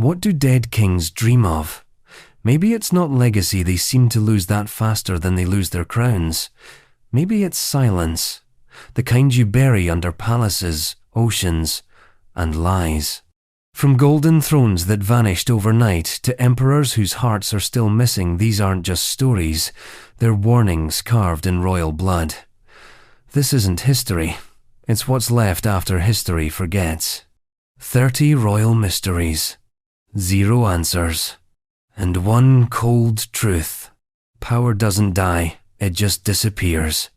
What do dead kings dream of? Maybe it's not legacy they seem to lose that faster than they lose their crowns. Maybe it's silence, the kind you bury under palaces, oceans, and lies. From golden thrones that vanished overnight to emperors whose hearts are still missing, these aren't just stories, they're warnings carved in royal blood. This isn't history, it's what's left after history forgets. 30 royal mysteries, 0 answers, and one cold truth. Power doesn't die, it just disappears.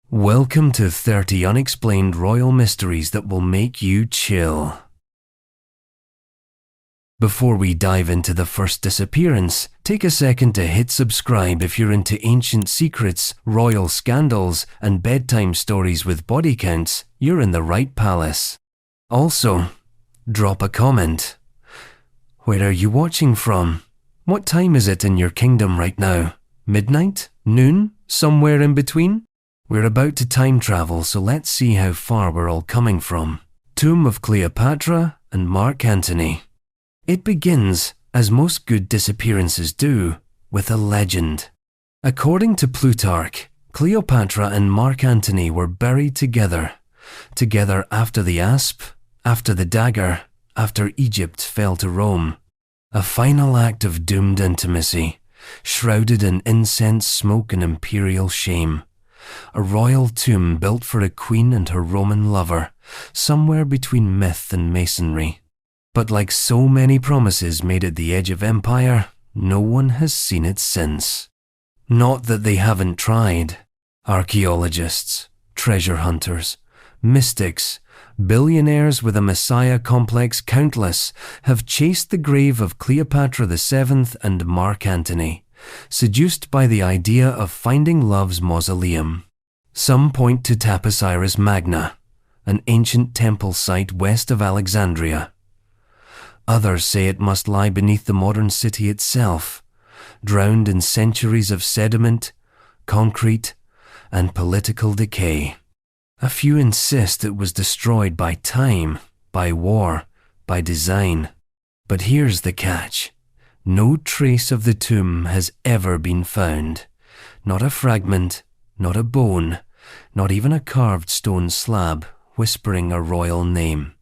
Welcome to 30 unexplained royal mysteries that will make you chill. Before we dive into the first disappearance, take a second to hit subscribe if you're into ancient secrets, royal scandals, and bedtime stories with body counts. You're in the right palace. Also, drop a comment. Where are you watching from? What time is it in your kingdom right now? Midnight? Noon? Somewhere in between? We're about to time travel, so let's see how far we're all coming from. Tomb of Cleopatra and Mark Antony. It begins, as most good disappearances do, with a legend. According to Plutarch, Cleopatra and Mark Antony were buried together after the asp, after the dagger, after Egypt fell to Rome. A final act of doomed intimacy, shrouded in incense smoke and imperial shame. A royal tomb built for a queen and her Roman lover, somewhere between myth and masonry. But like so many promises made at the edge of empire, no one has seen it since. Not that they haven't tried. Archaeologists, treasure hunters, mystics, billionaires with a messiah complex countless have chased the grave of Cleopatra VII and Mark Antony, seduced by the idea of finding love's mausoleum. Some point to Taposiris Magna, an ancient temple site west of Alexandria. Others say it must lie beneath the modern city itself, drowned in centuries of sediment, concrete, and political decay. A few insist it was destroyed by time, by war, by design. But here's the catch. No trace of the tomb has ever been found. Not a fragment, not a bone, not even a carved stone slab whispering a royal name.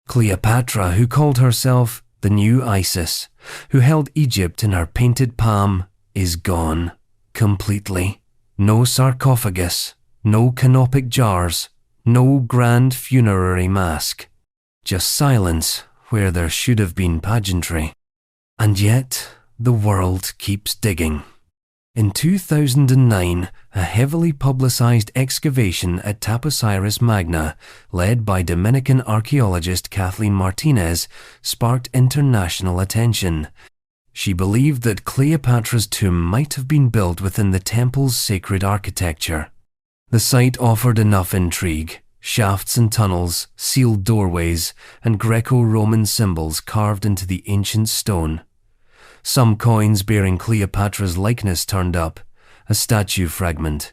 Cleopatra, who called herself the new Isis, who held Egypt in her painted palm, is gone. Completely. No sarcophagus, no canopic jars, no grand funerary mask. Just silence where there should have been pageantry. And yet, the world keeps digging. In 2009, a heavily publicized excavation at Taposiris Magna, led by Dominican archaeologist Kathleen Martinez, sparked international attention. She believed that Cleopatra's tomb might have been built within the temple's sacred architecture. The site offered enough intrigue: shafts and tunnels, sealed doorways, and Greco-Roman symbols carved into the ancient stone. Some coins bearing Cleopatra's likeness turned up, a statue fragment,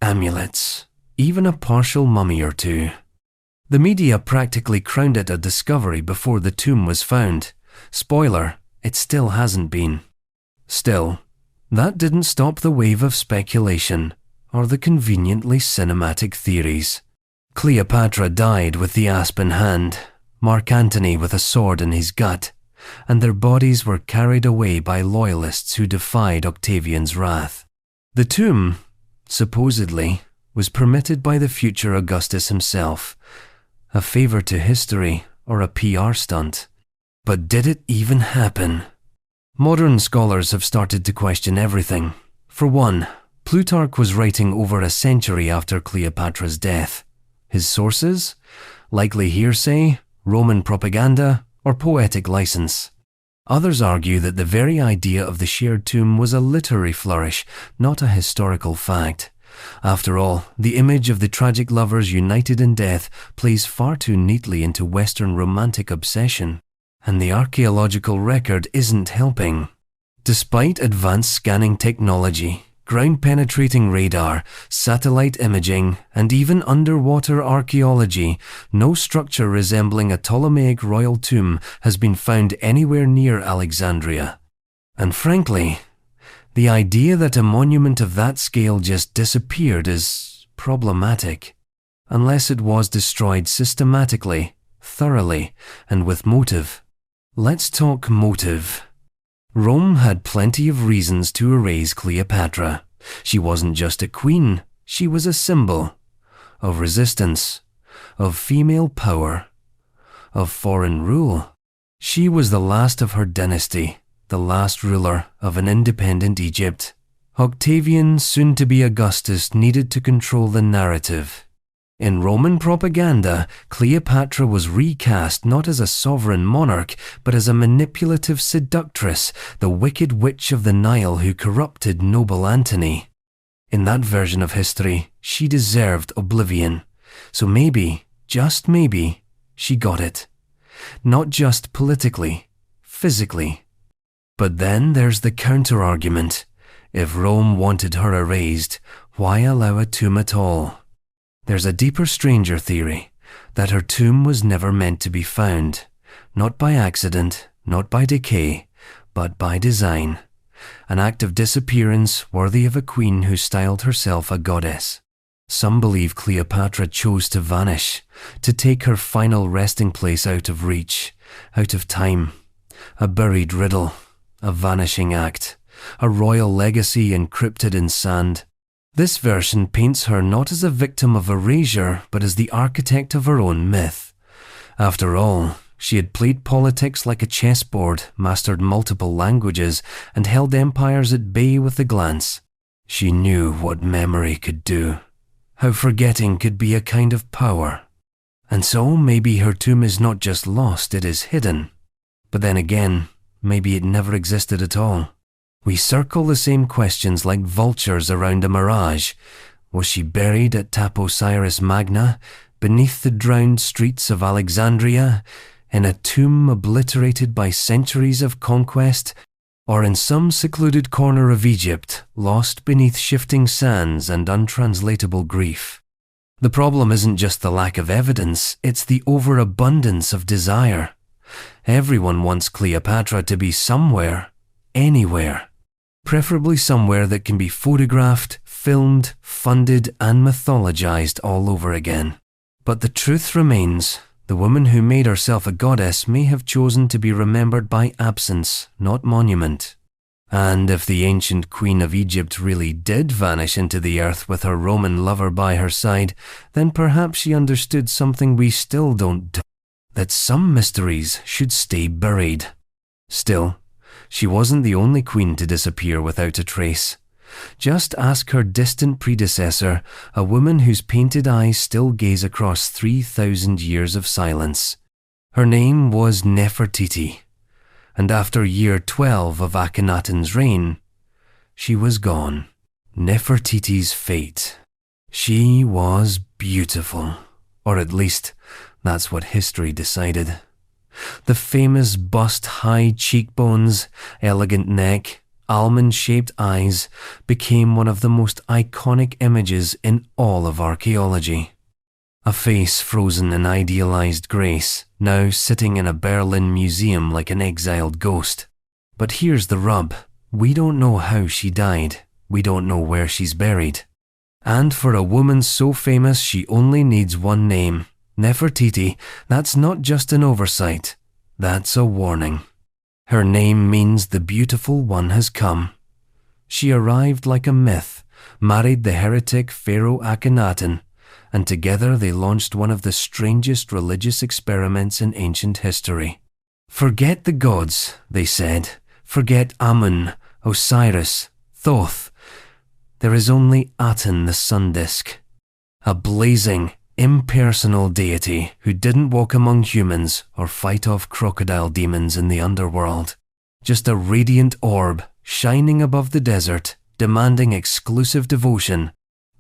amulets, even a partial mummy or two. The media practically crowned it a discovery before the tomb was found. Spoiler, it still hasn't been. Still, that didn't stop the wave of speculation, or the conveniently cinematic theories. Cleopatra died with the asp in hand, Mark Antony with a sword in his gut, and their bodies were carried away by loyalists who defied Octavian's wrath. The tomb, supposedly, was permitted by the future Augustus himself, a favor to history or a PR stunt. But did it even happen? Modern scholars have started to question everything. For one, Plutarch was writing over a century after Cleopatra's death. His sources? Likely hearsay, Roman propaganda, or poetic license. Others argue that the very idea of the shared tomb was a literary flourish, not a historical fact. After all, the image of the tragic lovers united in death plays far too neatly into Western romantic obsession, and the archaeological record isn't helping. Despite advanced scanning technology, ground-penetrating radar, satellite imaging, and even underwater archaeology, no structure resembling a Ptolemaic royal tomb has been found anywhere near Alexandria. And frankly, the idea that a monument of that scale just disappeared is problematic, unless it was destroyed systematically, thoroughly, and with motive. Let's talk motive. Rome had plenty of reasons to erase Cleopatra. She wasn't just a queen, she was a symbol of resistance, of female power, of foreign rule. She was the last of her dynasty, the last ruler of an independent Egypt. Octavian, soon to be Augustus, needed to control the narrative. In Roman propaganda, Cleopatra was recast not as a sovereign monarch, but as a manipulative seductress, the wicked witch of the Nile who corrupted noble Antony. In that version of history, she deserved oblivion. So maybe, just maybe, she got it. Not just politically, physically. But then there's the counter-argument. If Rome wanted her erased, why allow a tomb at all? There's a deeper, stranger theory, that her tomb was never meant to be found, not by accident, not by decay, but by design. An act of disappearance worthy of a queen who styled herself a goddess. Some believe Cleopatra chose to vanish, to take her final resting place out of reach, out of time. A buried riddle, a vanishing act, a royal legacy encrypted in sand. This version paints her not as a victim of erasure, but as the architect of her own myth. After all, she had played politics like a chessboard, mastered multiple languages, and held empires at bay with a glance. She knew what memory could do, how forgetting could be a kind of power. And so maybe her tomb is not just lost, it is hidden. But then again, maybe it never existed at all. We circle the same questions like vultures around a mirage. Was she buried at Taposiris Magna, beneath the drowned streets of Alexandria, in a tomb obliterated by centuries of conquest, or in some secluded corner of Egypt, lost beneath shifting sands and untranslatable grief? The problem isn't just the lack of evidence, it's the overabundance of desire. Everyone wants Cleopatra to be somewhere, anywhere. Preferably somewhere that can be photographed, filmed, funded, and mythologized all over again. But the truth remains, the woman who made herself a goddess may have chosen to be remembered by absence, not monument. And if the ancient queen of Egypt really did vanish into the earth with her Roman lover by her side, then perhaps she understood something we still don't do, that some mysteries should stay buried. Still, she wasn't the only queen to disappear without a trace. Just ask her distant predecessor, a woman whose painted eyes still gaze across 3,000 years of silence. Her name was Nefertiti, and after year 12 of Akhenaten's reign, she was gone. Nefertiti's fate. She was beautiful, or at least that's what history decided. The famous bust-high cheekbones, elegant neck, almond-shaped eyes became one of the most iconic images in all of archaeology. A face frozen in idealized grace, now sitting in a Berlin museum like an exiled ghost. But here's the rub. We don't know how she died. We don't know where she's buried. And for a woman so famous she only needs one name, Nefertiti, that's not just an oversight, that's a warning. Her name means the beautiful one has come. She arrived like a myth, married the heretic Pharaoh Akhenaten, and together they launched one of the strangest religious experiments in ancient history. Forget the gods, they said. Forget Amun, Osiris, Thoth. There is only Aten the sun disk, a blazing, impersonal deity who didn't walk among humans or fight off crocodile demons in the underworld. Just a radiant orb shining above the desert, demanding exclusive devotion.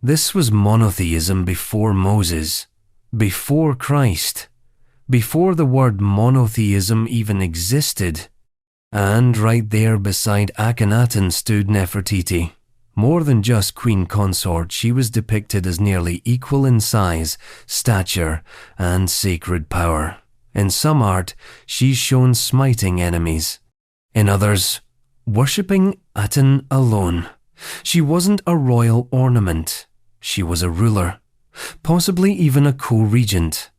This was monotheism before Moses, before Christ, before the word monotheism even existed. And right there beside Akhenaten stood Nefertiti, More than just queen consort, she was depicted as nearly equal in size, stature, and sacred power. In some art, she's shown smiting enemies. In others, worshipping Aten alone. She wasn't a royal ornament. She was a ruler, possibly even a co-regent.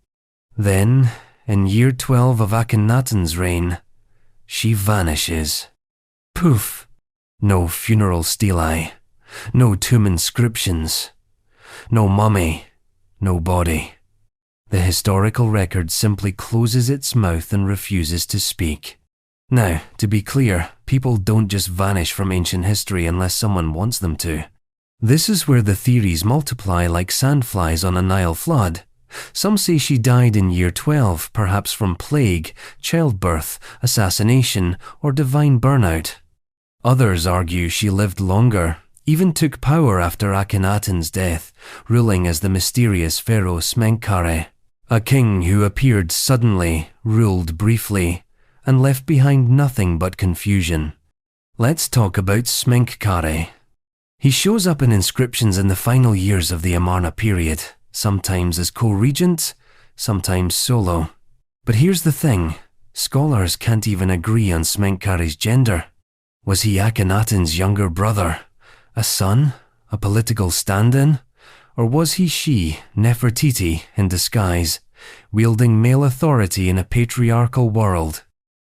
Then, in year 12 of Akhenaten's reign, she vanishes. Poof! No funeral stelae, no tomb inscriptions, no mummy, no body. The historical record simply closes its mouth and refuses to speak. Now, to be clear, people don't just vanish from ancient history unless someone wants them to. This is where the theories multiply like sandflies on a Nile flood. Some say she died in year 12, perhaps from plague, childbirth, assassination, or divine burnout. Others argue she lived longer, even took power after Akhenaten's death, ruling as the mysterious pharaoh Smenkhare, a king who appeared suddenly, ruled briefly, and left behind nothing but confusion. Let's talk about Smenkhare. He shows up in inscriptions in the final years of the Amarna period, sometimes as co-regent, sometimes solo. But here's the thing, scholars can't even agree on Smenkhare's gender. Was he Akhenaten's younger brother, a son, a political stand-in? Or was he she, Nefertiti, in disguise, wielding male authority in a patriarchal world?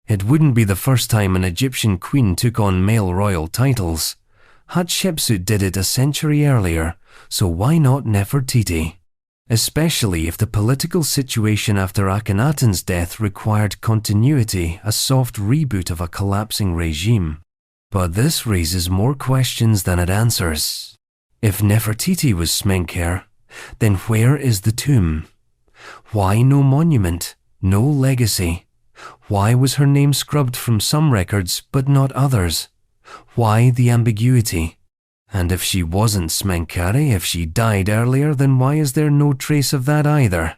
It wouldn't be the first time an Egyptian queen took on male royal titles. Hatshepsut did it a century earlier, so why not Nefertiti? Especially if the political situation after Akhenaten's death required continuity, a soft reboot of a collapsing regime. But this raises more questions than it answers. If Nefertiti was Smenkhare, then where is the tomb? Why no monument, no legacy? Why was her name scrubbed from some records but not others? Why the ambiguity? And if she wasn't Smenkhare, if she died earlier, then why is there no trace of that either?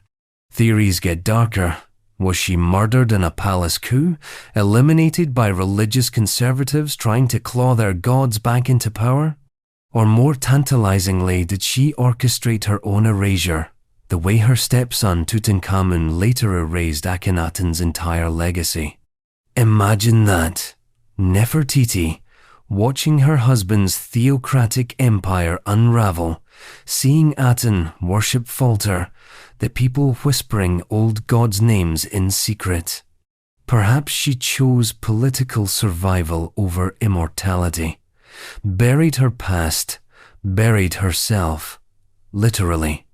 Theories get darker. Was she murdered in a palace coup, eliminated by religious conservatives trying to claw their gods back into power? Or more tantalizingly, did she orchestrate her own erasure, the way her stepson Tutankhamun later erased Akhenaten's entire legacy? Imagine that. Nefertiti, watching her husband's theocratic empire unravel, seeing Aten worship falter, the people whispering old gods' names in secret. Perhaps she chose political survival over immortality, buried her past, buried herself, literally.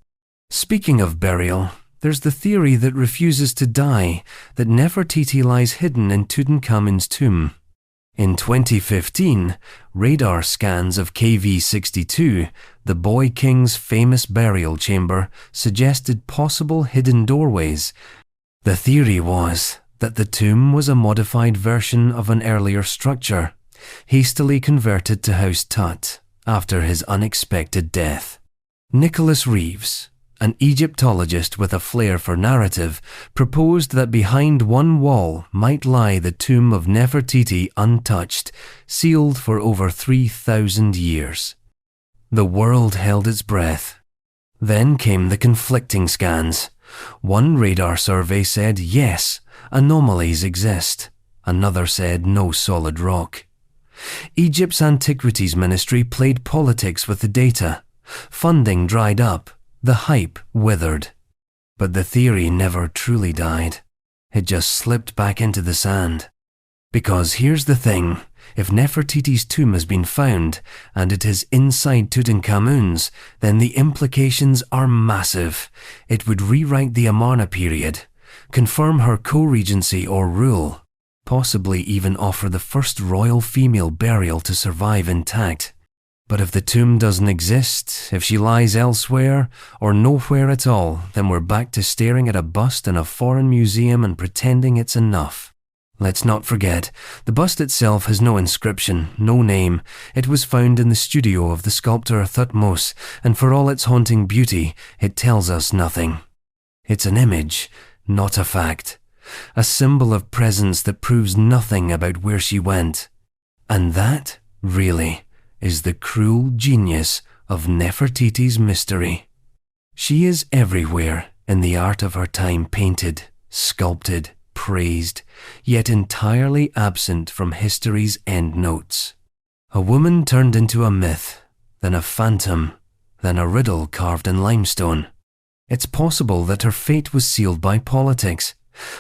Speaking of burial, there's the theory that refuses to die, that Nefertiti lies hidden in Tutankhamun's tomb. In 2015, radar scans of KV-62, the Boy King's famous burial chamber, suggested possible hidden doorways. The theory was that the tomb was a modified version of an earlier structure, hastily converted to house Tut after his unexpected death. Nicholas Reeves, an Egyptologist with a flair for narrative, proposed that behind one wall might lie the tomb of Nefertiti untouched, sealed for over 3,000 years. The world held its breath. Then came the conflicting scans. One radar survey said yes, anomalies exist. Another said no solid rock. Egypt's Antiquities Ministry played politics with the data. Funding dried up. The hype withered. But the theory never truly died. It just slipped back into the sand. Because here's the thing, if Nefertiti's tomb has been found, and it is inside Tutankhamun's, then the implications are massive. It would rewrite the Amarna period, confirm her co-regency or rule, possibly even offer the first royal female burial to survive intact. But if the tomb doesn't exist, if she lies elsewhere, or nowhere at all, then we're back to staring at a bust in a foreign museum and pretending it's enough. Let's not forget, the bust itself has no inscription, no name. It was found in the studio of the sculptor Thutmose, and for all its haunting beauty, it tells us nothing. It's an image, not a fact. A symbol of presence that proves nothing about where she went. And that, really, is the cruel genius of Nefertiti's mystery. She is everywhere in the art of her time, painted, sculpted, praised, yet entirely absent from history's endnotes. A woman turned into a myth, then a phantom, then a riddle carved in limestone. It's possible that her fate was sealed by politics,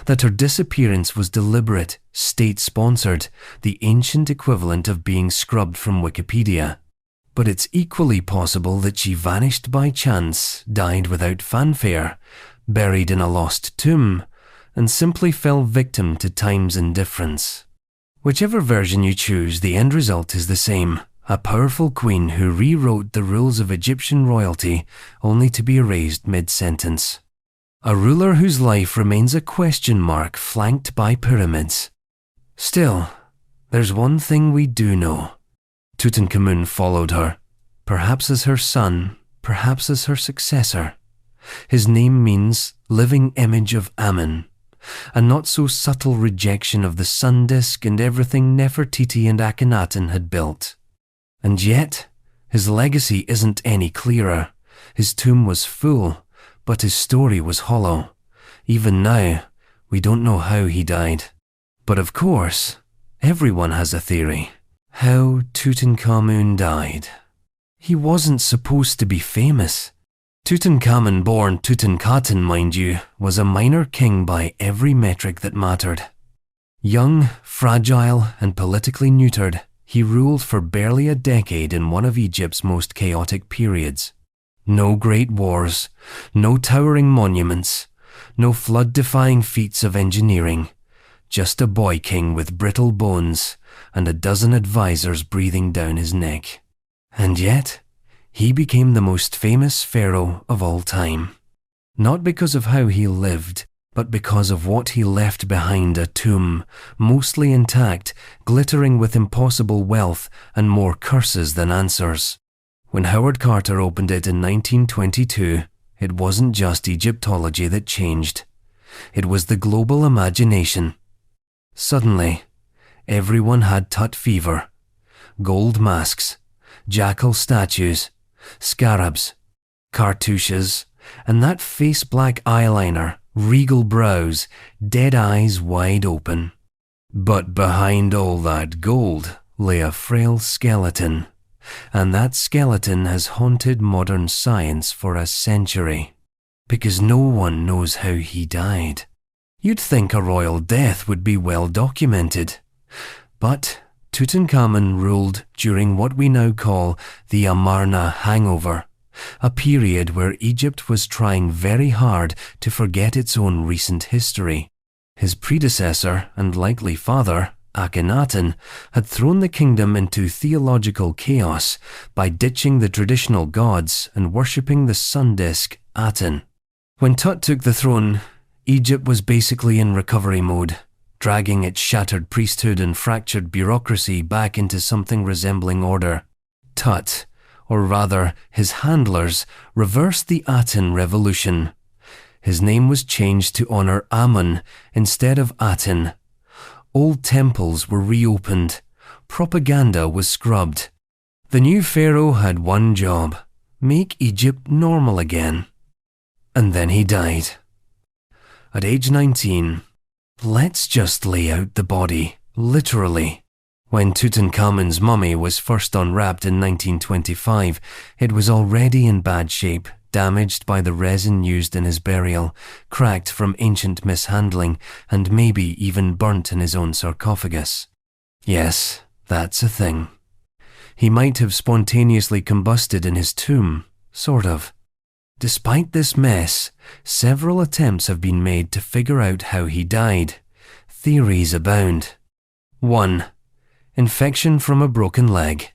that her disappearance was deliberate, state-sponsored, the ancient equivalent of being scrubbed from Wikipedia. But it's equally possible that she vanished by chance, died without fanfare, buried in a lost tomb, and simply fell victim to time's indifference. Whichever version you choose, the end result is the same: a powerful queen who rewrote the rules of Egyptian royalty only to be erased mid-sentence. A ruler whose life remains a question mark flanked by pyramids. Still, there's one thing we do know. Tutankhamun followed her, perhaps as her son, perhaps as her successor. His name means living image of Amun, a not so subtle rejection of the sun disk and everything Nefertiti and Akhenaten had built. And yet, his legacy isn't any clearer. His tomb was full, but his story was hollow. Even now, we don't know how he died. But of course, everyone has a theory. How Tutankhamun died. He wasn't supposed to be famous. Tutankhamun, born Tutankhaten, mind you, was a minor king by every metric that mattered. Young, fragile, and politically neutered, he ruled for barely a decade in one of Egypt's most chaotic periods. No great wars, no towering monuments, no flood-defying feats of engineering, just a boy king with brittle bones and a dozen advisors breathing down his neck. And yet, he became the most famous pharaoh of all time. Not because of how he lived, but because of what he left behind: a tomb, mostly intact, glittering with impossible wealth and more curses than answers. When Howard Carter opened it in 1922, it wasn't just Egyptology that changed. It was the global imagination. Suddenly, everyone had Tut fever. Gold masks, jackal statues, scarabs, cartouches, and that face-black eyeliner, regal brows, dead eyes wide open. But behind all that gold lay a frail skeleton, and that skeleton has haunted modern science for a century, because no one knows how he died. You'd think a royal death would be well documented, but Tutankhamun ruled during what we now call the Amarna hangover, a period where Egypt was trying very hard to forget its own recent history. His predecessor and likely father, Akhenaten, had thrown the kingdom into theological chaos by ditching the traditional gods and worshipping the sun disk Aten. When Tut took the throne, Egypt was basically in recovery mode, dragging its shattered priesthood and fractured bureaucracy back into something resembling order. Tut, or rather his handlers, reversed the Aten revolution. His name was changed to honor Amun instead of Aten. Old temples were reopened. Propaganda was scrubbed. The new pharaoh had one job: make Egypt normal again. And then he died. At age 19, let's just lay out the body, literally. When Tutankhamun's mummy was first unwrapped in 1925, it was already in bad shape, damaged by the resin used in his burial, cracked from ancient mishandling, and maybe even burnt in his own sarcophagus. Yes, that's a thing. He might have spontaneously combusted in his tomb, sort of. Despite this mess, several attempts have been made to figure out how he died. Theories abound. 1. Infection from a broken leg.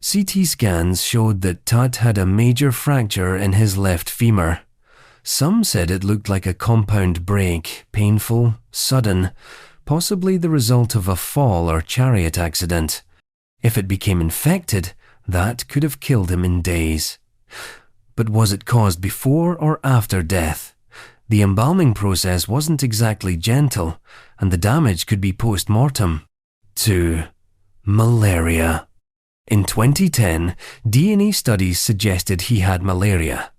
CT scans showed that Tut had a major fracture in his left femur. Some said it looked like a compound break, painful, sudden, possibly the result of a fall or chariot accident. If it became infected, that could have killed him in days. But was it caused before or after death? The embalming process wasn't exactly gentle, and the damage could be post-mortem. 2. Malaria. In 2010, DNA studies suggested he had malaria.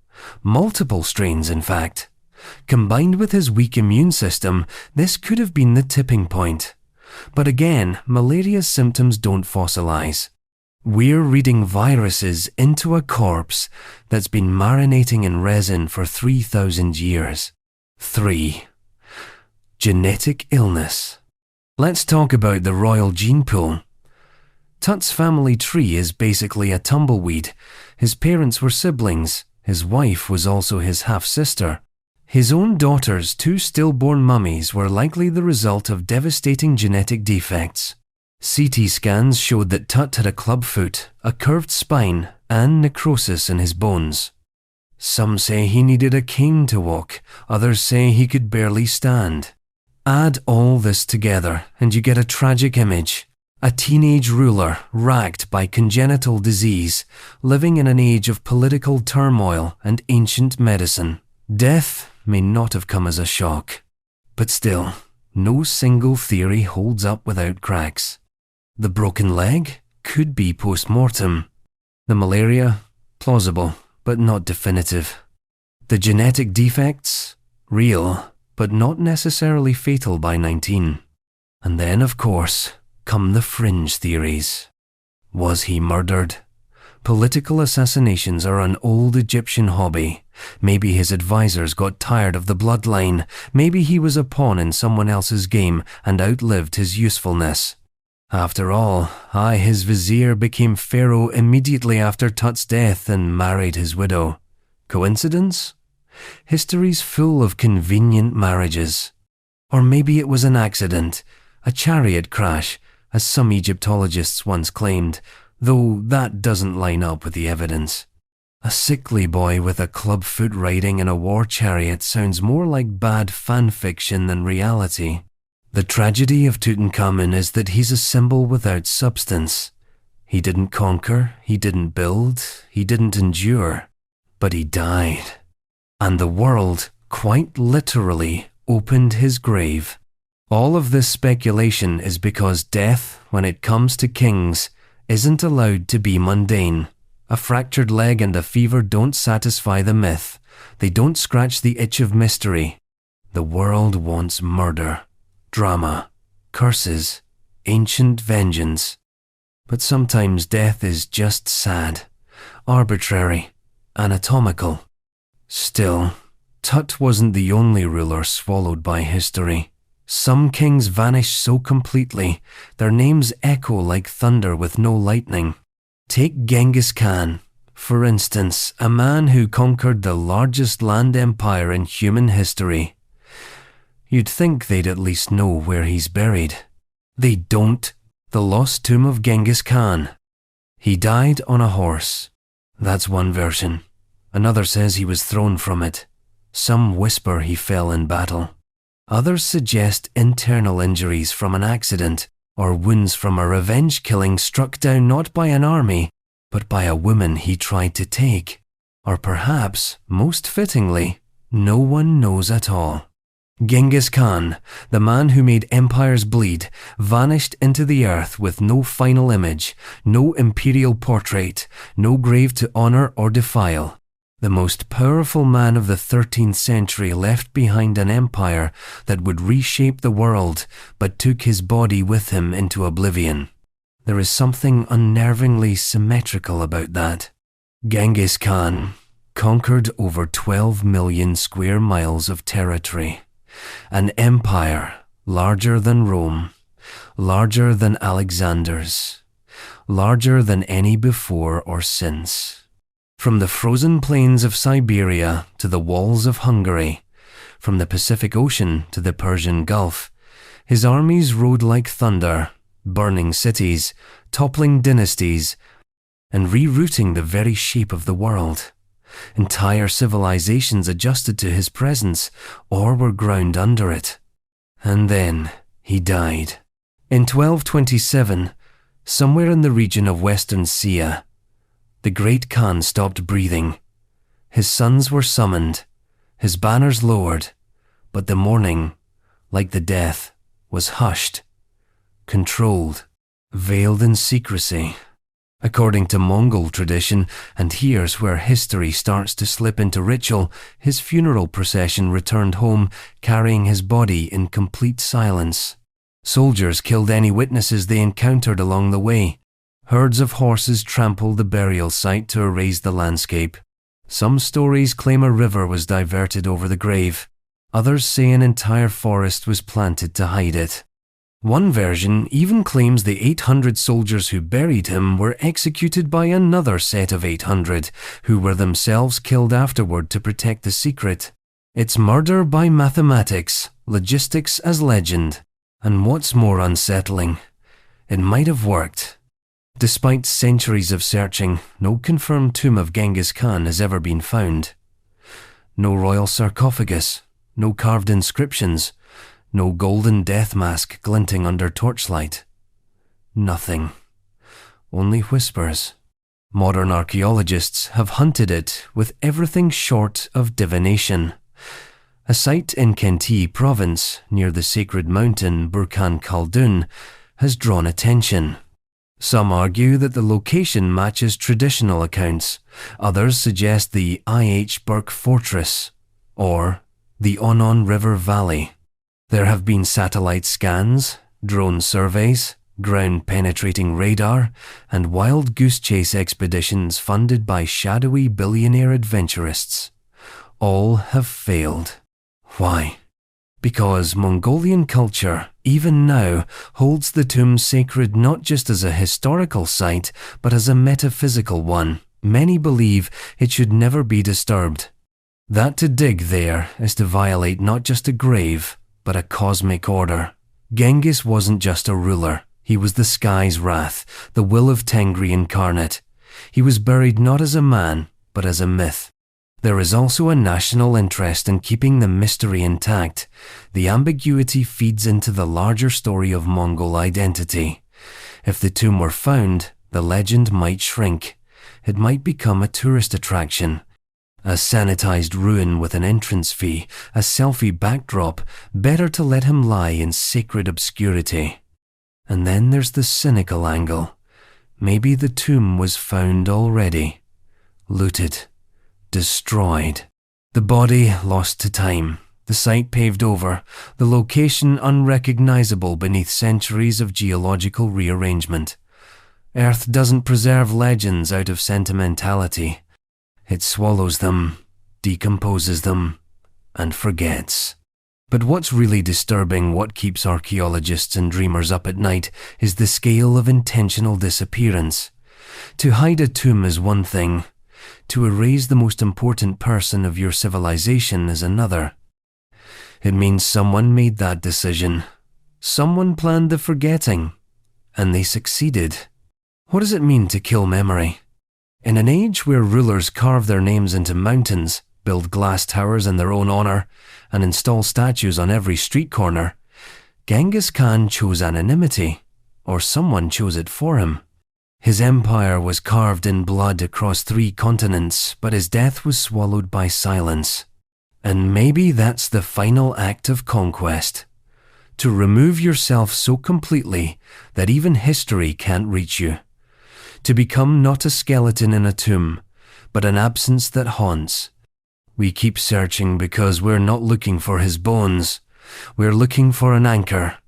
Multiple strains, in fact. Combined with his weak immune system, this could have been the tipping point. But again, malaria's symptoms don't fossilize. We're reading viruses into a corpse that's been marinating in resin for 3,000 years. 3. Genetic illness. Let's talk about the royal gene pool. Tut's family tree is basically a tumbleweed. His parents were siblings. His wife was also his half-sister. His own daughter's 2 stillborn mummies were likely the result of devastating genetic defects. CT scans showed that Tut had a clubfoot, a curved spine, and necrosis in his bones. Some say he needed a cane to walk, others say he could barely stand. Add all this together and you get a tragic image. A teenage ruler racked by congenital disease, living in an age of political turmoil and ancient medicine. Death may not have come as a shock. But still, no single theory holds up without cracks. The broken leg could be post-mortem. The malaria, plausible, but not definitive. The genetic defects, real, but not necessarily fatal by 19. And then, of course, come the fringe theories. Was he murdered? Political assassinations are an old Egyptian hobby. Maybe his advisors got tired of the bloodline. Maybe he was a pawn in someone else's game and outlived his usefulness. After all, his vizier became pharaoh immediately after Tut's death and married his widow. Coincidence? History's full of convenient marriages. Or maybe it was an accident, a chariot crash, as some Egyptologists once claimed, though that doesn't line up with the evidence. A sickly boy with a clubfoot riding in a war chariot sounds more like bad fan fiction than reality. The tragedy of Tutankhamun is that he's a symbol without substance. He didn't conquer, he didn't build, he didn't endure, but he died. And the world, quite literally, opened his grave. All of this speculation is because death, when it comes to kings, isn't allowed to be mundane. A fractured leg and a fever don't satisfy the myth. They don't scratch the itch of mystery. The world wants murder, drama, curses, ancient vengeance. But sometimes death is just sad, arbitrary, anatomical. Still, Tut wasn't the only ruler swallowed by history. Some kings vanish so completely, their names echo like thunder with no lightning. Take Genghis Khan, for instance, a man who conquered the largest land empire in human history. You'd think they'd at least know where he's buried. They don't. The lost tomb of Genghis Khan. He died on a horse. That's one version. Another says he was thrown from it. Some whisper he fell in battle. Others suggest internal injuries from an accident or wounds from a revenge killing struck down not by an army, but by a woman he tried to take. Or perhaps, most fittingly, no one knows at all. Genghis Khan, the man who made empires bleed, vanished into the earth with no final image, no imperial portrait, no grave to honor or defile. The most powerful man of the 13th century left behind an empire that would reshape the world, but took his body with him into oblivion. There is something unnervingly symmetrical about that. Genghis Khan conquered over 12 million square miles of territory. An empire larger than Rome, larger than Alexander's, larger than any before or since. From the frozen plains of Siberia to the walls of Hungary, from the Pacific Ocean to the Persian Gulf, his armies rode like thunder, burning cities, toppling dynasties, and rerouting the very shape of the world. Entire civilizations adjusted to his presence or were ground under it. And then he died. In 1227, somewhere in the region of Western Sia, the great Khan stopped breathing. His sons were summoned, his banners lowered, but the mourning, like the death, was hushed, controlled, veiled in secrecy. According to Mongol tradition, and here's where history starts to slip into ritual, his funeral procession returned home, carrying his body in complete silence. Soldiers killed any witnesses they encountered along the way. Herds of horses trampled the burial site to erase the landscape. Some stories claim a river was diverted over the grave. Others say an entire forest was planted to hide it. One version even claims the 800 soldiers who buried him were executed by another set of 800, who were themselves killed afterward to protect the secret. It's murder by mathematics, logistics as legend. And what's more unsettling, it might have worked. Despite centuries of searching, no confirmed tomb of Genghis Khan has ever been found. No royal sarcophagus, no carved inscriptions, no golden death mask glinting under torchlight. Nothing. Only whispers. Modern archaeologists have hunted it with everything short of divination. A site in Kenti province, near the sacred mountain Burkhan Khaldun, has drawn attention. Some argue that the location matches traditional accounts. Others suggest the I.H. Burke Fortress, or the Onon River Valley. There have been satellite scans, drone surveys, ground-penetrating radar, and wild goose chase expeditions funded by shadowy billionaire adventurists. All have failed. Why? Because Mongolian culture, even now, holds the tomb sacred not just as a historical site, but as a metaphysical one. Many believe it should never be disturbed. That to dig there is to violate not just a grave, but a cosmic order. Genghis wasn't just a ruler. He was the sky's wrath, the will of Tengri incarnate. He was buried not as a man, but as a myth. There is also a national interest in keeping the mystery intact. The ambiguity feeds into the larger story of Mongol identity. If the tomb were found, the legend might shrink. It might become a tourist attraction. A sanitized ruin with an entrance fee, a selfie backdrop, better to let him lie in sacred obscurity. And then there's the cynical angle. Maybe the tomb was found already. Looted. Destroyed. The body lost to time, the site paved over, the location unrecognizable beneath centuries of geological rearrangement. Earth doesn't preserve legends out of sentimentality. It swallows them, decomposes them, and forgets. But what's really disturbing, what keeps archaeologists and dreamers up at night, is the scale of intentional disappearance. To hide a tomb is one thing. To erase the most important person of your civilization is another. It means someone made that decision. Someone planned the forgetting. And they succeeded. What does it mean to kill memory? In an age where rulers carve their names into mountains, build glass towers in their own honor, and install statues on every street corner, Genghis Khan chose anonymity, or someone chose it for him. His empire was carved in blood across 3 continents, but his death was swallowed by silence. And maybe that's the final act of conquest. To remove yourself so completely that even history can't reach you. To become not a skeleton in a tomb, but an absence that haunts. We keep searching because we're not looking for his bones. We're looking for an anchor,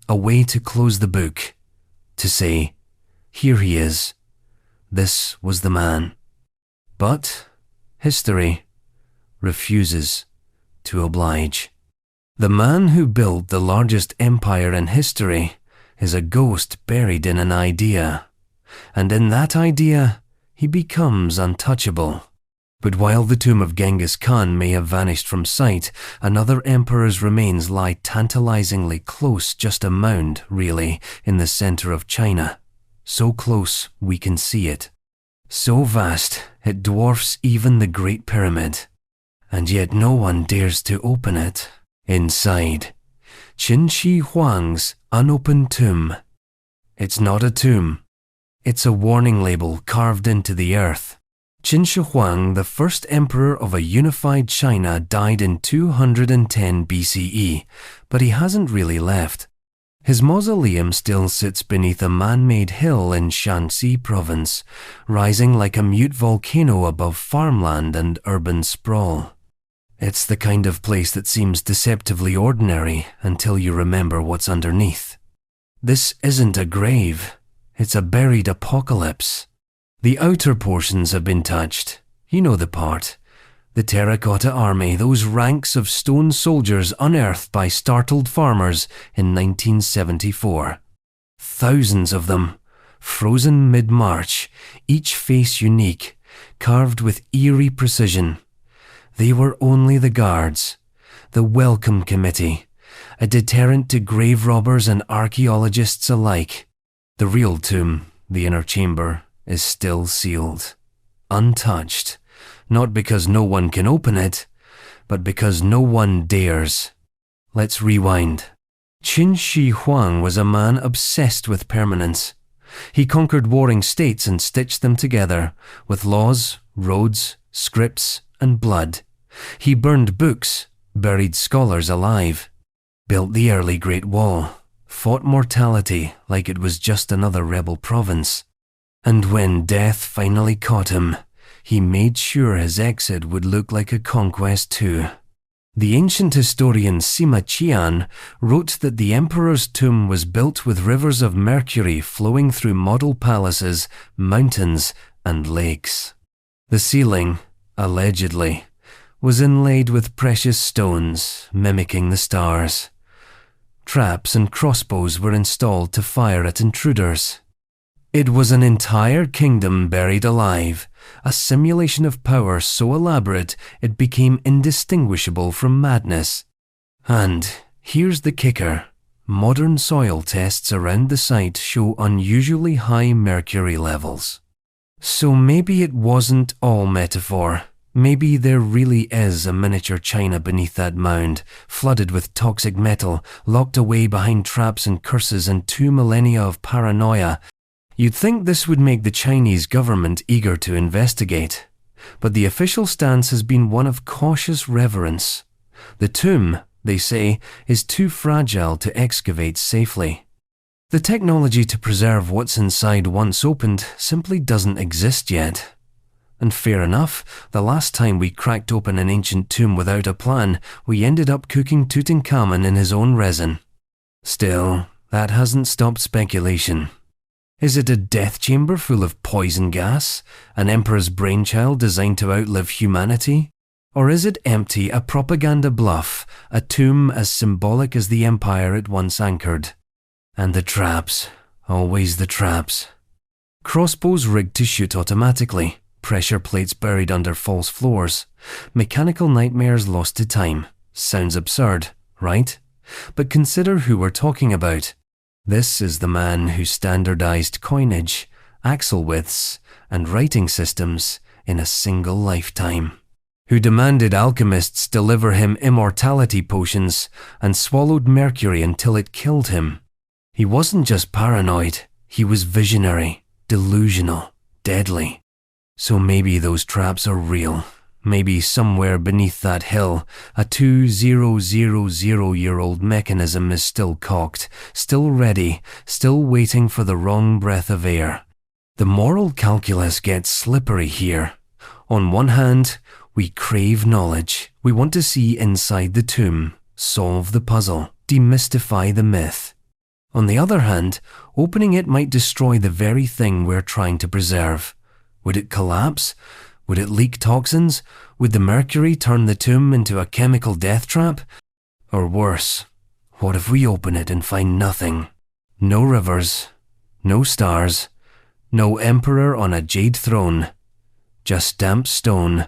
a way to close the book, to say, here he is. This was the man. But history refuses to oblige. The man who built the largest empire in history is a ghost buried in an idea. And in that idea, he becomes untouchable. But while the tomb of Genghis Khan may have vanished from sight, another emperor's remains lie tantalizingly close, just a mound, really, in the center of China. So close we can see it. So vast it dwarfs even the Great Pyramid. And yet no one dares to open it. Inside, Qin Shi Huang's unopened tomb. It's not a tomb. It's a warning label carved into the earth. Qin Shi Huang, the first emperor of a unified China, died in 210 BCE, but he hasn't really left. His mausoleum still sits beneath a man-made hill in Shanxi province, rising like a mute volcano above farmland and urban sprawl. It's the kind of place that seems deceptively ordinary until you remember what's underneath. This isn't a grave, it's a buried apocalypse. The outer portions have been touched. You know the part. The terracotta army, those ranks of stone soldiers unearthed by startled farmers in 1974. Thousands of them, frozen mid-March, each face unique, carved with eerie precision. They were only the guards, the welcome committee, a deterrent to grave robbers and archaeologists alike. The real tomb, the inner chamber, is still sealed, untouched. Not because no one can open it, but because no one dares. Let's rewind. Qin Shi Huang was a man obsessed with permanence. He conquered warring states and stitched them together, with laws, roads, scripts, and blood. He burned books, buried scholars alive, built the early Great Wall, fought mortality like it was just another rebel province. And when death finally caught him, he made sure his exit would look like a conquest too. The ancient historian Sima Qian wrote that the emperor's tomb was built with rivers of mercury flowing through model palaces, mountains, and lakes. The ceiling, allegedly, was inlaid with precious stones, mimicking the stars. Traps and crossbows were installed to fire at intruders. It was an entire kingdom buried alive, a simulation of power so elaborate it became indistinguishable from madness. And here's the kicker. Modern soil tests around the site show unusually high mercury levels. So maybe it wasn't all metaphor. Maybe there really is a miniature China beneath that mound, flooded with toxic metal, locked away behind traps and curses and 2 millennia of paranoia. You'd think this would make the Chinese government eager to investigate, but the official stance has been one of cautious reverence. The tomb, they say, is too fragile to excavate safely. The technology to preserve what's inside once opened simply doesn't exist yet. And fair enough, the last time we cracked open an ancient tomb without a plan, we ended up cooking Tutankhamun in his own resin. Still, that hasn't stopped speculation. Is it a death chamber full of poison gas, an emperor's brainchild designed to outlive humanity? Or is it empty, a propaganda bluff, a tomb as symbolic as the empire it once anchored? And the traps, always the traps. Crossbows rigged to shoot automatically, pressure plates buried under false floors, mechanical nightmares lost to time. Sounds absurd, right? But consider who we're talking about. This is the man who standardized coinage, axle widths, and writing systems in a single lifetime. Who demanded alchemists deliver him immortality potions and swallowed mercury until it killed him. He wasn't just paranoid, he was visionary, delusional, deadly. So maybe those traps are real. Maybe somewhere beneath that hill, a 2000-year-old mechanism is still cocked, still ready, still waiting for the wrong breath of air. The moral calculus gets slippery here. On one hand, we crave knowledge. We want to see inside the tomb, solve the puzzle, demystify the myth. On the other hand, opening it might destroy the very thing we're trying to preserve. Would it collapse? Would it leak toxins? Would the mercury turn the tomb into a chemical death trap? Or worse, what if we open it and find nothing? No rivers, no stars, no emperor on a jade throne, just damp stone,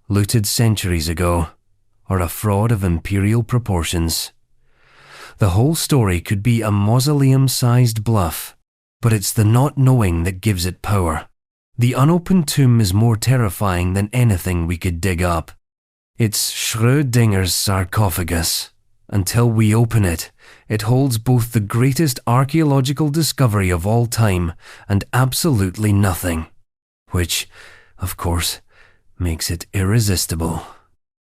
looted centuries ago, or a fraud of imperial proportions. The whole story could be a mausoleum-sized bluff, but it's the not knowing that gives it power. The unopened tomb is more terrifying than anything we could dig up. It's Schrödinger's sarcophagus. Until we open it, it holds both the greatest archaeological discovery of all time and absolutely nothing. Which, of course, makes it irresistible.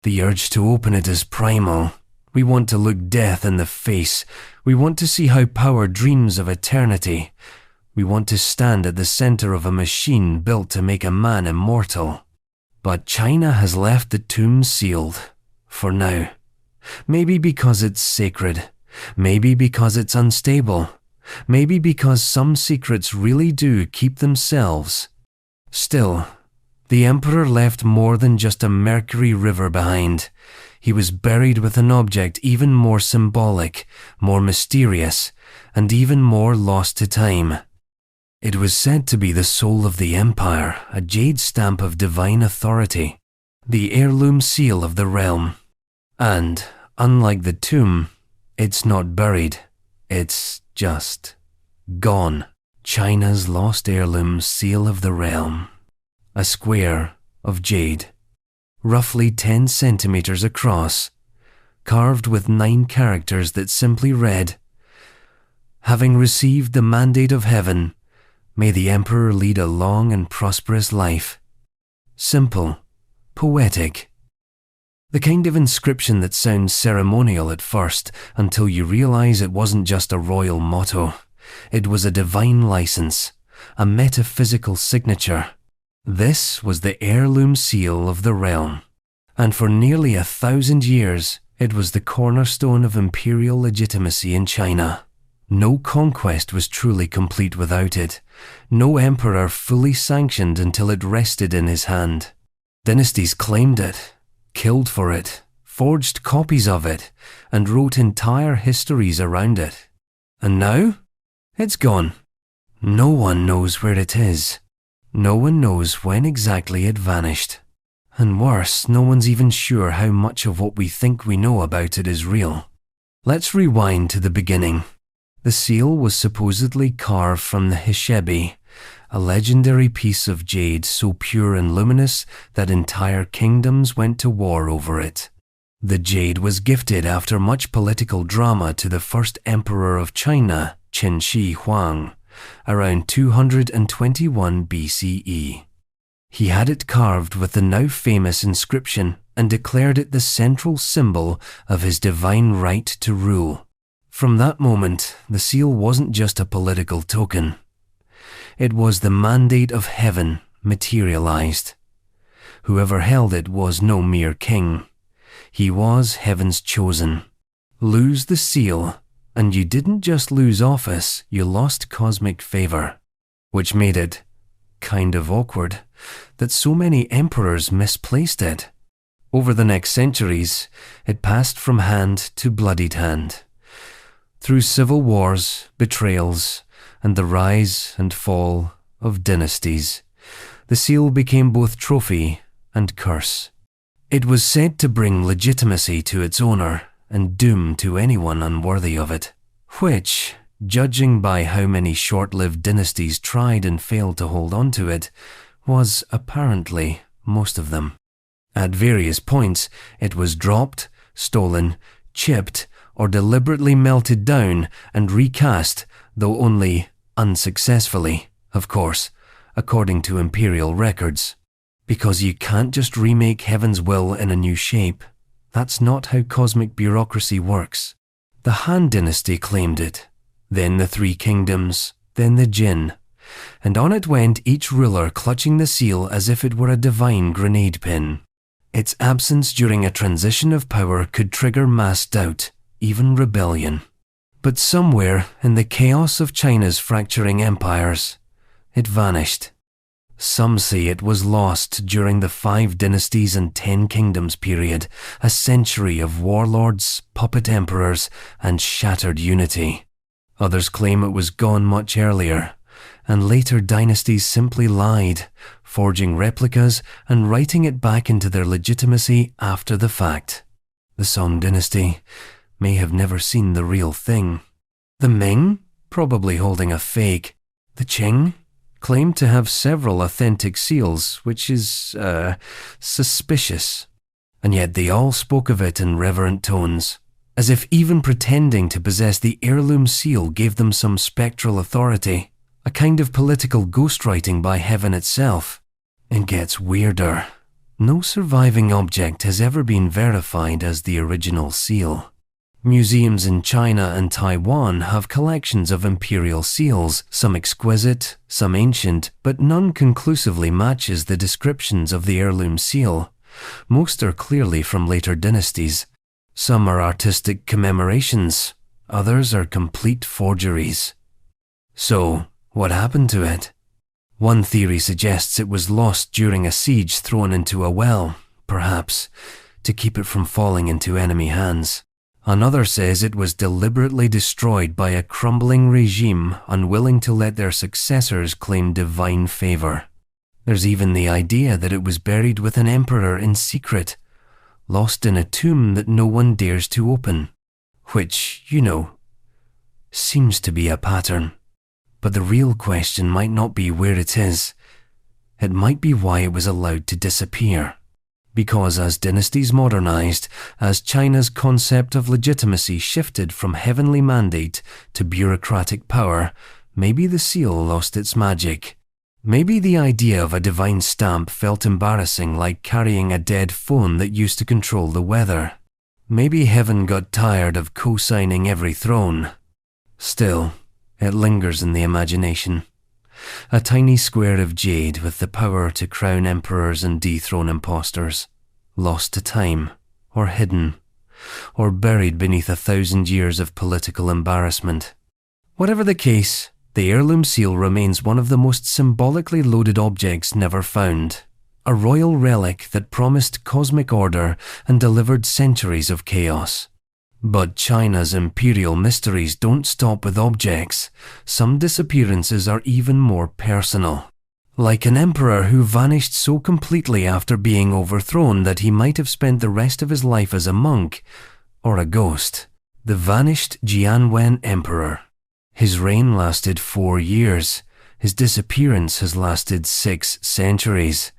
The urge to open it is primal, We want to look death in the face. We want to see how power dreams of eternity. We want to stand at the center of a machine built to make a man immortal. But China has left the tomb sealed, for now. Maybe because it's sacred. Maybe because it's unstable. Maybe because some secrets really do keep themselves. Still, the emperor left more than just a Mercury river behind. He was buried with an object even more symbolic, more mysterious, and even more lost to time. It was said to be the soul of the empire, a jade stamp of divine authority, the heirloom seal of the realm. And, unlike the tomb, it's not buried, it's just gone. China's lost heirloom seal of the realm. A square of jade, roughly 10 centimeters across, carved with 9 characters that simply read, "Having received the mandate of heaven, may the emperor lead a long and prosperous life." Simple, poetic. The kind of inscription that sounds ceremonial at first until you realize it wasn't just a royal motto. It was a divine license, a metaphysical signature. This was the heirloom seal of the realm. And for nearly 1,000 years, it was the cornerstone of imperial legitimacy in China. No conquest was truly complete without it. No emperor fully sanctioned until it rested in his hand. Dynasties claimed it, killed for it, forged copies of it, and wrote entire histories around it. And now? It's gone. No one knows where it is. No one knows when exactly it vanished. And worse, no one's even sure how much of what we think we know about it is real. Let's rewind to the beginning. The seal was supposedly carved from the Sheba, a legendary piece of jade so pure and luminous that entire kingdoms went to war over it. The jade was gifted after much political drama to the first emperor of China, Qin Shi Huang, around 221 BCE. He had it carved with the now famous inscription and declared it the central symbol of his divine right to rule. From that moment, the seal wasn't just a political token. It was the mandate of heaven materialized. Whoever held it was no mere king. He was heaven's chosen. Lose the seal, and you didn't just lose office, you lost cosmic favor, which made it kind of awkward that so many emperors misplaced it. Over the next centuries, it passed from hand to bloodied hand. Through civil wars, betrayals, and the rise and fall of dynasties, the seal became both trophy and curse. It was said to bring legitimacy to its owner and doom to anyone unworthy of it, which, judging by how many short-lived dynasties tried and failed to hold on to it, was apparently most of them. At various points, it was dropped, stolen, chipped, or deliberately melted down and recast, though only unsuccessfully, of course, according to imperial records. Because you can't just remake heaven's will in a new shape. That's not how cosmic bureaucracy works. The Han dynasty claimed it, then the 3 kingdoms, then the Jin, and on it went each ruler clutching the seal as if it were a divine grenade pin. Its absence during a transition of power could trigger mass doubt, even rebellion. But somewhere in the chaos of China's fracturing empires, it vanished. Some say it was lost during the 5 dynasties and 10 kingdoms period, a century of warlords, puppet emperors, and shattered unity. Others claim it was gone much earlier, and later dynasties simply lied, forging replicas and writing it back into their legitimacy after the fact. The Song dynasty may have never seen the real thing. The Ming, probably holding a fake. The Qing claimed to have several authentic seals, which is, suspicious. And yet they all spoke of it in reverent tones, as if even pretending to possess the heirloom seal gave them some spectral authority, a kind of political ghostwriting by heaven itself. It gets weirder. No surviving object has ever been verified as the original seal. Museums in China and Taiwan have collections of imperial seals, some exquisite, some ancient, but none conclusively matches the descriptions of the heirloom seal. Most are clearly from later dynasties. Some are artistic commemorations, others are complete forgeries. So, what happened to it? One theory suggests it was lost during a siege thrown into a well, perhaps, to keep it from falling into enemy hands. Another says it was deliberately destroyed by a crumbling regime unwilling to let their successors claim divine favor. There's even the idea that it was buried with an emperor in secret, lost in a tomb that no one dares to open, which, seems to be a pattern. But the real question might not be where it is. It might be why it was allowed to disappear. Because as dynasties modernized, as China's concept of legitimacy shifted from heavenly mandate to bureaucratic power, maybe the seal lost its magic. Maybe the idea of a divine stamp felt embarrassing, like carrying a dead phone that used to control the weather. Maybe heaven got tired of co-signing every throne. Still, it lingers in the imagination. A tiny square of jade with the power to crown emperors and dethrone impostors, lost to time, or hidden, or buried beneath 1,000 years of political embarrassment. Whatever the case, the heirloom seal remains one of the most symbolically loaded objects never found, a royal relic that promised cosmic order and delivered centuries of chaos. But China's imperial mysteries don't stop with objects. Some disappearances are even more personal. Like an emperor who vanished so completely after being overthrown that he might have spent the rest of his life as a monk, or a ghost. The vanished Jianwen emperor. His reign lasted 4 years. His disappearance has lasted 6 centuries.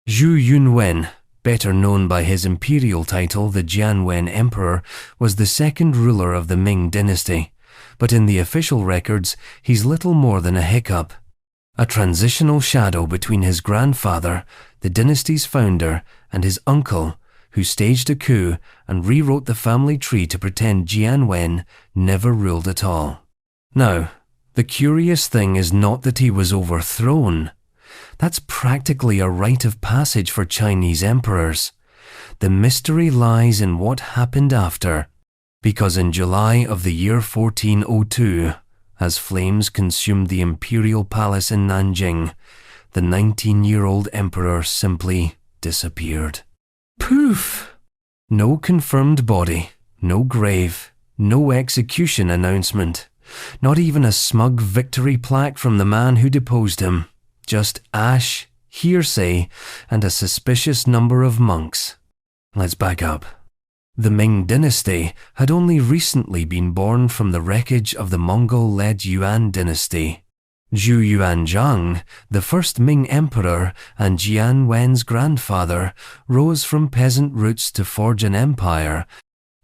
Zhu Yunwen, better known by his imperial title, the Jianwen Emperor, was the second ruler of the Ming dynasty, but in the official records, he's little more than a hiccup, a transitional shadow between his grandfather, the dynasty's founder, and his uncle, who staged a coup and rewrote the family tree to pretend Jianwen never ruled at all. Now, the curious thing is not that he was overthrown. That's practically a rite of passage for Chinese emperors. The mystery lies in what happened after, because in July of the year 1402, as flames consumed the imperial palace in Nanjing, the 19-year-old emperor simply disappeared. Poof! No confirmed body, no grave, no execution announcement, not even a smug victory plaque from the man who deposed him. Just ash, hearsay, and a suspicious number of monks. Let's back up. The Ming dynasty had only recently been born from the wreckage of the Mongol-led Yuan dynasty. Zhu Yuanzhang, the first Ming emperor and Jianwen's grandfather, rose from peasant roots to forge an empire.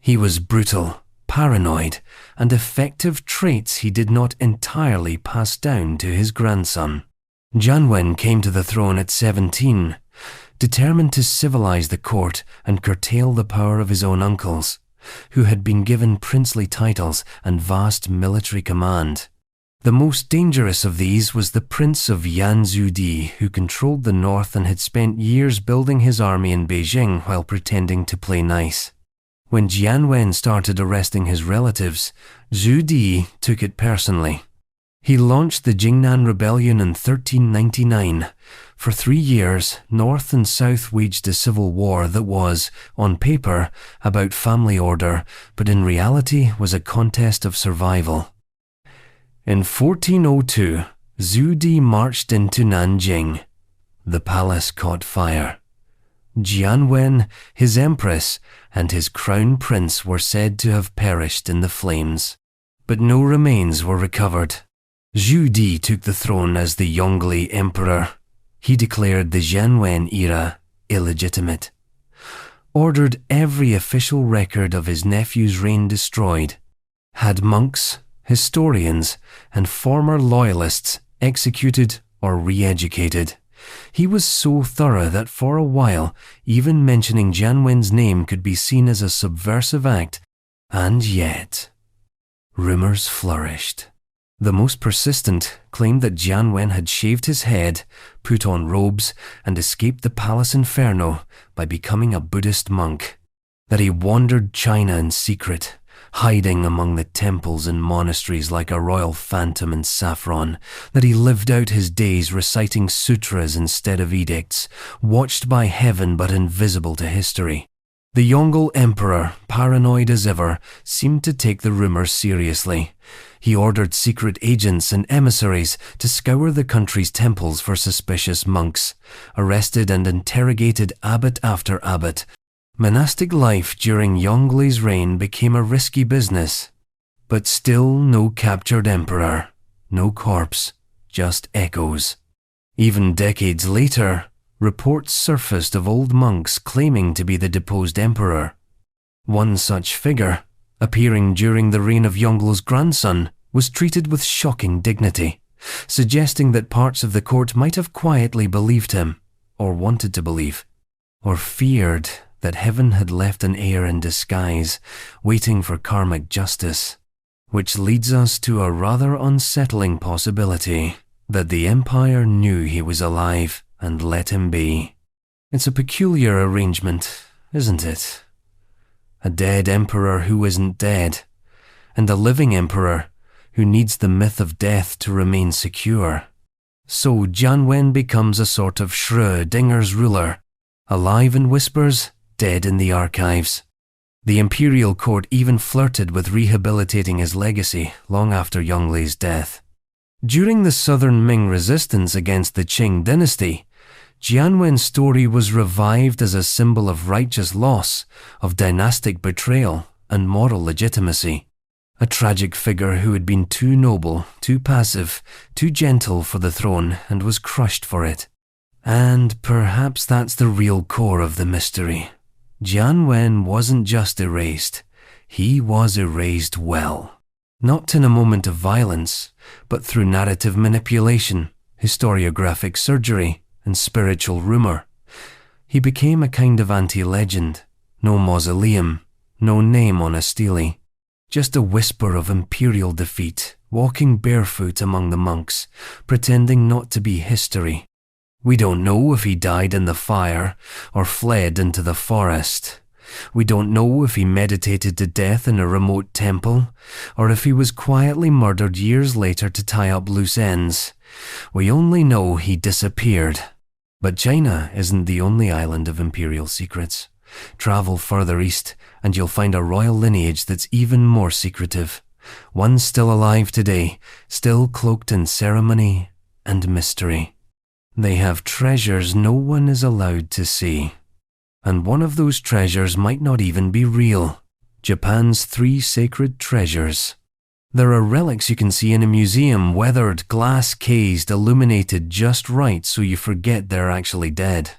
He was brutal, paranoid, and effective traits he did not entirely pass down to his grandson. Jianwen came to the throne at 17, determined to civilize the court and curtail the power of his own uncles, who had been given princely titles and vast military command. The most dangerous of these was the Prince of Yanzhudi, who controlled the north and had spent years building his army in Beijing while pretending to play nice. When Jianwen started arresting his relatives, Zhu Di took it personally. He launched the Jingnan Rebellion in 1399. For 3 years, North and South waged a civil war that was, on paper, about family order, but in reality was a contest of survival. In 1402, Zhu Di marched into Nanjing. The palace caught fire. Jianwen, his empress, and his crown prince were said to have perished in the flames, but no remains were recovered. Zhu Di took the throne as the Yongle emperor. He declared the Jianwen era illegitimate, ordered every official record of his nephew's reign destroyed, had monks, historians, and former loyalists executed or re-educated. He was so thorough that for a while, even mentioning Jianwen's name could be seen as a subversive act, And yet, rumors flourished. The most persistent claimed that Jianwen had shaved his head, put on robes, and escaped the palace inferno by becoming a Buddhist monk. That he wandered China in secret, hiding among the temples and monasteries like a royal phantom in saffron. That he lived out his days reciting sutras instead of edicts, watched by heaven but invisible to history. The Yongle emperor, paranoid as ever, seemed to take the rumors seriously. He ordered secret agents and emissaries to scour the country's temples for suspicious monks, arrested and interrogated abbot after abbot. Monastic life during Yongle's reign became a risky business. But still no captured emperor, no corpse, just echoes. Even decades later, reports surfaced of old monks claiming to be the deposed emperor. One such figure, appearing during the reign of Yongle's grandson, was treated with shocking dignity, suggesting that parts of the court might have quietly believed him, or wanted to believe, or feared that heaven had left an heir in disguise, waiting for karmic justice. Which leads us to a rather unsettling possibility, that the empire knew he was alive and let him be. It's a peculiar arrangement, isn't it? A dead emperor who isn't dead, and a living emperor who needs the myth of death to remain secure. So Jianwen becomes a sort of Schrödinger's ruler, alive in whispers, dead in the archives. The imperial court even flirted with rehabilitating his legacy long after Yonglei's death. During the southern Ming resistance against the Qing dynasty, Jianwen's story was revived as a symbol of righteous loss, of dynastic betrayal and moral legitimacy. A tragic figure who had been too noble, too passive, too gentle for the throne and was crushed for it. And perhaps that's the real core of the mystery. Jianwen wasn't just erased, he was erased well. Not in a moment of violence, but through narrative manipulation, historiographic surgery, and spiritual rumor. He became a kind of anti-legend. No mausoleum, no name on a stele. Just a whisper of imperial defeat, walking barefoot among the monks, pretending not to be history. We don't know if he died in the fire or fled into the forest. We don't know if he meditated to death in a remote temple, or if he was quietly murdered years later to tie up loose ends. We only know he disappeared. But China isn't the only island of imperial secrets. Travel further east and you'll find a royal lineage that's even more secretive. One still alive today, still cloaked in ceremony and mystery. They have treasures no one is allowed to see. And one of those treasures might not even be real. Japan's 3 sacred treasures. There are relics you can see in a museum, weathered, glass-cased, illuminated just right so you forget they're actually dead.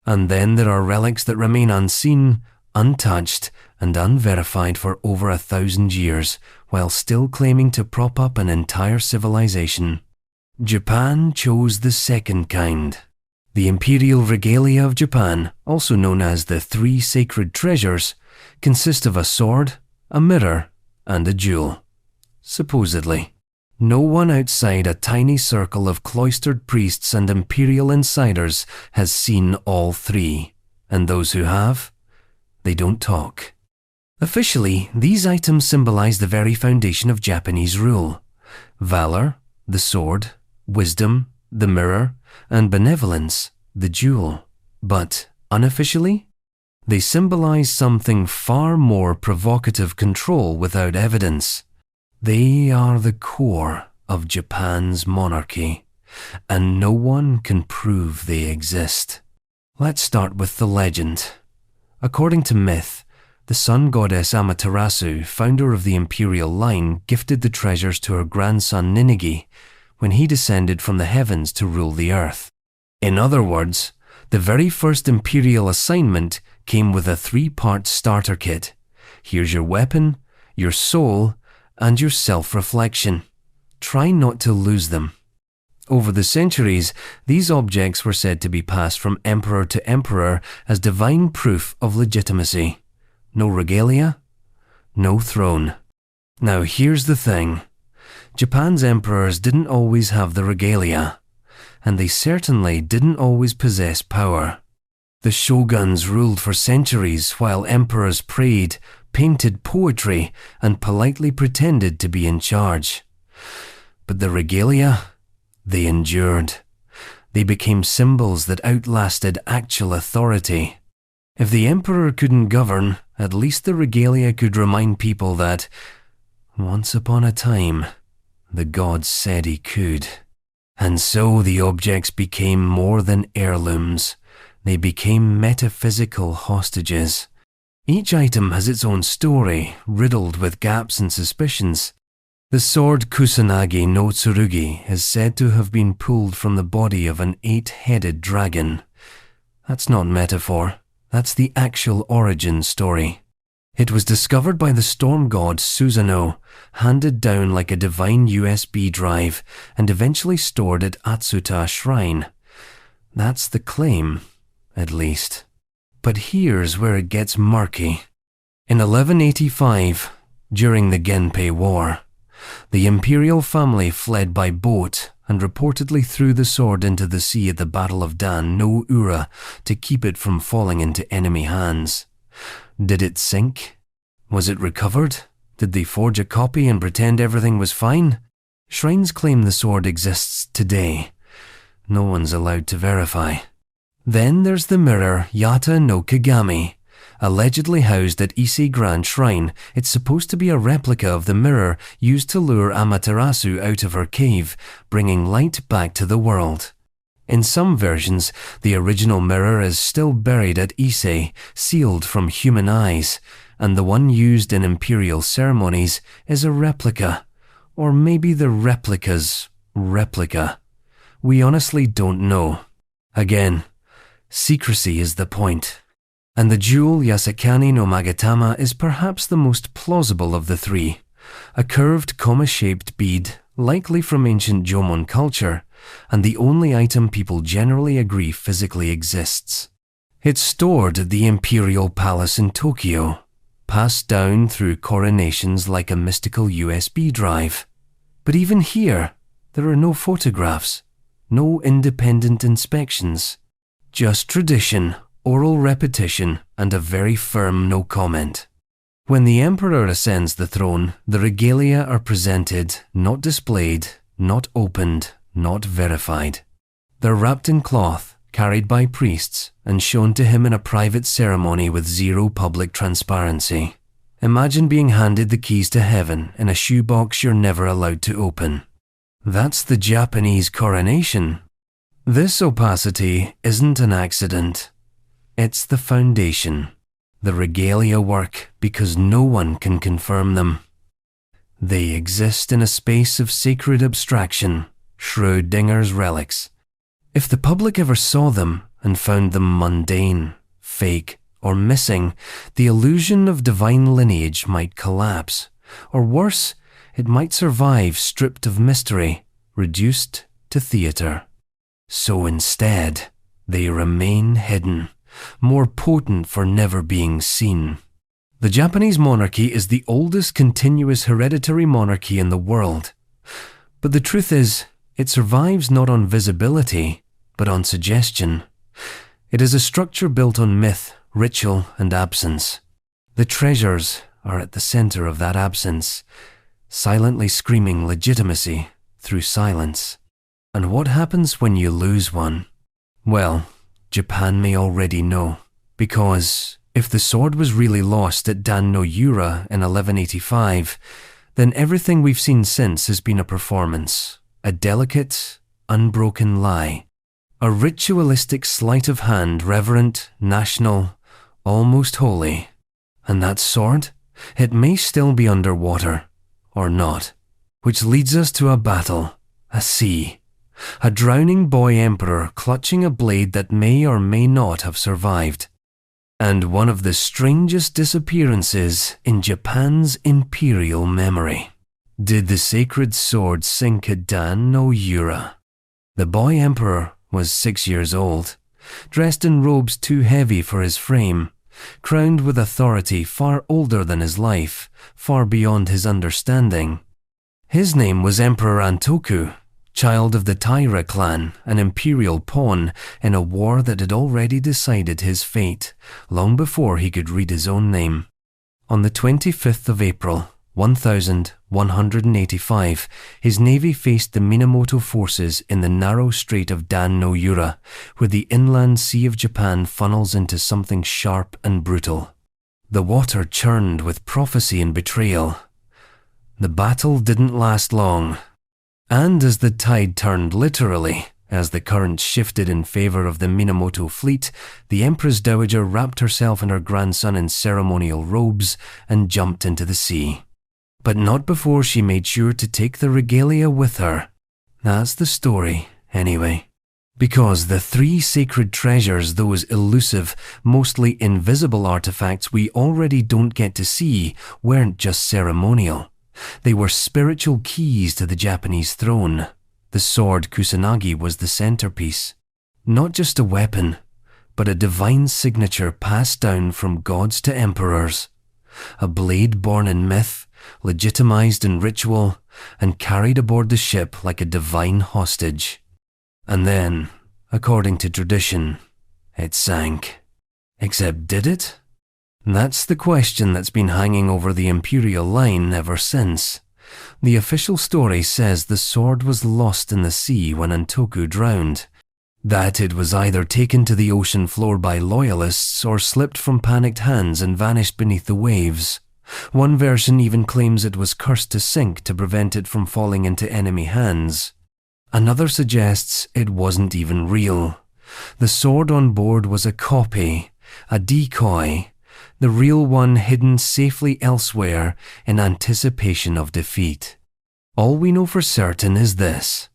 And then there are relics that remain unseen, untouched, and unverified for over 1,000 years, while still claiming to prop up an entire civilization. Japan chose the second kind. The imperial regalia of Japan, also known as the 3 sacred treasures, consist of a sword, a mirror, and a jewel. Supposedly. No one outside a tiny circle of cloistered priests and imperial insiders has seen all 3, and those who have, they don't talk. Officially, these items symbolize the very foundation of Japanese rule: valor, the sword, wisdom, the mirror, and benevolence, the jewel. But unofficially, they symbolize something far more provocative: control without evidence. They are the core of Japan's monarchy, and no one can prove they exist. Let's start with the legend. According to myth, the sun goddess Amaterasu, founder of the imperial line, gifted the treasures to her grandson Ninigi when he descended from the heavens to rule the earth. In other words, the very first imperial assignment came with a 3-part starter kit. Here's your weapon, your soul, and your self-reflection. Try not to lose them. Over the centuries, these objects were said to be passed from emperor to emperor as divine proof of legitimacy. No regalia, no throne. Now here's the thing. Japan's emperors didn't always have the regalia, and they certainly didn't always possess power. The shoguns ruled for centuries while emperors prayed, painted poetry, and politely pretended to be in charge. But the regalia, they endured. They became symbols that outlasted actual authority. If the emperor couldn't govern, at least the regalia could remind people that, once upon a time, the gods said he could. And so the objects became more than heirlooms. They became metaphysical hostages. Each item has its own story, riddled with gaps and suspicions. The sword Kusanagi no Tsurugi is said to have been pulled from the body of an 8-headed dragon. That's not metaphor. That's the actual origin story. It was discovered by the storm god Susanoo, handed down like a divine USB drive, and eventually stored at Atsuta Shrine. That's the claim, at least. But here's where it gets murky. In 1185, during the Genpei War, the imperial family fled by boat and reportedly threw the sword into the sea at the Battle of Dan-no-ura to keep it from falling into enemy hands. Did it sink? Was it recovered? Did they forge a copy and pretend everything was fine? Shrines claim the sword exists today. No one's allowed to verify. Then there's the mirror Yata no Kagami. Allegedly housed at Ise Grand Shrine, it's supposed to be a replica of the mirror used to lure Amaterasu out of her cave, bringing light back to the world. In some versions, the original mirror is still buried at Ise, sealed from human eyes, and the one used in imperial ceremonies is a replica, or maybe the replica's replica. We honestly don't know. Again, secrecy is the point. And the jewel Yasakani no Magatama is perhaps the most plausible of the three. A curved comma-shaped bead, likely from ancient Jomon culture, and the only item people generally agree physically exists. It's stored at the Imperial Palace in Tokyo, passed down through coronations like a mystical USB drive. But even here, there are no photographs, no independent inspections, just tradition, oral repetition, and a very firm no comment. When the emperor ascends the throne, the regalia are presented, not displayed, not opened, not verified. They're wrapped in cloth, carried by priests, and shown to him in a private ceremony with zero public transparency. Imagine being handed the keys to heaven in a shoebox you're never allowed to open. That's the Japanese coronation. This opacity isn't an accident. It's the foundation. The regalia work because no one can confirm them. They exist in a space of sacred abstraction, Schrödinger's relics. If the public ever saw them and found them mundane, fake, or missing, the illusion of divine lineage might collapse. Or worse, it might survive stripped of mystery, reduced to theatre. So instead, they remain hidden, more potent for never being seen. The Japanese monarchy is the oldest continuous hereditary monarchy in the world. But the truth is, it survives not on visibility, but on suggestion. It is a structure built on myth, ritual, and absence. The treasures are at the center of that absence, silently screaming legitimacy through silence. And what happens when you lose one? Well, Japan may already know, because if the sword was really lost at Dan-no-ura in 1185, then everything we've seen since has been a performance, a delicate, unbroken lie, a ritualistic sleight of hand, reverent, national, almost holy. And that sword? It may still be underwater, or not, which leads us to a battle, a sea. A drowning boy emperor clutching a blade that may or may not have survived. And one of the strangest disappearances in Japan's imperial memory. Did the sacred sword sink at Dan-no-ura? The boy emperor was 6 years old, dressed in robes too heavy for his frame, crowned with authority far older than his life, far beyond his understanding. His name was Emperor Antoku, child of the Taira clan, an imperial pawn in a war that had already decided his fate, long before he could read his own name. On the 25th of April, 1185, his navy faced the Minamoto forces in the narrow strait of Dan-no-ura, where the inland sea of Japan funnels into something sharp and brutal. The water churned with prophecy and betrayal. The battle didn't last long. And as the tide turned literally, as the current shifted in favor of the Minamoto fleet, the Empress Dowager wrapped herself and her grandson in ceremonial robes and jumped into the sea. But not before she made sure to take the regalia with her. That's the story, anyway. Because the three sacred treasures, those elusive, mostly invisible artifacts we already don't get to see, weren't just ceremonial. They were spiritual keys to the Japanese throne. The sword Kusanagi was the centerpiece. Not just a weapon, but a divine signature passed down from gods to emperors. A blade born in myth, legitimized in ritual, and carried aboard the ship like a divine hostage. And then, according to tradition, it sank. Except did it? That's the question that's been hanging over the imperial line ever since. The official story says the sword was lost in the sea when Antoku drowned. That it was either taken to the ocean floor by loyalists or slipped from panicked hands and vanished beneath the waves. One version even claims it was cursed to sink to prevent it from falling into enemy hands. Another suggests it wasn't even real. The sword on board was a copy, a decoy, the real one hidden safely elsewhere in anticipation of defeat. All we know for certain is this: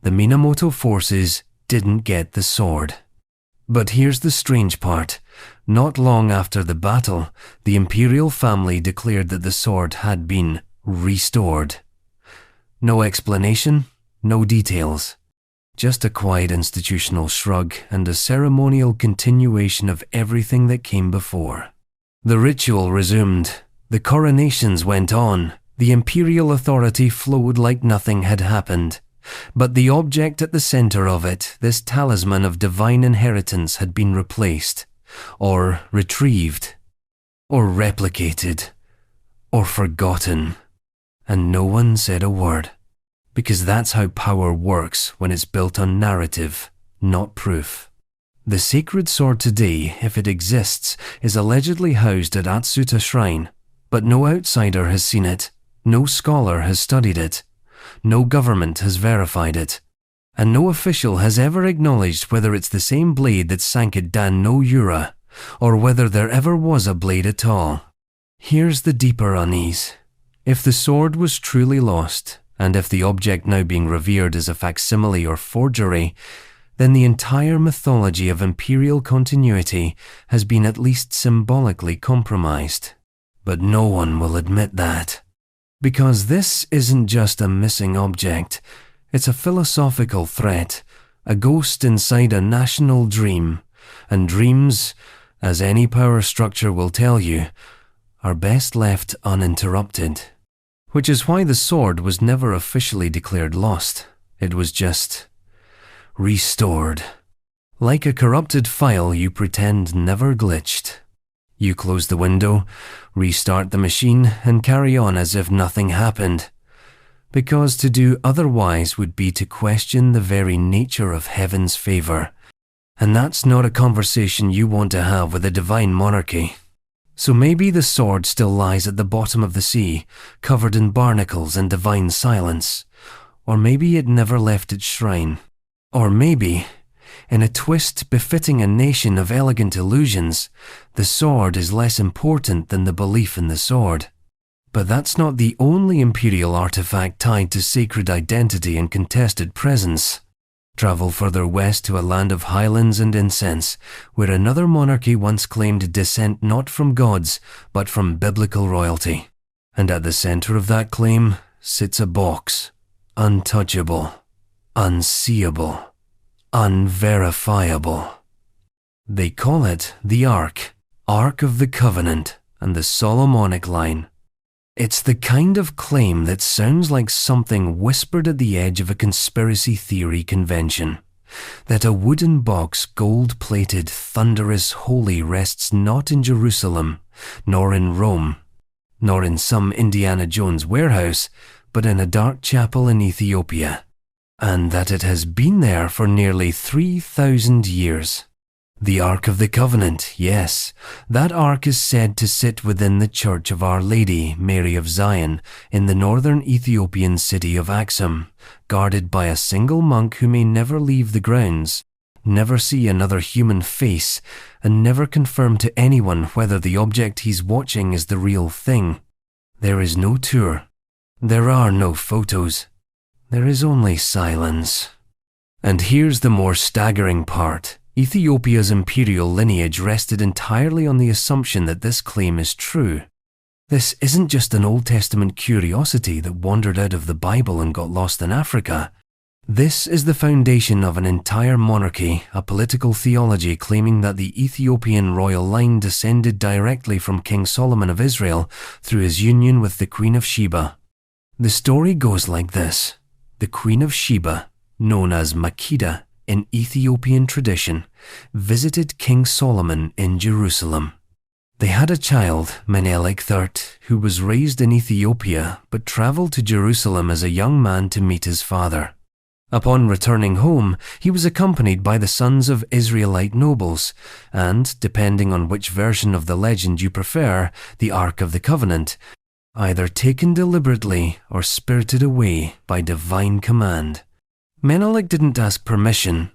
the Minamoto forces didn't get the sword. But here's the strange part. Not long after the battle, the imperial family declared that the sword had been restored. No explanation, no details. Just a quiet institutional shrug and a ceremonial continuation of everything that came before. The ritual resumed, the coronations went on, the imperial authority flowed like nothing had happened. But the object at the center of it, this talisman of divine inheritance, had been replaced, or retrieved, or replicated, or forgotten. And no one said a word, because that's how power works when it's built on narrative, not proof. The sacred sword today, if it exists, is allegedly housed at Atsuta Shrine, but no outsider has seen it, no scholar has studied it, no government has verified it, and no official has ever acknowledged whether it's the same blade that sank at Dan-no-ura, or whether there ever was a blade at all. Here's the deeper unease. If the sword was truly lost, and if the object now being revered is a facsimile or forgery, then the entire mythology of imperial continuity has been at least symbolically compromised. But no one will admit that. Because this isn't just a missing object, it's a philosophical threat, a ghost inside a national dream, and dreams, as any power structure will tell you, are best left uninterrupted. Which is why the sword was never officially declared lost. It was just restored. Like a corrupted file you pretend never glitched. You close the window, restart the machine, and carry on as if nothing happened. Because to do otherwise would be to question the very nature of heaven's favor. And that's not a conversation you want to have with a divine monarchy. So maybe the sword still lies at the bottom of the sea, covered in barnacles and divine silence. Or maybe it never left its shrine. Or maybe, in a twist befitting a nation of elegant illusions, the sword is less important than the belief in the sword. But that's not the only imperial artifact tied to sacred identity and contested presence. Travel further west to a land of highlands and incense, where another monarchy once claimed descent not from gods, but from biblical royalty. And at the center of that claim sits a box, untouchable, unseeable, unverifiable. They call it the Ark, Ark of the Covenant and the Solomonic line. It's the kind of claim that sounds like something whispered at the edge of a conspiracy theory convention. That a wooden box, gold-plated, thunderous, holy, rests not in Jerusalem, nor in Rome, nor in some Indiana Jones warehouse, but in a dark chapel in Ethiopia, and that it has been there for nearly 3,000 years. The Ark of the Covenant, yes, that Ark is said to sit within the Church of Our Lady, Mary of Zion, in the northern Ethiopian city of Axum, guarded by a single monk who may never leave the grounds, never see another human face, and never confirm to anyone whether the object he's watching is the real thing. There is no tour. There are no photos. There is only silence. And here's the more staggering part. Ethiopia's imperial lineage rested entirely on the assumption that this claim is true. This isn't just an Old Testament curiosity that wandered out of the Bible and got lost in Africa. This is the foundation of an entire monarchy, a political theology claiming that the Ethiopian royal line descended directly from King Solomon of Israel through his union with the Queen of Sheba. The story goes like this. The Queen of Sheba, known as Makeda in Ethiopian tradition, visited King Solomon in Jerusalem. They had a child, Menelik III, who was raised in Ethiopia but travelled to Jerusalem as a young man to meet his father. Upon returning home, he was accompanied by the sons of Israelite nobles, and, depending on which version of the legend you prefer, the Ark of the Covenant, either taken deliberately or spirited away by divine command. Menelik didn't ask permission.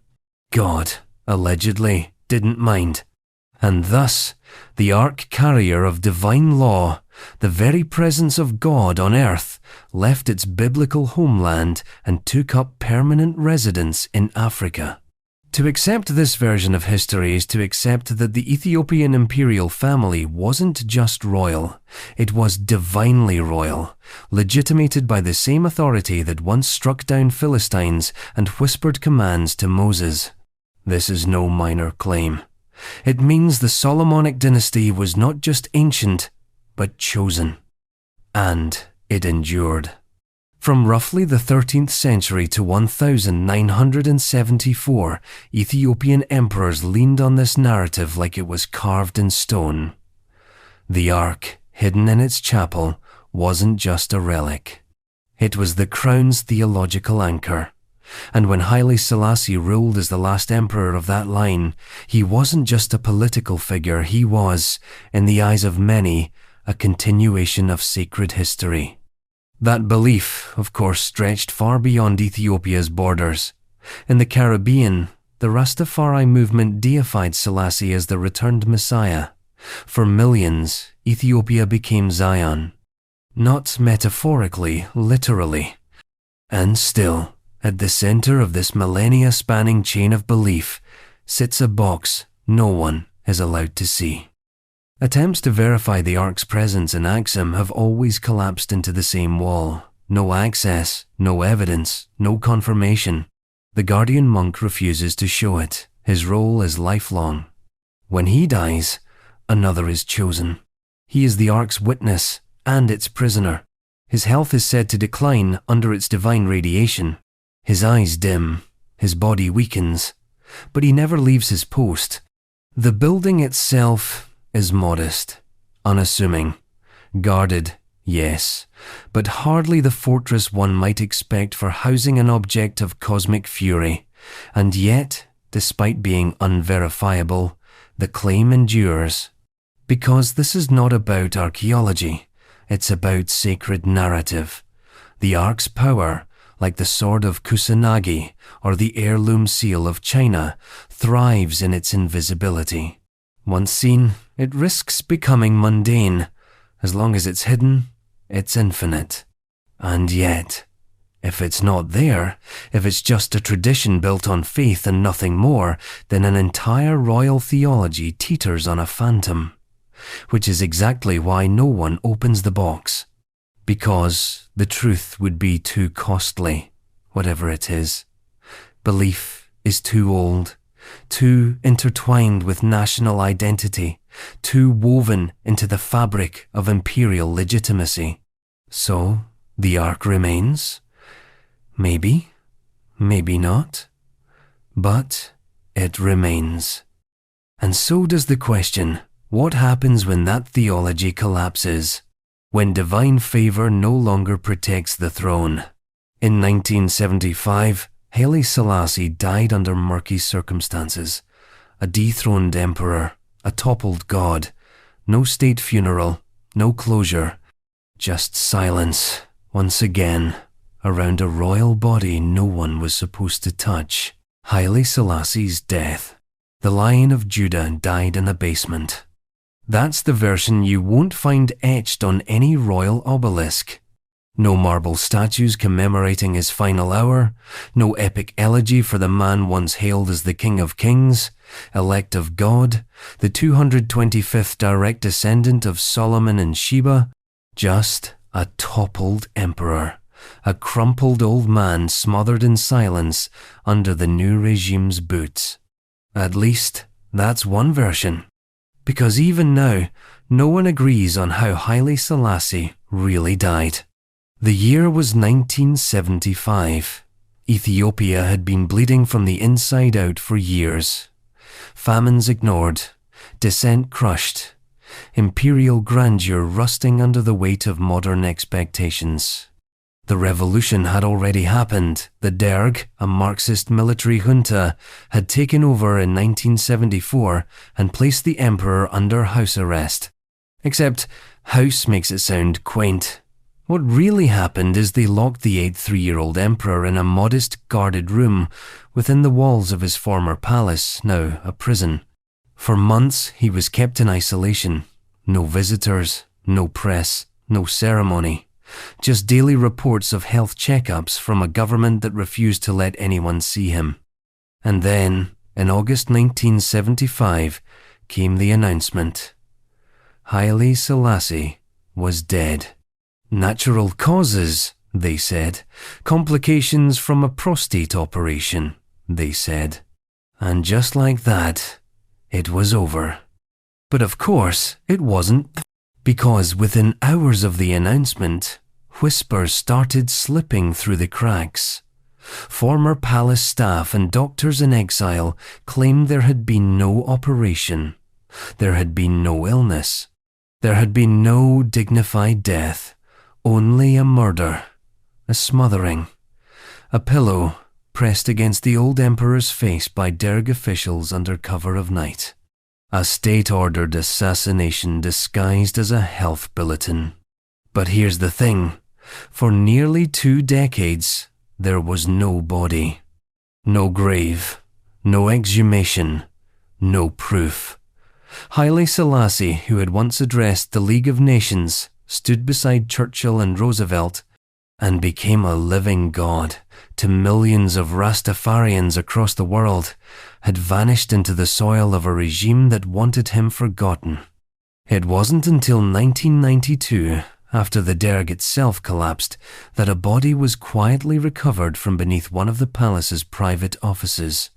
God, allegedly, didn't mind. And thus, the Ark carrier of divine law, the very presence of God on earth, left its biblical homeland and took up permanent residence in Africa. To accept this version of history is to accept that the Ethiopian imperial family wasn't just royal, it was divinely royal, legitimated by the same authority that once struck down Philistines and whispered commands to Moses. This is no minor claim. It means the Solomonic dynasty was not just ancient, but chosen. And it endured. From roughly the 13th century to 1974, Ethiopian emperors leaned on this narrative like it was carved in stone. The Ark, hidden in its chapel, wasn't just a relic. It was the crown's theological anchor. And when Haile Selassie ruled as the last emperor of that line, he wasn't just a political figure, he was, in the eyes of many, a continuation of sacred history. That belief, of course, stretched far beyond Ethiopia's borders. In the Caribbean, the Rastafari movement deified Selassie as the returned Messiah. For millions, Ethiopia became Zion. Not metaphorically, literally. And still, at the center of this millennia-spanning chain of belief, sits a box no one is allowed to see. Attempts to verify the Ark's presence in Axum have always collapsed into the same wall. No access, no evidence, no confirmation. The guardian monk refuses to show it. His role is lifelong. When he dies, another is chosen. He is the Ark's witness and its prisoner. His health is said to decline under its divine radiation. His eyes dim, his body weakens, but he never leaves his post. The building itself is modest, unassuming, guarded, yes, but hardly the fortress one might expect for housing an object of cosmic fury. And yet, despite being unverifiable, the claim endures. Because this is not about archaeology, it's about sacred narrative. The Ark's power, like the sword of Kusanagi or the heirloom seal of China, thrives in its invisibility. Once seen, it risks becoming mundane. As long as it's hidden, it's infinite. And yet, if it's not there, if it's just a tradition built on faith and nothing more, then an entire royal theology teeters on a phantom. Which is exactly why no one opens the box. Because the truth would be too costly, whatever it is. Belief is too old, too intertwined with national identity, too woven into the fabric of imperial legitimacy. So, the Ark remains? Maybe, maybe not. But it remains. And so does the question, what happens when that theology collapses? When divine favor no longer protects the throne? In 1975, Haile Selassie died under murky circumstances. A dethroned emperor, a toppled god, no state funeral, no closure, just silence, once again, around a royal body no one was supposed to touch. Haile Selassie's death. The Lion of Judah died in a basement. That's the version you won't find etched on any royal obelisk. No marble statues commemorating his final hour, no epic elegy for the man once hailed as the King of Kings, elect of God, the 225th direct descendant of Solomon and Sheba, just a toppled emperor, a crumpled old man smothered in silence under the new regime's boots. At least, that's one version. Because even now, no one agrees on how Haile Selassie really died. The year was 1975. Ethiopia had been bleeding from the inside out for years. Famines ignored, dissent crushed, imperial grandeur rusting under the weight of modern expectations. The revolution had already happened. The Derg, a Marxist military junta, had taken over in 1974 and placed the emperor under house arrest. Except, house makes it sound quaint. What really happened is they locked the 83-year-old emperor in a modest, guarded room within the walls of his former palace, now a prison. For months, he was kept in isolation. No visitors, no press, no ceremony. Just daily reports of health checkups from a government that refused to let anyone see him. And then, in August 1975, came the announcement. Haile Selassie was dead. Natural causes, they said. Complications from a prostate operation, they said. And just like that, it was over. But of course, it wasn't, because within hours of the announcement, whispers started slipping through the cracks. Former palace staff and doctors in exile claimed there had been no operation. There had been no illness. There had been no dignified death. Only a murder, a smothering, a pillow pressed against the old emperor's face by Derg officials under cover of night. A state-ordered assassination disguised as a health bulletin. But here's the thing. For nearly 2 decades, there was no body. No grave. No exhumation. No proof. Haile Selassie, who had once addressed the League of Nations, stood beside Churchill and Roosevelt, and became a living god to millions of Rastafarians across the world, had vanished into the soil of a regime that wanted him forgotten. It wasn't until 1992, after the Derg itself collapsed, that a body was quietly recovered from beneath one of the palace's private offices,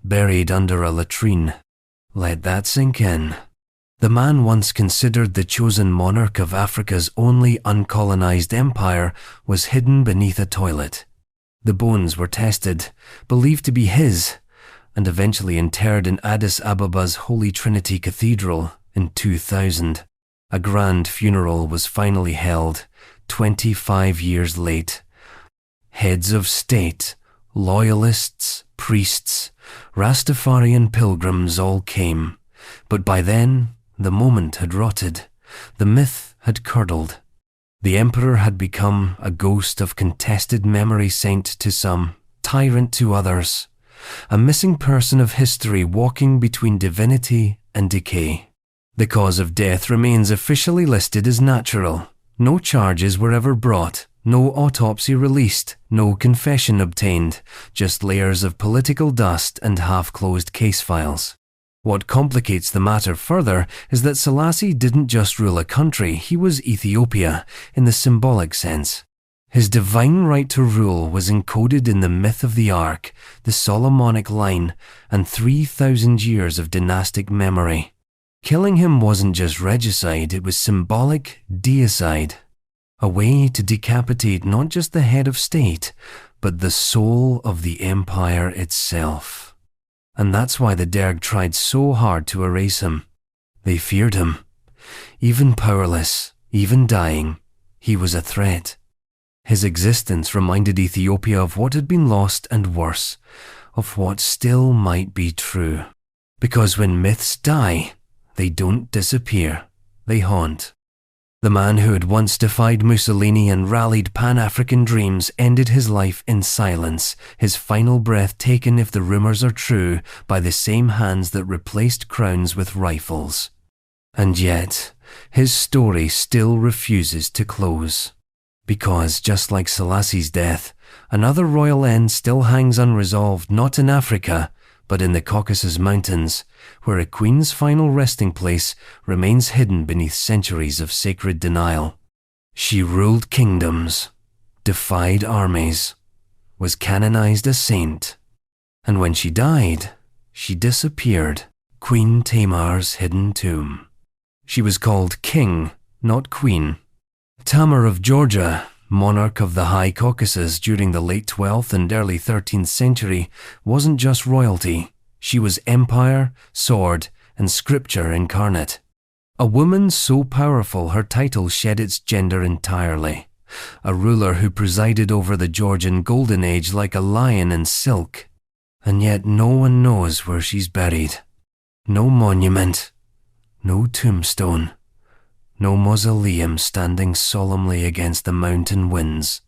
buried under a latrine. Let that sink in. The man once considered the chosen monarch of Africa's only uncolonized empire was hidden beneath a toilet. The bones were tested, believed to be his, and eventually interred in Addis Ababa's Holy Trinity Cathedral in 2000. A grand funeral was finally held, 25 years late. Heads of state, loyalists, priests, Rastafarian pilgrims all came, but by then, the moment had rotted, the myth had curdled. The emperor had become a ghost of contested memory saint to some, tyrant to others, a missing person of history walking between divinity and decay. The cause of death remains officially listed as natural. No charges were ever brought, no autopsy released, no confession obtained, just layers of political dust and half-closed case files. What complicates the matter further is that Selassie didn't just rule a country, he was Ethiopia, in the symbolic sense. His divine right to rule was encoded in the myth of the Ark, the Solomonic line, and 3,000 years of dynastic memory. Killing him wasn't just regicide, it was symbolic deicide. A way to decapitate not just the head of state, but the soul of the empire itself. And that's why the Derg tried so hard to erase him. They feared him. Even powerless, even dying, he was a threat. His existence reminded Ethiopia of what had been lost and worse, of what still might be true. Because when myths die, they don't disappear, they haunt. The man who had once defied Mussolini and rallied Pan-African dreams ended his life in silence, his final breath taken, if the rumors are true, by the same hands that replaced crowns with rifles. And yet, his story still refuses to close. Because, just like Selassie's death, another royal end still hangs unresolved, not in Africa, but in the Caucasus Mountains, where a queen's final resting place remains hidden beneath centuries of sacred denial. She ruled kingdoms, defied armies, was canonized a saint, and when she died, she disappeared, Queen Tamar's hidden tomb. She was called king, not queen. Tamar of Georgia, monarch of the High Caucasus during the late 12th and early 13th century, wasn't just royalty. She was empire, sword, and scripture incarnate. A woman so powerful her title shed its gender entirely. A ruler who presided over the Georgian Golden Age like a lion in silk. And yet no one knows where she's buried. No monument, no tombstone. No mausoleum standing solemnly against the mountain winds.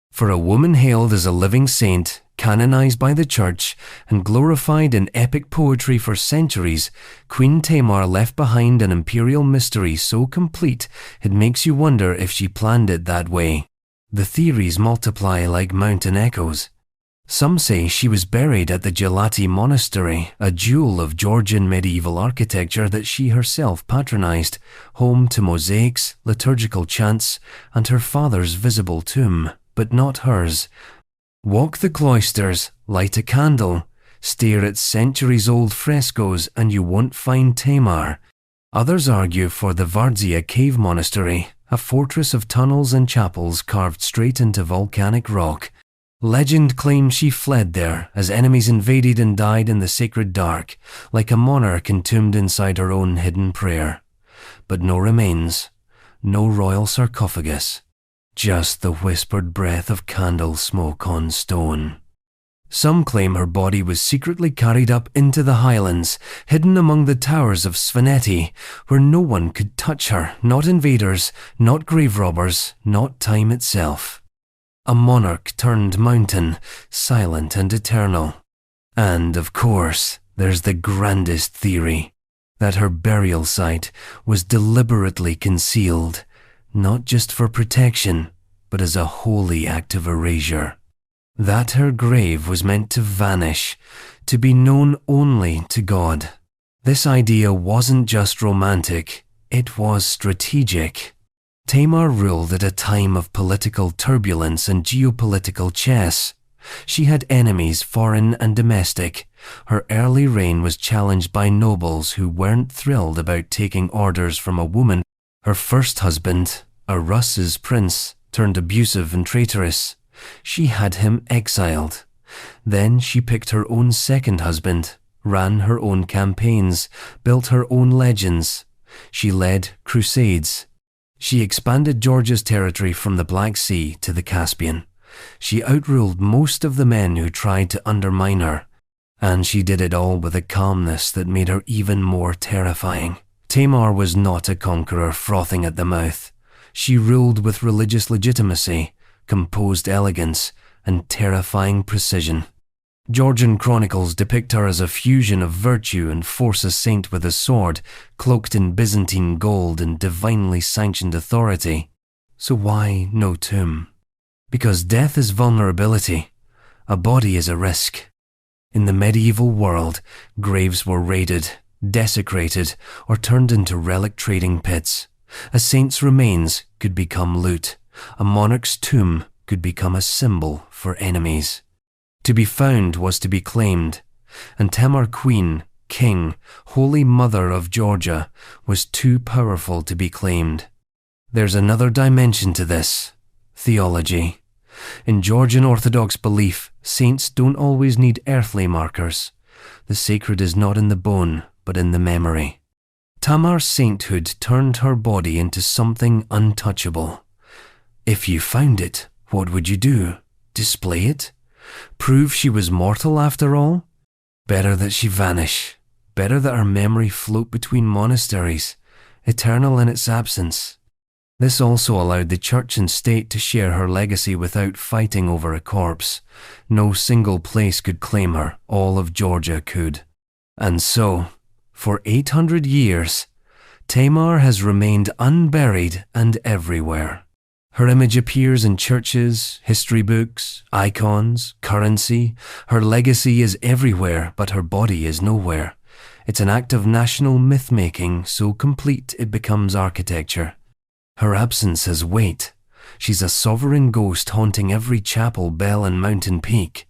For a woman hailed as a living saint, canonized by the church, and glorified in epic poetry for centuries, Queen Tamar left behind an imperial mystery so complete it makes you wonder if she planned it that way. The theories multiply like mountain echoes. Some say she was buried at the Gelati Monastery, a jewel of Georgian medieval architecture that she herself patronized, home to mosaics, liturgical chants, and her father's visible tomb, but not hers. Walk the cloisters, light a candle, stare at centuries-old frescoes, and you won't find Tamar. Others argue for the Vardzia cave monastery, a fortress of tunnels and chapels carved straight into volcanic rock. Legend claims she fled there as enemies invaded and died in the sacred dark, like a monarch entombed inside her own hidden prayer. But no remains, no royal sarcophagus, just the whispered breath of candle smoke on stone. Some claim her body was secretly carried up into the highlands, hidden among the towers of Svaneti, where no one could touch her, not invaders, not grave robbers, not time itself. A monarch turned mountain, silent and eternal. And, of course, there's the grandest theory, that her burial site was deliberately concealed, not just for protection, but as a holy act of erasure. That her grave was meant to vanish, to be known only to God. This idea wasn't just romantic, it was strategic. Tamar ruled at a time of political turbulence and geopolitical chess. She had enemies, foreign and domestic. Her early reign was challenged by nobles who weren't thrilled about taking orders from a woman. Her first husband, a Russ's prince, turned abusive and traitorous. She had him exiled. Then she picked her own second husband, ran her own campaigns, built her own legends. She led crusades. She expanded Georgia's territory from the Black Sea to the Caspian. She outruled most of the men who tried to undermine her, and she did it all with a calmness that made her even more terrifying. Tamar was not a conqueror frothing at the mouth. She ruled with religious legitimacy, composed elegance, and terrifying precision. Georgian chronicles depict her as a fusion of virtue and force, a saint with a sword, cloaked in Byzantine gold and divinely sanctioned authority. So why no tomb? Because death is vulnerability. A body is a risk. In the medieval world, graves were raided, desecrated, or turned into relic trading pits. A saint's remains could become loot. A monarch's tomb could become a symbol for enemies. To be found was to be claimed, and Tamar Queen king, Holy Mother of Georgia, was too powerful to be claimed. There's another dimension to this: theology. In Georgian Orthodox belief, saints don't always need earthly markers. The sacred is not in the bone, but in the memory. Tamar's sainthood turned her body into something untouchable. If you found it, what would you do? Display it? Prove she was mortal after all? Better that she vanish. Better that her memory float between monasteries, eternal in its absence. This also allowed the church and state to share her legacy without fighting over a corpse. No single place could claim her, all of Georgia could. And so, for 800 years, Tamar has remained unburied and everywhere. Her image appears in churches, history books, icons, currency. Her legacy is everywhere, but her body is nowhere. It's an act of national myth-making so complete it becomes architecture. Her absence has weight. She's a sovereign ghost haunting every chapel, bell and mountain peak.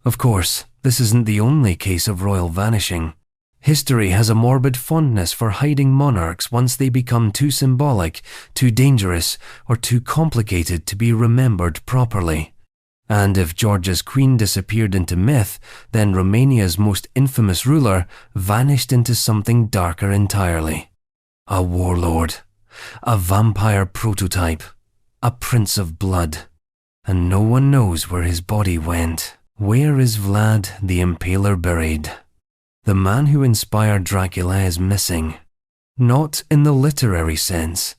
Of course, this isn't the only case of royal vanishing. History has a morbid fondness for hiding monarchs once they become too symbolic, too dangerous, or too complicated to be remembered properly. And if Georgia's queen disappeared into myth, then Romania's most infamous ruler vanished into something darker entirely. A warlord, a vampire prototype, a prince of blood. And no one knows where his body went. Where is Vlad the Impaler buried? The man who inspired Dracula is missing. Not in the literary sense.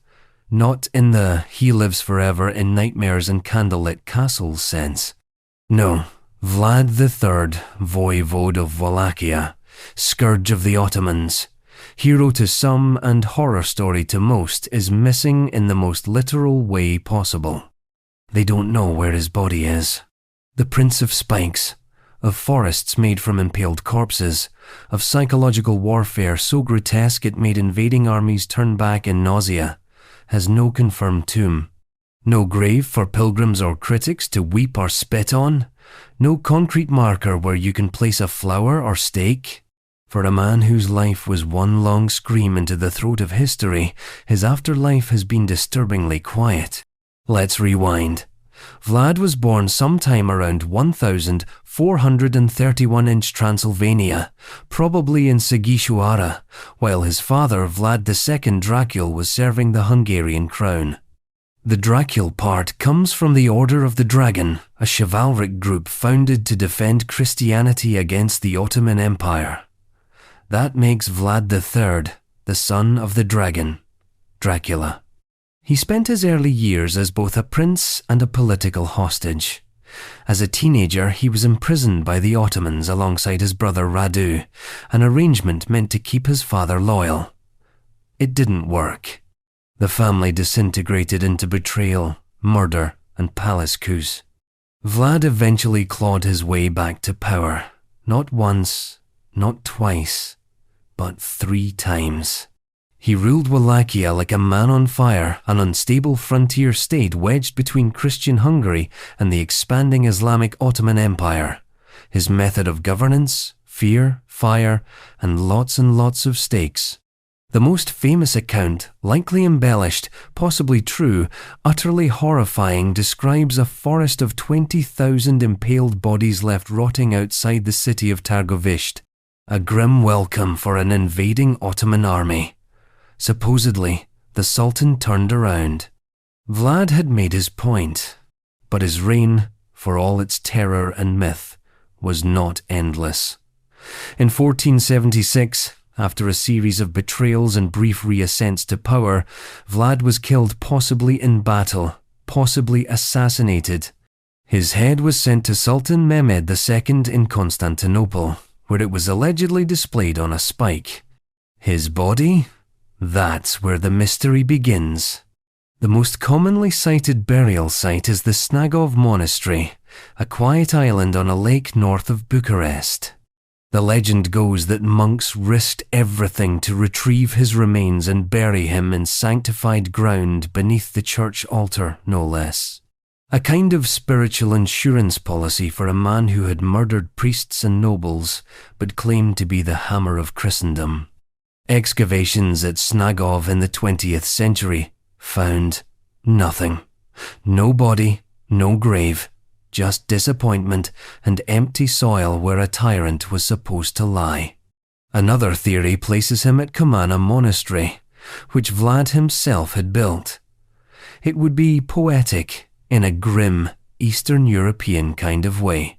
Not in the he lives forever in nightmares and candlelit castles sense. No, Vlad III, voivode of Wallachia, scourge of the Ottomans, hero to some and horror story to most, is missing in the most literal way possible. They don't know where his body is. The Prince of Spikes, of forests made from impaled corpses, of psychological warfare so grotesque it made invading armies turn back in nausea, has no confirmed tomb. No grave for pilgrims or critics to weep or spit on. No concrete marker where you can place a flower or stake. For a man whose life was one long scream into the throat of history, his afterlife has been disturbingly quiet. Let's rewind. Vlad was born sometime around 1431 in Transylvania, probably in Sighishuara, while his father Vlad II Dracul was serving the Hungarian crown. The Dracul part comes from the Order of the Dragon, a chivalric group founded to defend Christianity against the Ottoman Empire. That makes Vlad III, the son of the dragon, Dracula. He spent his early years as both a prince and a political hostage. As a teenager, he was imprisoned by the Ottomans alongside his brother Radu, an arrangement meant to keep his father loyal. It didn't work. The family disintegrated into betrayal, murder, and palace coups. Vlad eventually clawed his way back to power, not once, not twice, but 3 times. He ruled Wallachia like a man on fire, an unstable frontier state wedged between Christian Hungary and the expanding Islamic Ottoman Empire. His method of governance, fear, fire, and lots of stakes. The most famous account, likely embellished, possibly true, utterly horrifying, describes a forest of 20,000 impaled bodies left rotting outside the city of Targovishte, a grim welcome for an invading Ottoman army. Supposedly, the Sultan turned around. Vlad had made his point, but his reign, for all its terror and myth, was not endless. In 1476, after a series of betrayals and brief reascents to power, Vlad was killed possibly in battle, possibly assassinated. His head was sent to Sultan Mehmed II in Constantinople, where it was allegedly displayed on a spike. His body? That's where the mystery begins. The most commonly cited burial site is the Snagov Monastery, a quiet island on a lake north of Bucharest. The legend goes that monks risked everything to retrieve his remains and bury him in sanctified ground beneath the church altar, no less. A kind of spiritual insurance policy for a man who had murdered priests and nobles, but claimed to be the hammer of Christendom. Excavations at Snagov in the 20th century found nothing. No body, no grave, just disappointment and empty soil where a tyrant was supposed to lie. Another theory places him at Comana Monastery, which Vlad himself had built. It would be poetic in a grim Eastern European kind of way.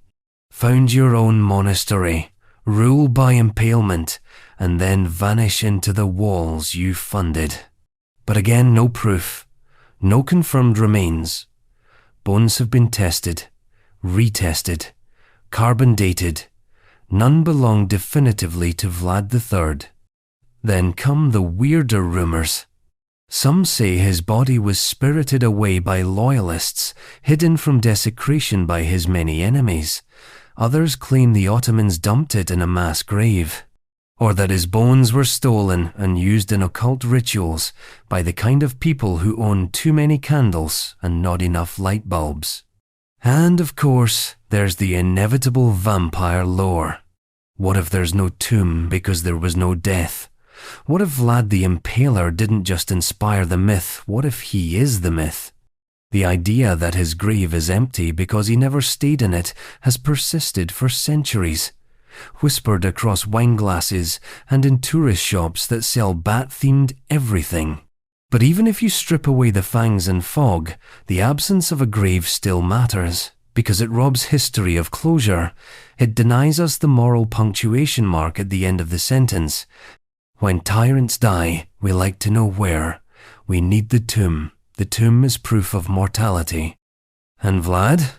Found your own monastery, rule by impalement, and then vanish into the walls you funded. But again, no proof, no confirmed remains. Bones have been tested, retested, carbon dated. None belong definitively to Vlad III. Then come the weirder rumors. Some say his body was spirited away by loyalists, hidden from desecration by his many enemies. Others claim the Ottomans dumped it in a mass grave, or that his bones were stolen and used in occult rituals by the kind of people who own too many candles and not enough light bulbs. And of course, there's the inevitable vampire lore. What if there's no tomb because there was no death? What if Vlad the Impaler didn't just inspire the myth? What if he is the myth? The idea that his grave is empty because he never stayed in it has persisted for centuries, whispered across wine glasses and in tourist shops that sell bat-themed everything. But even if you strip away the fangs and fog, the absence of a grave still matters, because it robs history of closure. It denies us the moral punctuation mark at the end of the sentence. When tyrants die, we like to know where. We need the tomb. The tomb is proof of mortality. And Vlad?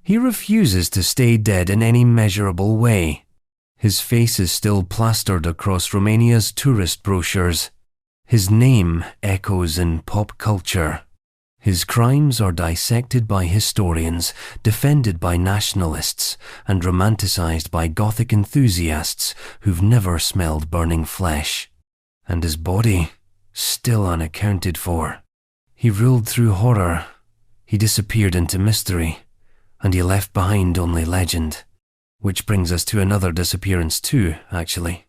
He refuses to stay dead in any measurable way. His face is still plastered across Romania's tourist brochures. His name echoes in pop culture. His crimes are dissected by historians, defended by nationalists, and romanticized by Gothic enthusiasts who've never smelled burning flesh. And his body, still unaccounted for. He ruled through horror, he disappeared into mystery, and he left behind only legend. Which brings us to another disappearance too, actually.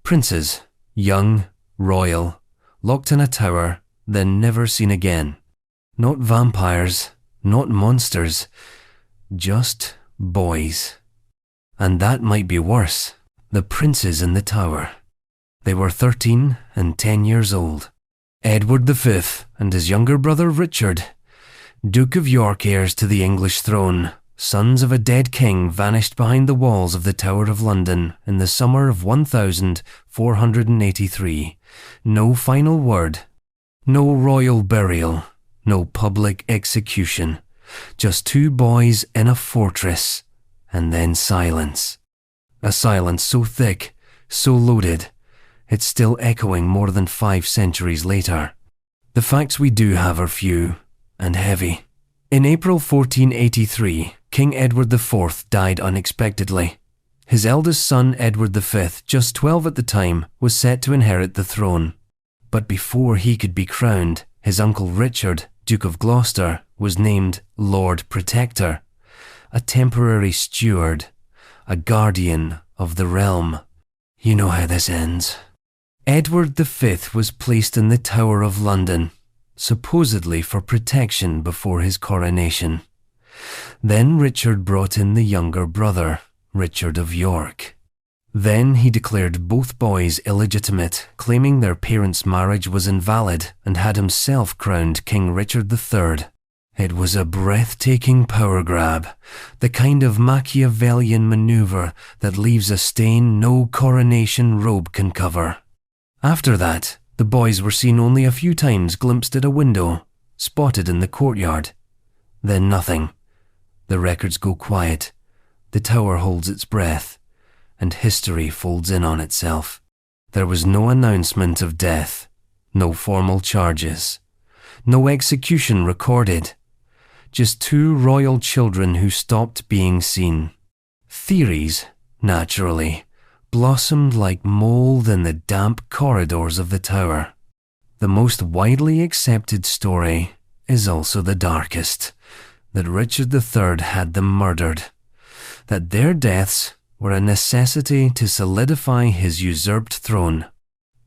Princes, young, royal, locked in a tower, then never seen again. Not vampires, not monsters, just boys. And that might be worse. The princes in the tower. They were 13 and 10 years old. Edward V and his younger brother Richard, Duke of York heirs to the English throne, sons of a dead king, vanished behind the walls of the Tower of London in the summer of 1483. No final word, no royal burial, no public execution, just two boys in a fortress, and then silence. A silence so thick, so loaded, it's still echoing more than 5 centuries later. The facts we do have are few and heavy. In April 1483, King Edward IV died unexpectedly. His eldest son, Edward V, just 12 at the time, was set to inherit the throne. But before he could be crowned, his uncle Richard, Duke of Gloucester, was named Lord Protector, a temporary steward, a guardian of the realm. You know how this ends. Edward V was placed in the Tower of London, supposedly for protection before his coronation. Then Richard brought in the younger brother, Richard of York. Then he declared both boys illegitimate, claiming their parents' marriage was invalid, and had himself crowned King Richard III. It was a breathtaking power grab, the kind of Machiavellian maneuver that leaves a stain no coronation robe can cover. After that, the boys were seen only a few times glimpsed at a window, spotted in the courtyard. Then nothing. The records go quiet, the tower holds its breath, and history folds in on itself. There was no announcement of death, no formal charges, no execution recorded, just 2 royal children who stopped being seen. Theories, naturally, blossomed like mold in the damp corridors of the tower. The most widely accepted story, is also the darkest, that Richard III had them murdered, that their deaths were a necessity to solidify his usurped throne,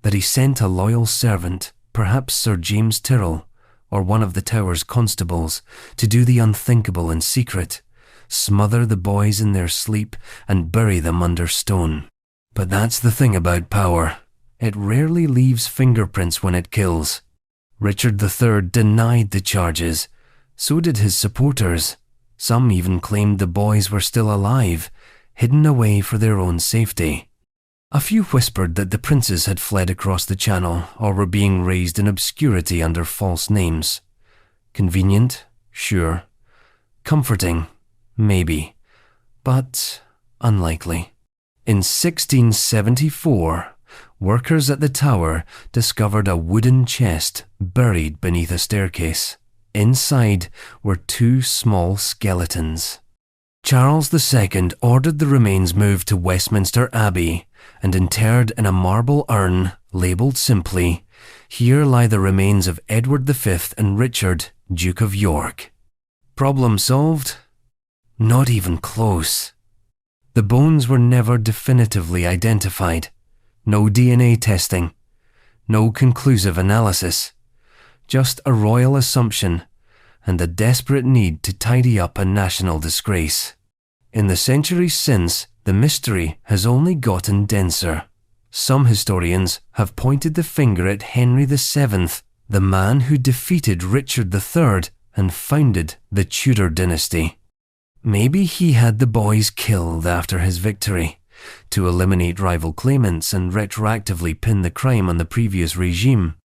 that he sent a loyal servant, perhaps Sir James Tyrrell, or one of the Tower's constables, to do the unthinkable in secret, smother the boys in their sleep and bury them under stone. But that's the thing about power. It rarely leaves fingerprints when it kills. Richard III denied the charges. So did his supporters. Some even claimed the boys were still alive, hidden away for their own safety. A few whispered that the princes had fled across the Channel or were being raised in obscurity under false names. Convenient? Sure. Comforting? Maybe. But unlikely. In 1674, workers at the Tower discovered a wooden chest buried beneath a staircase. Inside were two small skeletons. Charles II ordered the remains moved to Westminster Abbey and interred in a marble urn labelled simply, "Here lie the remains of Edward V and Richard, Duke of York." Problem solved? Not even close. The bones were never definitively identified. No DNA testing. No conclusive analysis. Just a royal assumption and a desperate need to tidy up a national disgrace. In the centuries since, the mystery has only gotten denser. Some historians have pointed the finger at Henry VII, the man who defeated Richard III and founded the Tudor dynasty. Maybe he had the boys killed after his victory, to eliminate rival claimants and retroactively pin the crime on the previous regime.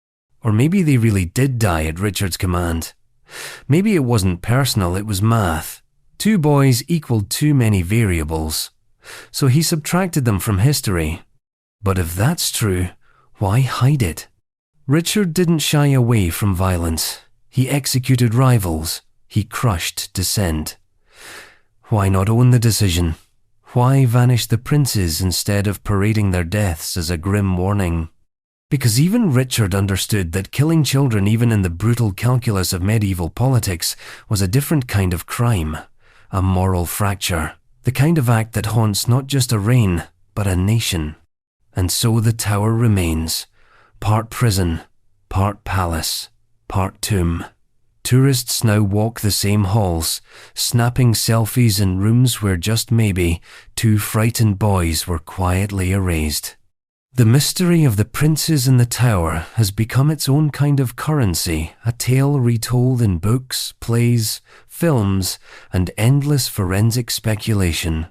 Or maybe they really did die at Richard's command. Maybe it wasn't personal, it was math. 2 boys equaled too many variables. So he subtracted them from history. But if that's true, why hide it? Richard didn't shy away from violence. He executed rivals. He crushed dissent. Why not own the decision? Why vanish the princes instead of parading their deaths as a grim warning? Because even Richard understood that killing children, even in the brutal calculus of medieval politics, was a different kind of crime, a moral fracture, the kind of act that haunts not just a reign, but a nation. And so the Tower remains, part prison, part palace, part tomb. Tourists now walk the same halls, snapping selfies in rooms where just maybe 2 frightened boys were quietly erased. The mystery of the princes in the Tower has become its own kind of currency, a tale retold in books, plays, films, and endless forensic speculation.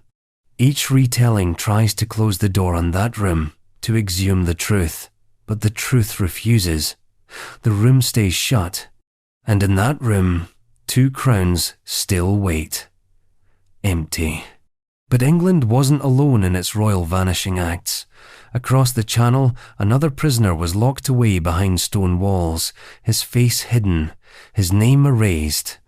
Each retelling tries to close the door on that room, to exhume the truth, but the truth refuses. The room stays shut, and in that room, 2 crowns still wait. Empty. But England wasn't alone in its royal vanishing acts. Across the Channel, another prisoner was locked away behind stone walls, his face hidden, his name erased.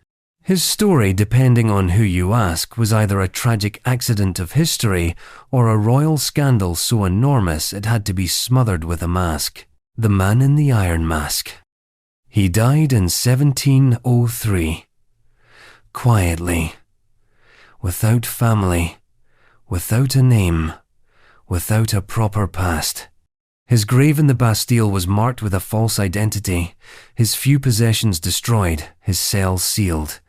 His story, depending on who you ask, was either a tragic accident of history or a royal scandal so enormous it had to be smothered with a mask. The Man in the Iron Mask. He died in 1703. Quietly. Without family. Without a name. Without a proper past. His grave in the Bastille was marked with a false identity, his few possessions destroyed, his cell sealed.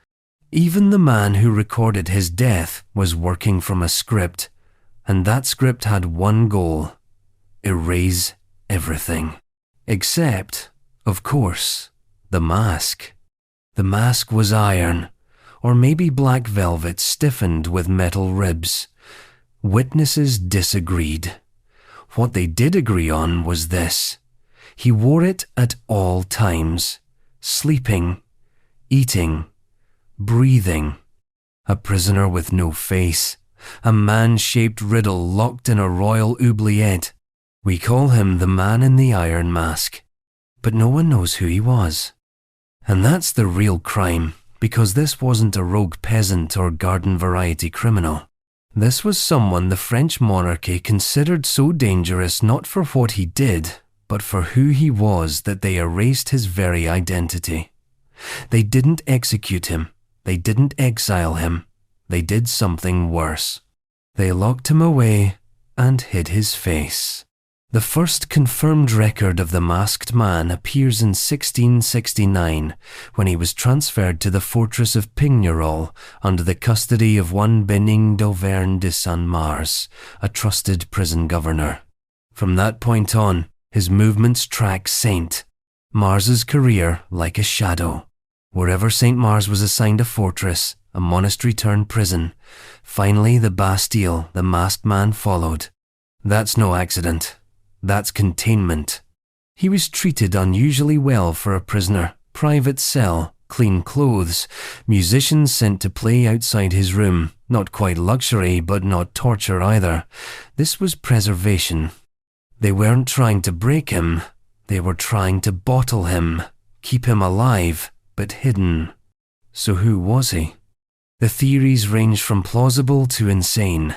Even the man who recorded his death was working from a script, and that script had one goal: erase everything. Except, of course, the mask. The mask was iron, or maybe black velvet stiffened with metal ribs. Witnesses disagreed. What they did agree on was this: he wore it at all times, sleeping, eating, breathing. A prisoner with no face, a man-shaped riddle locked in a royal oubliette. We call him the Man in the Iron Mask, but no one knows who he was. And that's the real crime, because this wasn't a rogue peasant or garden variety criminal. This was someone the French monarchy considered so dangerous not for what he did, but for who he was, that they erased his very identity. They didn't execute him. They didn't exile him. They did something worse. They locked him away and hid his face. The first confirmed record of the masked man appears in 1669, when he was transferred to the fortress of Pignerol under the custody of one Bening d'Auvergne de Saint-Mars, a trusted prison governor. From that point on, his movements track Saint Mars's career like a shadow. Wherever St. Mars was assigned a fortress, a monastery turned prison, finally the Bastille, the masked man followed. That's no accident. That's containment. He was treated unusually well for a prisoner. Private cell, clean clothes, musicians sent to play outside his room. Not quite luxury, but not torture either. This was preservation. They weren't trying to break him. They were trying to bottle him, keep him alive, but hidden. So who was he? The theories range from plausible to insane.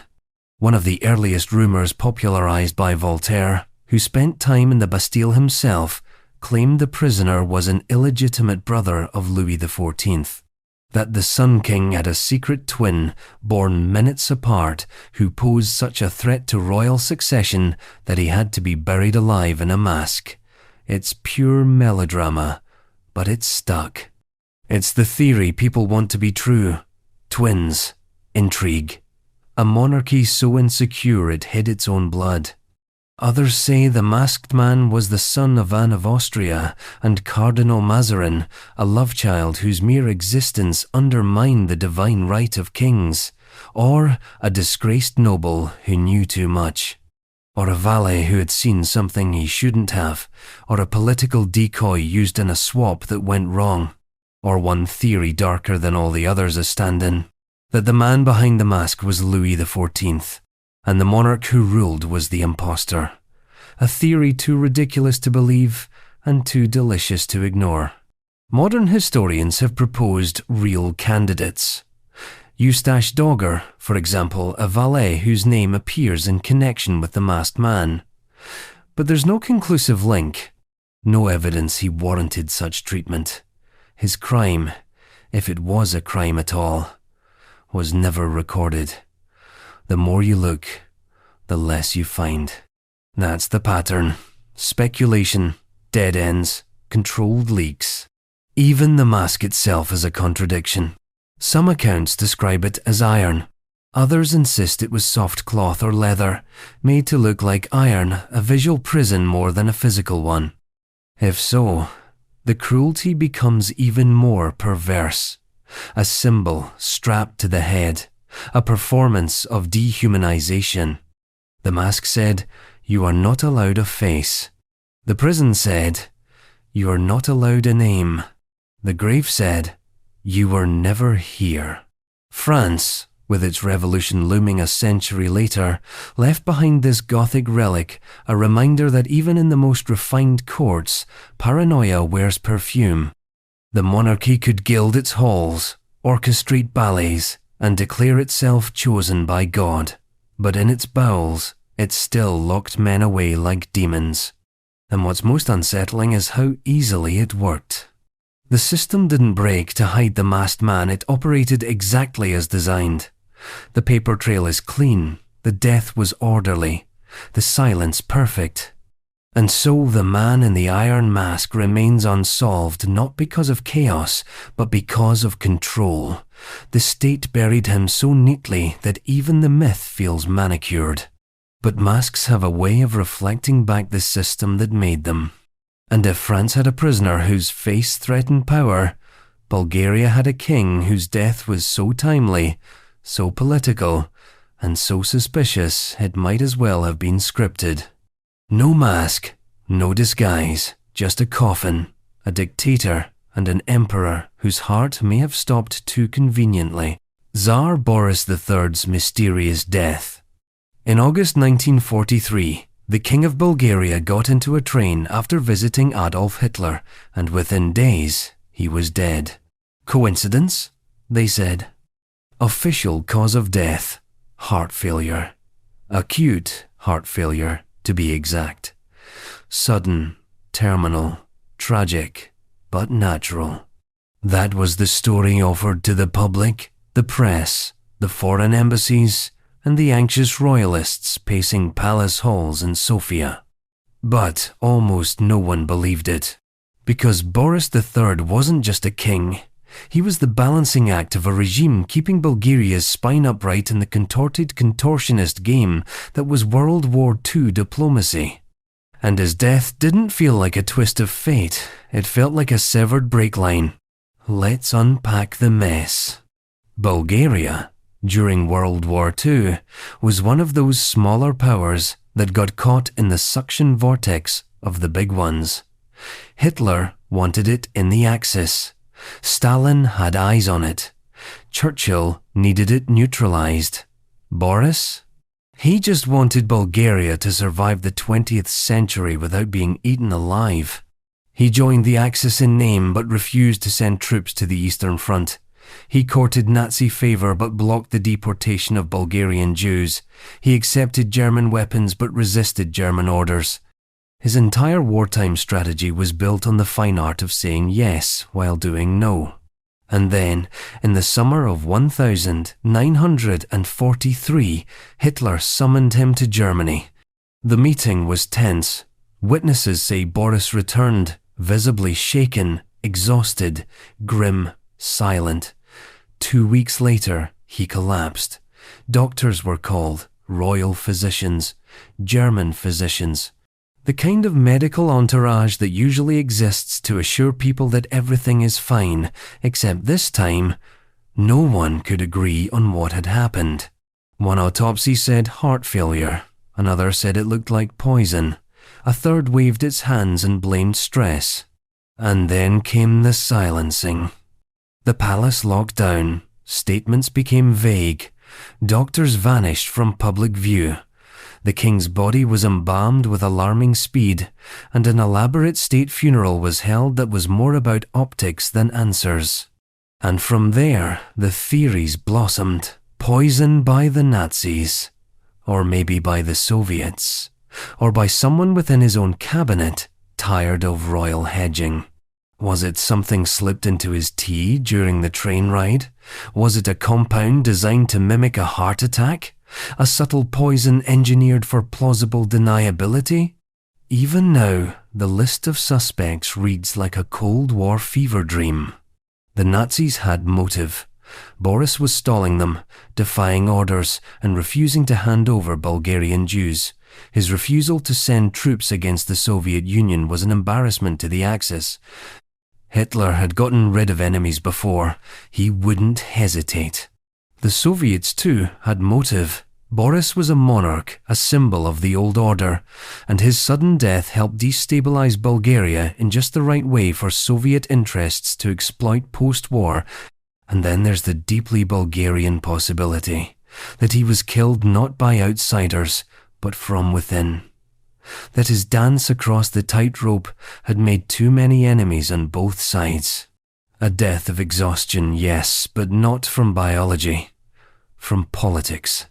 One of the earliest rumors popularized by Voltaire, who spent time in the Bastille himself, claimed the prisoner was an illegitimate brother of Louis XIV, that the Sun King had a secret twin born minutes apart who posed such a threat to royal succession that he had to be buried alive in a mask. It's pure melodrama, but it's stuck. It's the theory people want to be true. Twins. Intrigue. A monarchy so insecure it hid its own blood. Others say the masked man was the son of Anne of Austria and Cardinal Mazarin, a love child whose mere existence undermined the divine right of kings, or a disgraced noble who knew too much, or a valet who had seen something he shouldn't have, or a political decoy used in a swap that went wrong, or one theory darker than all the others a stand-in, that the man behind the mask was Louis XIV, and the monarch who ruled was the impostor. A theory too ridiculous to believe and too delicious to ignore. Modern historians have proposed real candidates. Eustache Dogger, for example, a valet whose name appears in connection with the masked man. But there's no conclusive link. No evidence he warranted such treatment. His crime, if it was a crime at all, was never recorded. The more you look, the less you find. That's the pattern. Speculation, dead ends, controlled leaks. Even the mask itself is a contradiction. Some accounts describe it as iron. Others insist it was soft cloth or leather, made to look like iron, a visual prison more than a physical one. If so, the cruelty becomes even more perverse. A symbol strapped to the head. A performance of dehumanization. The mask said, "You are not allowed a face." The prison said, "You are not allowed a name." The grave said, "You were never here." France, with its revolution looming a century later, left behind this Gothic relic, a reminder that even in the most refined courts, paranoia wears perfume. The monarchy could gild its halls, orchestrate ballets, and declare itself chosen by God, but in its bowels, it still locked men away like demons. And what's most unsettling is how easily it worked. The system didn't break to hide the masked man, it operated exactly as designed. The paper trail is clean, the death was orderly, the silence perfect. And so the man in the iron mask remains unsolved not because of chaos, but because of control. The state buried him so neatly that even the myth feels manicured. But masks have a way of reflecting back the system that made them. And if France had a prisoner whose face threatened power, Bulgaria had a king whose death was so timely, so political, and so suspicious it might as well have been scripted. No mask, no disguise, just a coffin, a dictator, and an emperor whose heart may have stopped too conveniently. Tsar Boris III's mysterious death. In August 1943, the King of Bulgaria got into a train after visiting Adolf Hitler, and within days, he was dead. Coincidence? They said. Official cause of death, heart failure. Acute heart failure, to be exact. Sudden, terminal, tragic, but natural. That was the story offered to the public, the press, the foreign embassies, and the anxious royalists pacing palace halls in Sofia. But almost no one believed it, because Boris III wasn't just a king. He was the balancing act of a regime keeping Bulgaria's spine upright in the contorted contortionist game that was World War II diplomacy. And his death didn't feel like a twist of fate, it felt like a severed brake line. Let's unpack the mess. Bulgaria, during World War II, was one of those smaller powers that got caught in the suction vortex of the big ones. Hitler wanted it in the Axis. Stalin had eyes on it. Churchill needed it neutralized. Boris? He just wanted Bulgaria to survive the 20th century without being eaten alive. He joined the Axis in name but refused to send troops to the Eastern Front. He courted Nazi favor but blocked the deportation of Bulgarian Jews. He accepted German weapons but resisted German orders. His entire wartime strategy was built on the fine art of saying yes while doing no. And then, in the summer of 1943, Hitler summoned him to Germany. The meeting was tense. Witnesses say Boris returned, visibly shaken, exhausted, grim, silent. 2 weeks later, he collapsed. Doctors were called, royal physicians, German physicians. The kind of medical entourage that usually exists to assure people that everything is fine, except this time, no one could agree on what had happened. One autopsy said heart failure, another said it looked like poison, a third waved its hands and blamed stress. And then came the silencing. The palace locked down, statements became vague, doctors vanished from public view. The king's body was embalmed with alarming speed, and an elaborate state funeral was held that was more about optics than answers. And from there, the theories blossomed. Poison by the Nazis, or maybe by the Soviets, or by someone within his own cabinet, tired of royal hedging. Was it something slipped into his tea during the train ride? Was it a compound designed to mimic a heart attack? A subtle poison engineered for plausible deniability? Even now, the list of suspects reads like a Cold War fever dream. The Nazis had motive. Boris was stalling them, defying orders, and refusing to hand over Bulgarian Jews. His refusal to send troops against the Soviet Union was an embarrassment to the Axis. Hitler had gotten rid of enemies before. He wouldn't hesitate. The Soviets, too, had motive. Boris was a monarch, a symbol of the old order, and his sudden death helped destabilize Bulgaria in just the right way for Soviet interests to exploit post-war. And then there's the deeply Bulgarian possibility that he was killed not by outsiders, but from within. That his dance across the tightrope had made too many enemies on both sides. A death of exhaustion, yes, but not from biology, from politics.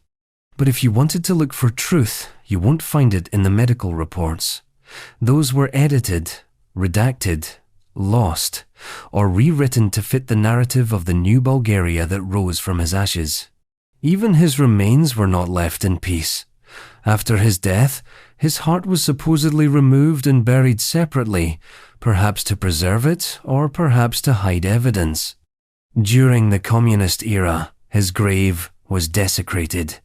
But if you wanted to look for truth, you won't find it in the medical reports. Those were edited, redacted, lost, or rewritten to fit the narrative of the new Bulgaria that rose from his ashes. Even his remains were not left in peace. After his death, his heart was supposedly removed and buried separately, perhaps to preserve it, or perhaps to hide evidence. During the communist era, his grave was desecrated.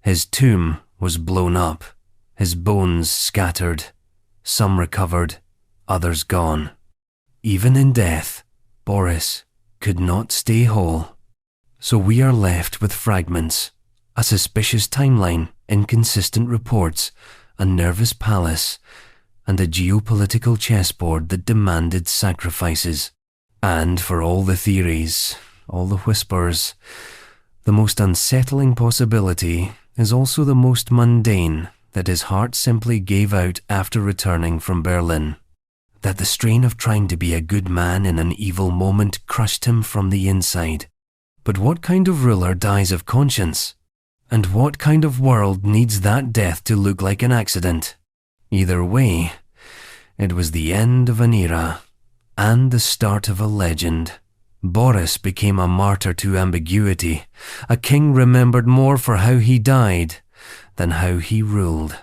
His tomb was blown up, his bones scattered, some recovered, others gone. Even in death, Boris could not stay whole. So we are left with fragments, a suspicious timeline, inconsistent reports, a nervous palace, and a geopolitical chessboard that demanded sacrifices. And for all the theories, all the whispers, the most unsettling possibility is also the most mundane, that his heart simply gave out after returning from Berlin. That the strain of trying to be a good man in an evil moment crushed him from the inside. But what kind of ruler dies of conscience? And what kind of world needs that death to look like an accident? Either way, it was the end of an era and the start of a legend. Boris became a martyr to ambiguity, a king remembered more for how he died than how he ruled.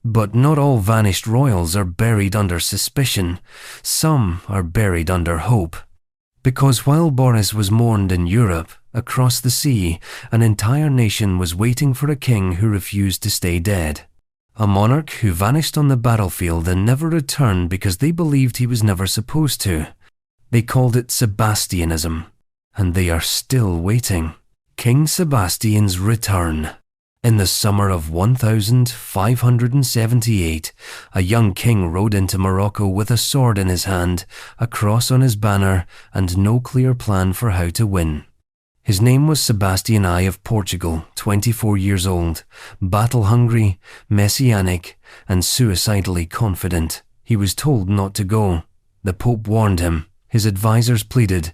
But not all vanished royals are buried under suspicion. Some are buried under hope. Because while Boris was mourned in Europe, across the sea, an entire nation was waiting for a king who refused to stay dead. A monarch who vanished on the battlefield and never returned because they believed he was never supposed to. They called it Sebastianism, and they are still waiting. King Sebastian's return. In the summer of 1578, a young king rode into Morocco with a sword in his hand, a cross on his banner, and no clear plan for how to win. His name was Sebastian I of Portugal, 24 years old, battle-hungry, messianic, and suicidally confident. He was told not to go. The Pope warned him. His advisors pleaded.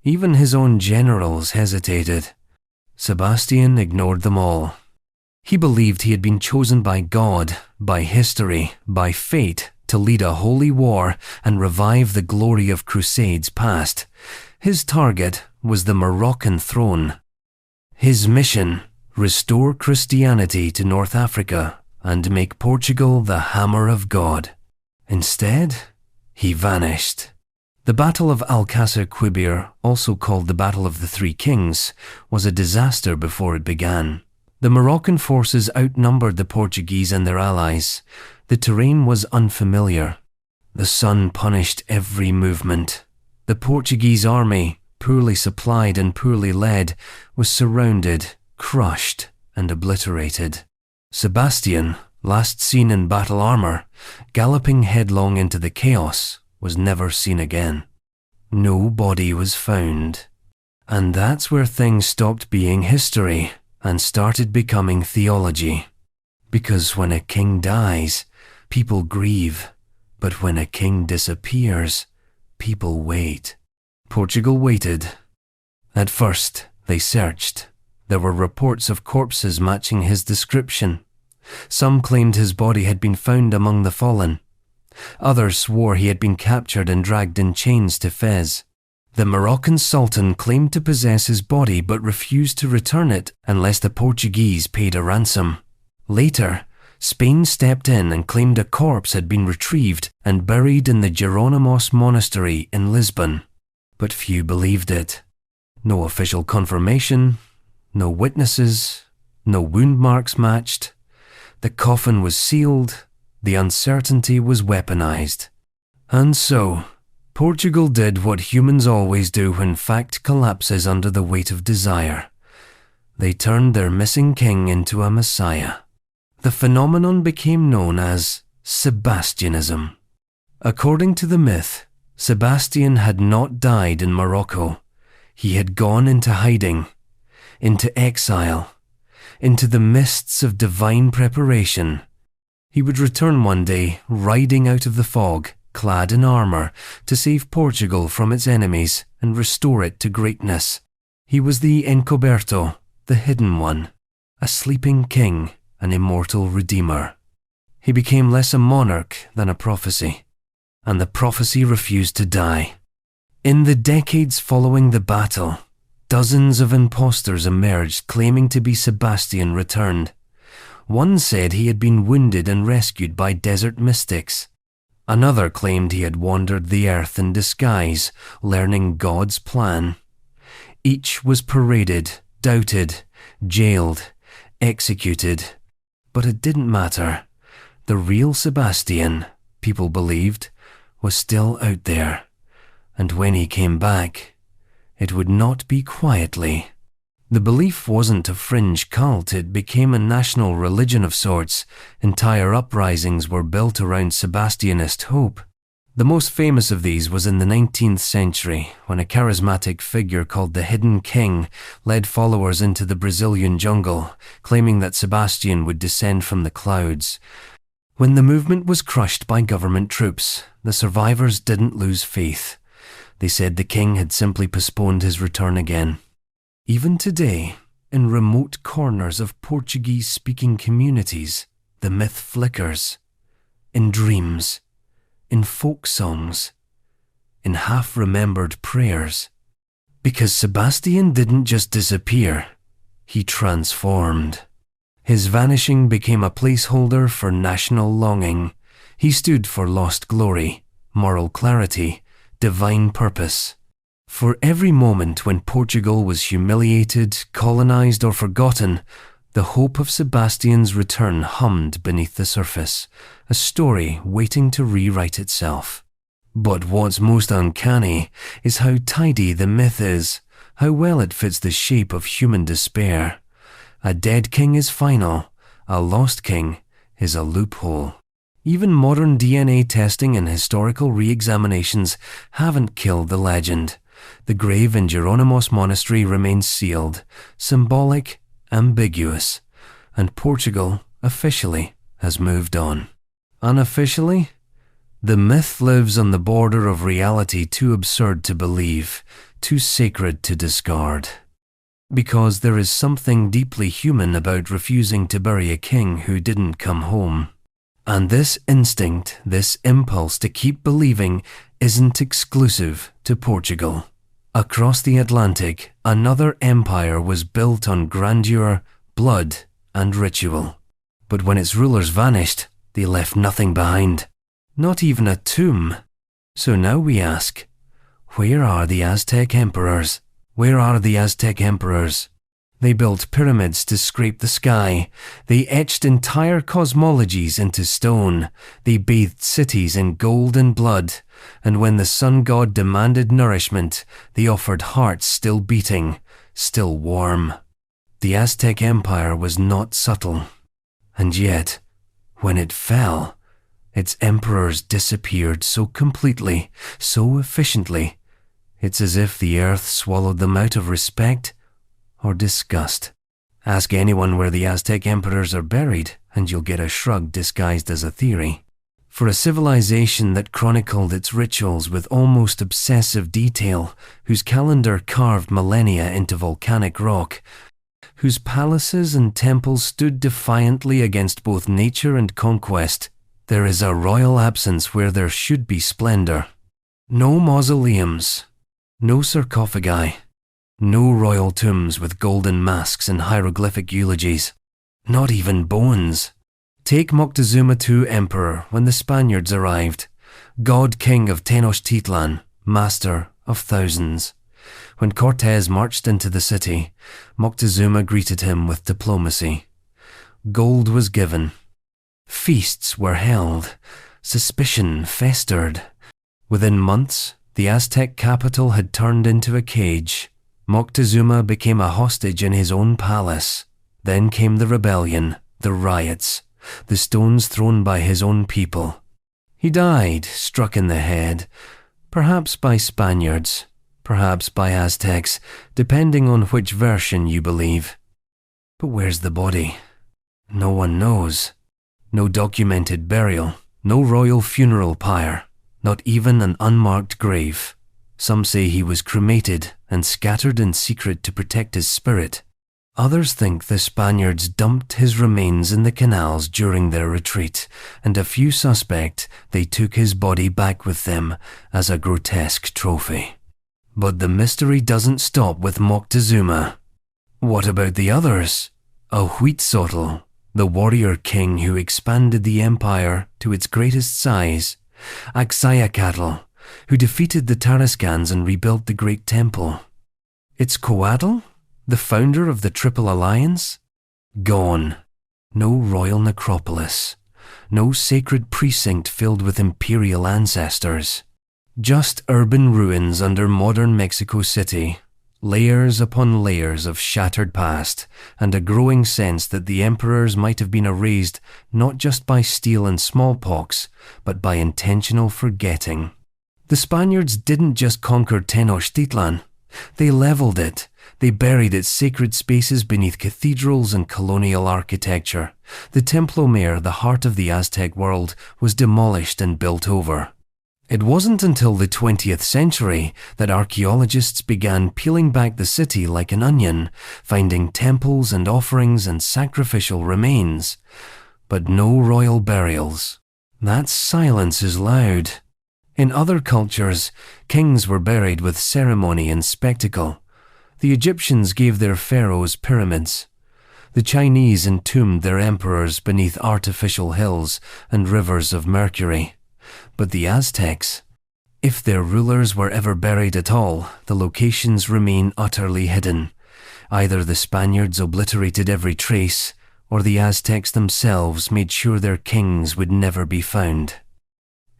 Even his own generals hesitated. Sebastian ignored them all. He believed he had been chosen by God, by history, by fate, to lead a holy war and revive the glory of crusades past. His target was the Moroccan throne. His mission, restore Christianity to North Africa and make Portugal the hammer of God. Instead, he vanished. The Battle of Alcácer Quibir, also called the Battle of the Three Kings, was a disaster before it began. The Moroccan forces outnumbered the Portuguese and their allies. The terrain was unfamiliar. The sun punished every movement. The Portuguese army, poorly supplied and poorly led, was surrounded, crushed, and obliterated. Sebastian, last seen in battle armor, galloping headlong into the chaos, was never seen again. No body was found. And that's where things stopped being history and started becoming theology. Because when a king dies, people grieve, but when a king disappears, people wait. Portugal waited. At first, they searched. There were reports of corpses matching his description. Some claimed his body had been found among the fallen. Others swore he had been captured and dragged in chains to Fez. The Moroccan Sultan claimed to possess his body but refused to return it unless the Portuguese paid a ransom. Later, Spain stepped in and claimed a corpse had been retrieved and buried in the Jerónimos monastery in Lisbon. But few believed it. No official confirmation, no witnesses, no wound marks matched. The coffin was sealed, the uncertainty was weaponized. And so, Portugal did what humans always do when fact collapses under the weight of desire. They turned their missing king into a messiah. The phenomenon became known as Sebastianism. According to the myth, Sebastian had not died in Morocco. He had gone into hiding, into exile, into the mists of divine preparation. He would return one day, riding out of the fog, clad in armor, to save Portugal from its enemies and restore it to greatness. He was the Encoberto, the hidden one, a sleeping king, an immortal redeemer. He became less a monarch than a prophecy, and the prophecy refused to die. In the decades following the battle, dozens of impostors emerged claiming to be Sebastian returned. One said he had been wounded and rescued by desert mystics. Another claimed he had wandered the earth in disguise, learning God's plan. Each was paraded, doubted, jailed, executed. But it didn't matter. The real Sebastian, people believed, was still out there. And when he came back, it would not be quietly. The belief wasn't a fringe cult, it became a national religion of sorts. Entire uprisings were built around Sebastianist hope. The most famous of these was in the 19th century, when a charismatic figure called the Hidden King led followers into the Brazilian jungle, claiming that Sebastian would descend from the clouds. When the movement was crushed by government troops, the survivors didn't lose faith. They said the king had simply postponed his return again. Even today, in remote corners of Portuguese-speaking communities, the myth flickers. In dreams, in folk songs, in half-remembered prayers. Because Sebastian didn't just disappear, he transformed. His vanishing became a placeholder for national longing. He stood for lost glory, moral clarity, divine purpose. For every moment when Portugal was humiliated, colonized, or forgotten, the hope of Sebastian's return hummed beneath the surface, a story waiting to rewrite itself. But what's most uncanny is how tidy the myth is, how well it fits the shape of human despair. A dead king is final, a lost king is a loophole. Even modern DNA testing and historical re-examinations haven't killed the legend. The grave in Jeronimos Monastery remains sealed, symbolic, ambiguous, and Portugal, officially, has moved on. Unofficially, the myth lives on the border of reality too absurd to believe, too sacred to discard. Because there is something deeply human about refusing to bury a king who didn't come home. And this instinct, this impulse to keep believing, isn't exclusive to Portugal. Across the Atlantic, another empire was built on grandeur, blood, and ritual. But when its rulers vanished, they left nothing behind. Not even a tomb. So now we ask, where are the Aztec emperors? Where are the Aztec emperors? They built pyramids to scrape the sky. They etched entire cosmologies into stone. They bathed cities in gold and blood. And when the sun god demanded nourishment, they offered hearts still beating, still warm. The Aztec Empire was not subtle. And yet, when it fell, its emperors disappeared so completely, so efficiently. It's as if the earth swallowed them out of respect or disgust. Ask anyone where the Aztec emperors are buried, and you'll get a shrug disguised as a theory. For a civilization that chronicled its rituals with almost obsessive detail, whose calendar carved millennia into volcanic rock, whose palaces and temples stood defiantly against both nature and conquest, there is a royal absence where there should be splendor. No mausoleums, no sarcophagi, no royal tombs with golden masks and hieroglyphic eulogies, not even bones. Take Moctezuma II Emperor when the Spaniards arrived, God King of Tenochtitlan, master of thousands. When Cortés marched into the city, Moctezuma greeted him with diplomacy. Gold was given. Feasts were held. Suspicion festered. Within months, the Aztec capital had turned into a cage. Moctezuma became a hostage in his own palace. Then came the rebellion, the riots, the stones thrown by his own people. He died, struck in the head, perhaps by Spaniards, perhaps by Aztecs, depending on which version you believe. But where's the body? No one knows. No documented burial, no royal funeral pyre, not even an unmarked grave. Some say he was cremated and scattered in secret to protect his spirit. Others think the Spaniards dumped his remains in the canals during their retreat, and a few suspect they took his body back with them as a grotesque trophy. But the mystery doesn't stop with Moctezuma. What about the others? Ahuitzotl, the warrior king who expanded the empire to its greatest size. Axayacatl, who defeated the Tarascans and rebuilt the Great Temple. Itzcoatl, the founder of the Triple Alliance? Gone. No royal necropolis. No sacred precinct filled with imperial ancestors. Just urban ruins under modern Mexico City. Layers upon layers of shattered past, and a growing sense that the emperors might have been erased not just by steel and smallpox, but by intentional forgetting. The Spaniards didn't just conquer Tenochtitlan. They leveled it. They buried its sacred spaces beneath cathedrals and colonial architecture. The Templo Mayor, the heart of the Aztec world, was demolished and built over. It wasn't until the 20th century that archaeologists began peeling back the city like an onion, finding temples and offerings and sacrificial remains. But no royal burials. That silence is loud. In other cultures, kings were buried with ceremony and spectacle. The Egyptians gave their pharaohs pyramids. The Chinese entombed their emperors beneath artificial hills and rivers of mercury. But the Aztecs, if their rulers were ever buried at all, the locations remain utterly hidden. Either the Spaniards obliterated every trace, or the Aztecs themselves made sure their kings would never be found.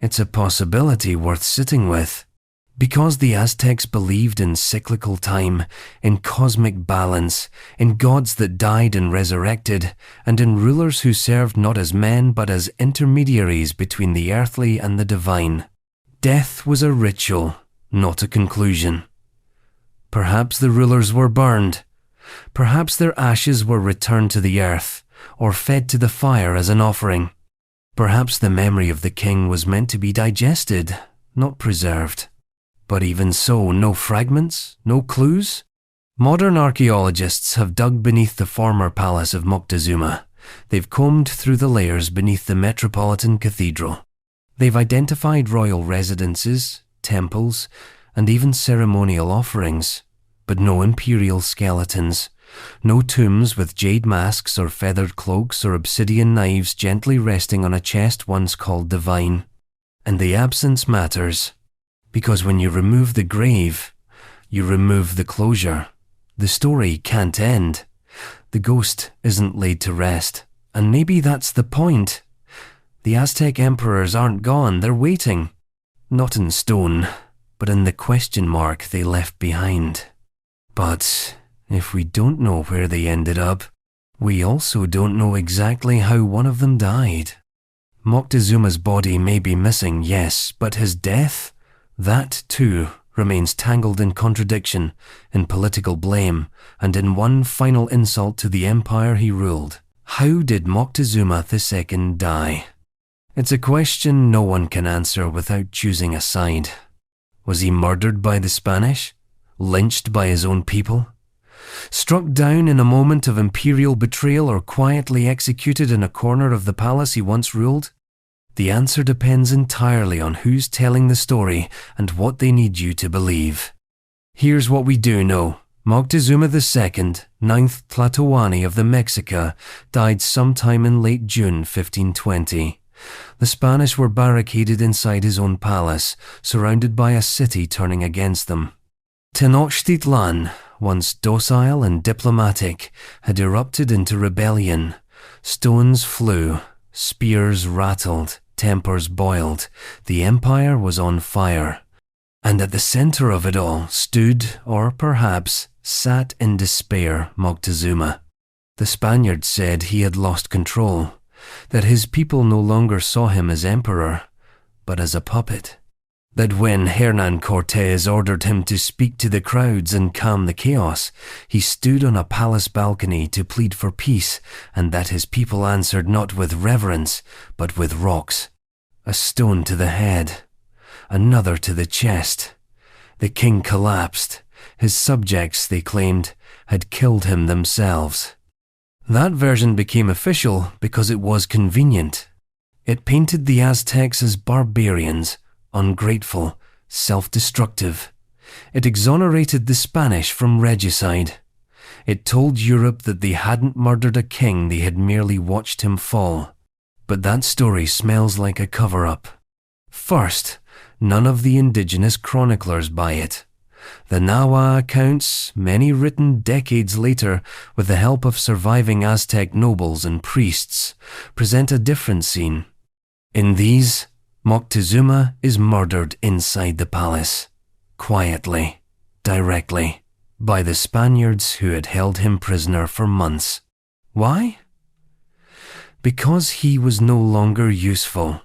It's a possibility worth sitting with. Because the Aztecs believed in cyclical time, in cosmic balance, in gods that died and resurrected, and in rulers who served not as men but as intermediaries between the earthly and the divine. Death was a ritual, not a conclusion. Perhaps the rulers were burned. Perhaps their ashes were returned to the earth, or fed to the fire as an offering. Perhaps the memory of the king was meant to be digested, not preserved. But even so, no fragments, no clues? Modern archaeologists have dug beneath the former palace of Moctezuma. They've combed through the layers beneath the Metropolitan Cathedral. They've identified royal residences, temples, and even ceremonial offerings, but no imperial skeletons, no tombs with jade masks or feathered cloaks or obsidian knives gently resting on a chest once called divine. And the absence matters. Because when you remove the grave, you remove the closure. The story can't end. The ghost isn't laid to rest. And maybe that's the point. The Aztec emperors aren't gone, they're waiting. Not in stone, but in the question mark they left behind. But if we don't know where they ended up, we also don't know exactly how one of them died. Moctezuma's body may be missing, yes, but his death? That, too, remains tangled in contradiction, in political blame, and in one final insult to the empire he ruled. How did Moctezuma II die? It's a question no one can answer without choosing a side. Was he murdered by the Spanish? Lynched by his own people? Struck down in a moment of imperial betrayal or quietly executed in a corner of the palace he once ruled? The answer depends entirely on who's telling the story and what they need you to believe. Here's what we do know. Moctezuma II, 9th Tlatoani of the Mexica, died sometime in late June 1520. The Spanish were barricaded inside his own palace, surrounded by a city turning against them. Tenochtitlan, once docile and diplomatic, had erupted into rebellion. Stones flew, spears rattled, tempers boiled. The empire was on fire. And at the center of it all stood, or perhaps sat in despair, Moctezuma. The Spaniards said he had lost control, that his people no longer saw him as emperor, but as a puppet. That when Hernan Cortés ordered him to speak to the crowds and calm the chaos, he stood on a palace balcony to plead for peace, and that his people answered not with reverence, but with rocks. A stone to the head, another to the chest. The king collapsed. His subjects, they claimed, had killed him themselves. That version became official because it was convenient. It painted the Aztecs as barbarians, ungrateful, self-destructive. It exonerated the Spanish from regicide. It told Europe that they hadn't murdered a king, they had merely watched him fall. But that story smells like a cover-up. First, none of the indigenous chroniclers buy it. The Nahua accounts, many written decades later with the help of surviving Aztec nobles and priests, present a different scene. In these, Moctezuma is murdered inside the palace, quietly, directly, by the Spaniards who had held him prisoner for months. Why? Because he was no longer useful.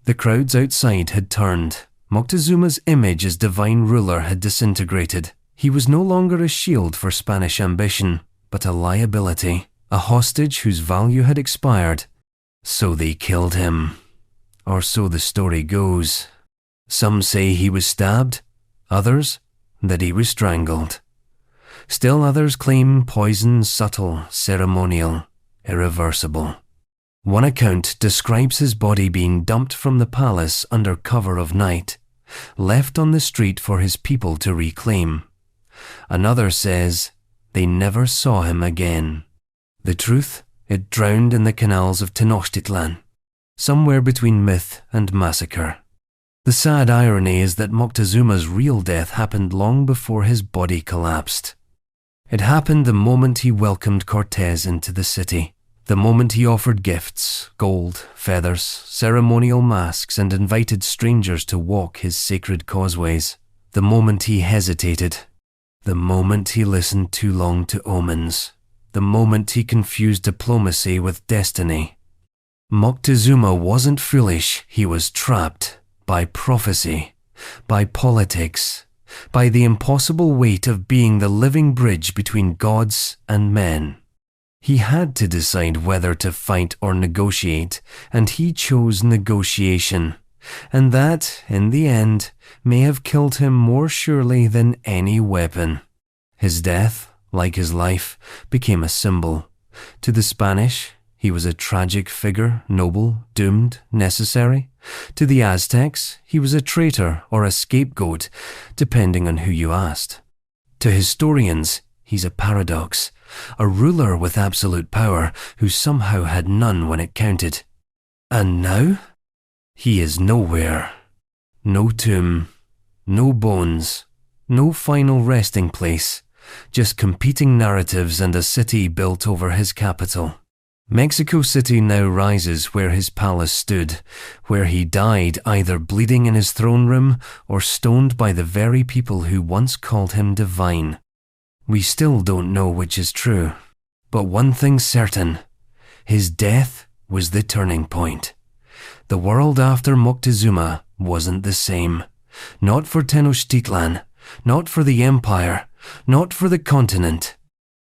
The crowds outside had turned. Moctezuma's image as divine ruler had disintegrated. He was no longer a shield for Spanish ambition, but a liability, a hostage whose value had expired. So they killed him. Or so the story goes. Some say he was stabbed, others that he was strangled. Still others claim poison subtle, ceremonial, irreversible. One account describes his body being dumped from the palace under cover of night. left on the street for his people to reclaim. Another says they never saw him again. The truth, it drowned in the canals of Tenochtitlan, somewhere between myth and massacre. The sad irony is that Moctezuma's real death happened long before his body collapsed. It happened the moment he welcomed Cortez into the city, the moment he offered gifts, gold, feathers, ceremonial masks, and invited strangers to walk his sacred causeways, the moment he hesitated, the moment he listened too long to omens, the moment he confused diplomacy with destiny. Moctezuma wasn't foolish, he was trapped by prophecy, by politics, by the impossible weight of being the living bridge between gods and men. He had to decide whether to fight or negotiate, and he chose negotiation, and that, in the end, may have killed him more surely than any weapon. His death, like his life, became a symbol. To the Spanish, he was a tragic figure, noble, doomed, necessary. To the Aztecs, he was a traitor or a scapegoat, depending on who you asked. To historians, he's a paradox, a ruler with absolute power who somehow had none when it counted. And now? He is nowhere. No tomb, no bones, no final resting place, just competing narratives and a city built over his capital. Mexico City now rises where his palace stood, where he died either bleeding in his throne room or stoned by the very people who once called him divine. We still don't know which is true, but one thing's certain: his death was the turning point. The world after Moctezuma wasn't the same. Not for Tenochtitlan, not for the empire, not for the continent.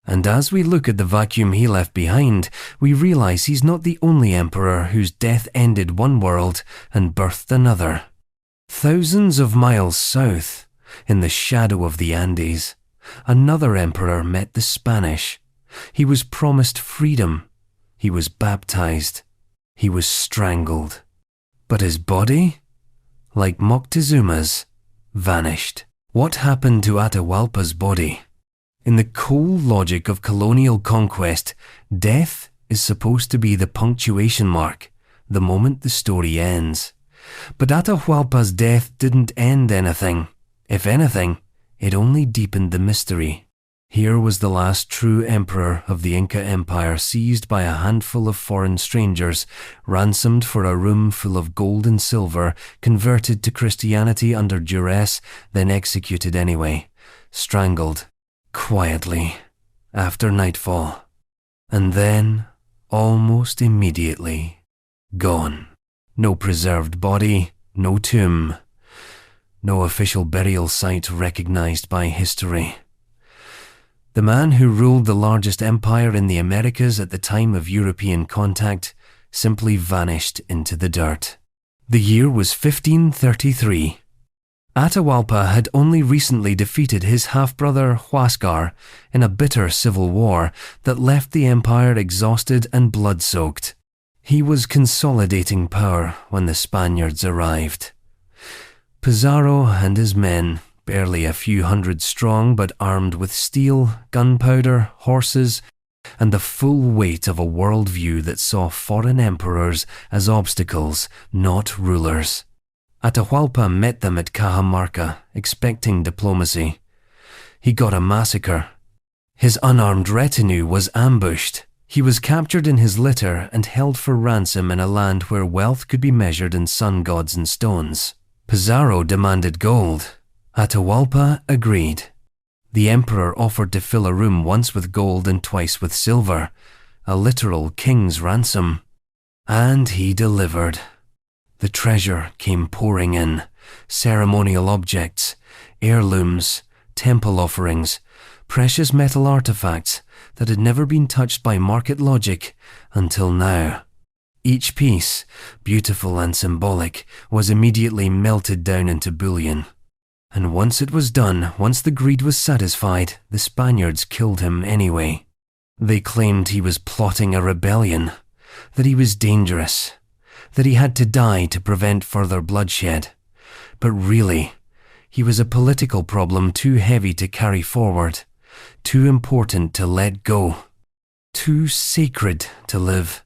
And as we look at the vacuum he left behind, we realize he's not the only emperor whose death ended one world and birthed another. Thousands of miles south, in the shadow of the Andes, another emperor met the Spanish. He was promised freedom. He was baptized. He was strangled. But his body, like Moctezuma's, vanished. What happened to Atahualpa's body? In the cold logic of colonial conquest, death is supposed to be the punctuation mark, the moment the story ends. But Atahualpa's death didn't end anything. If anything, it only deepened the mystery. Here was the last true emperor of the Inca Empire seized by a handful of foreign strangers, ransomed for a room full of gold and silver, converted to Christianity under duress, then executed anyway, strangled, quietly, after nightfall, and then, almost immediately, gone. No preserved body, no tomb, no official burial site recognized by history. The man who ruled the largest empire in the Americas at the time of European contact simply vanished into the dirt. The year was 1533. Atahualpa had only recently defeated his half-brother Huascar in a bitter civil war that left the empire exhausted and blood-soaked. He was consolidating power when the Spaniards arrived. Pizarro and his men, barely a few hundred strong but armed with steel, gunpowder, horses, and the full weight of a worldview that saw foreign emperors as obstacles, not rulers. Atahualpa met them at Cajamarca, expecting diplomacy. He got a massacre. His unarmed retinue was ambushed. He was captured in his litter and held for ransom in a land where wealth could be measured in sun gods and stones. Pizarro demanded gold. Atahualpa agreed. The emperor offered to fill a room once with gold and twice with silver, a literal king's ransom. And he delivered. The treasure came pouring in, ceremonial objects, heirlooms, temple offerings, precious metal artifacts that had never been touched by market logic until now. Each piece, beautiful and symbolic, was immediately melted down into bullion. And once it was done, once the greed was satisfied, the Spaniards killed him anyway. They claimed he was plotting a rebellion, that he was dangerous, that he had to die to prevent further bloodshed. But really, he was a political problem too heavy to carry forward, too important to let go, too sacred to live.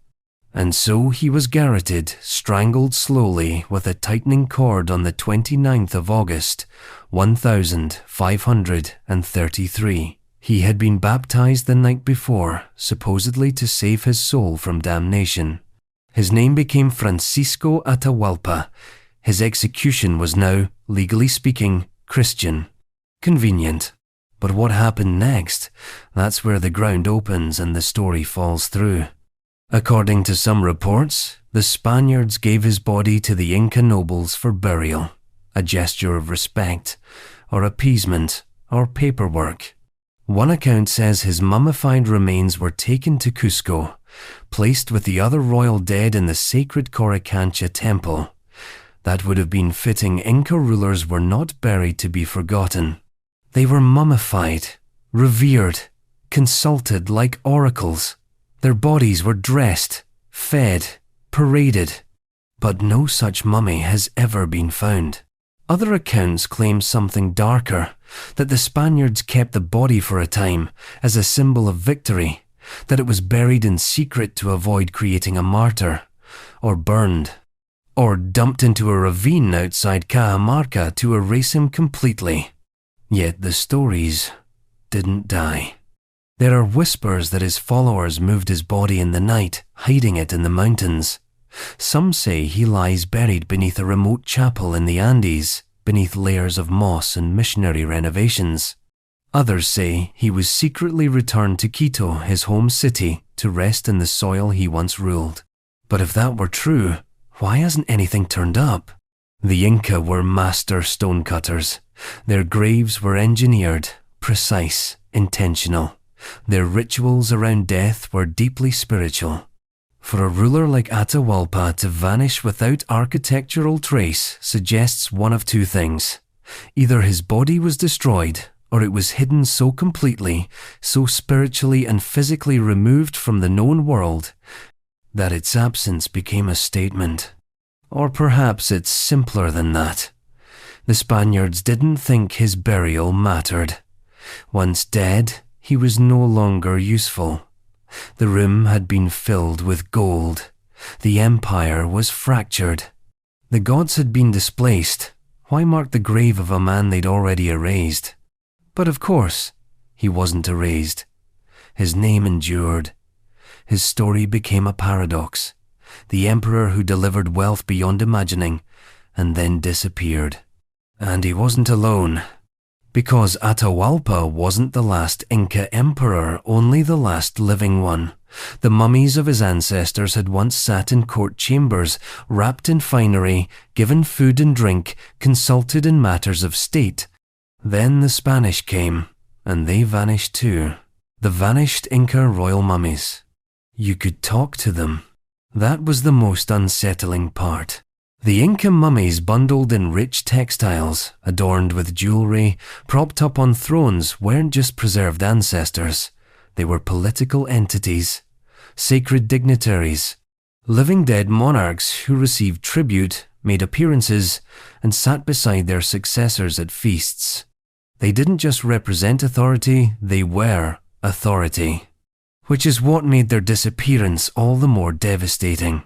And so he was garroted, strangled slowly with a tightening cord on the 29th of August, 1533. He had been baptized the night before, supposedly to save his soul from damnation. His name became Francisco Atahualpa. His execution was now, legally speaking, Christian. Convenient. But what happened next? That's where the ground opens and the story falls through. According to some reports, the Spaniards gave his body to the Inca nobles for burial, a gesture of respect, or appeasement, or paperwork. One account says his mummified remains were taken to Cusco, placed with the other royal dead in the sacred Coricancha temple. That would have been fitting. Inca rulers were not buried to be forgotten. They were mummified, revered, consulted like oracles. Their bodies were dressed, fed, paraded. But no such mummy has ever been found. Other accounts claim something darker, that the Spaniards kept the body for a time as a symbol of victory, that it was buried in secret to avoid creating a martyr, or burned, or dumped into a ravine outside Cajamarca to erase him completely. Yet the stories didn't die. There are whispers that his followers moved his body in the night, hiding it in the mountains. Some say he lies buried beneath a remote chapel in the Andes, beneath layers of moss and missionary renovations. Others say he was secretly returned to Quito, his home city, to rest in the soil he once ruled. But if that were true, why hasn't anything turned up? The Inca were master stonecutters. Their graves were engineered, precise, intentional. Their rituals around death were deeply spiritual. For a ruler like Atahualpa to vanish without architectural trace suggests one of two things. Either his body was destroyed, or it was hidden so completely, so spiritually and physically removed from the known world, that its absence became a statement. Or perhaps it's simpler than that. The Spaniards didn't think his burial mattered. Once dead, he was no longer useful. The room had been filled with gold. The empire was fractured. The gods had been displaced. Why mark the grave of a man they'd already erased? But of course, he wasn't erased. His name endured. His story became a paradox. The emperor who delivered wealth beyond imagining, and then disappeared. And he wasn't alone. Because Atahualpa wasn't the last Inca emperor, only the last living one. The mummies of his ancestors had once sat in court chambers, wrapped in finery, given food and drink, consulted in matters of state. Then the Spanish came, and they vanished too. The vanished Inca royal mummies. You could talk to them. That was the most unsettling part. The Inca mummies, bundled in rich textiles, adorned with jewelry, propped up on thrones, weren't just preserved ancestors. They were political entities, sacred dignitaries, living dead monarchs who received tribute, made appearances, and sat beside their successors at feasts. They didn't just represent authority, they were authority. Which is what made their disappearance all the more devastating.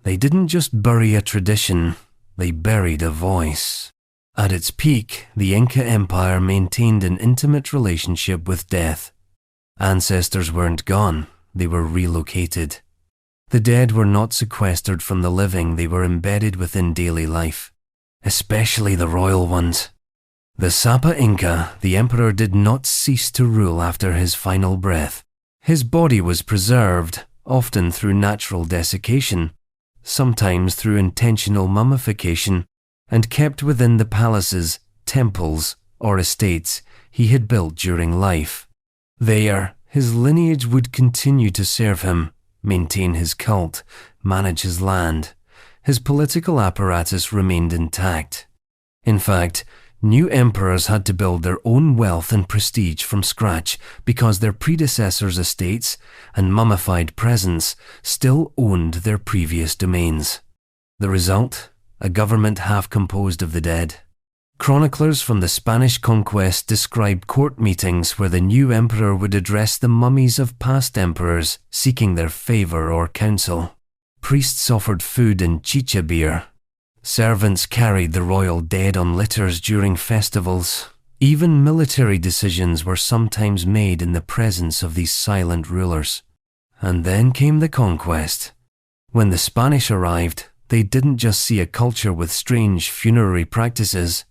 They didn't just bury a tradition, they buried a voice. At its peak, the Inca Empire maintained an intimate relationship with death. Ancestors weren't gone, they were relocated. The dead were not sequestered from the living, they were embedded within daily life, especially the royal ones. The Sapa Inca, the emperor, did not cease to rule after his final breath. His body was preserved, often through natural desiccation, sometimes through intentional mummification, and kept within the palaces, temples, or estates he had built during life. There, his lineage would continue to serve him, maintain his cult, manage his land. His political apparatus remained intact. In fact, new emperors had to build their own wealth and prestige from scratch because their predecessors' estates and mummified presence still owned their previous domains. The result? A government half composed of the dead, Chroniclers from the Spanish conquest described court meetings where the new emperor would address the mummies of past emperors, seeking their favor or counsel. Priests offered food and chicha beer. Servants carried the royal dead on litters during festivals. Even military decisions were sometimes made in the presence of these silent rulers. And then came the conquest. When the Spanish arrived, they didn't just see a culture with strange funerary practices.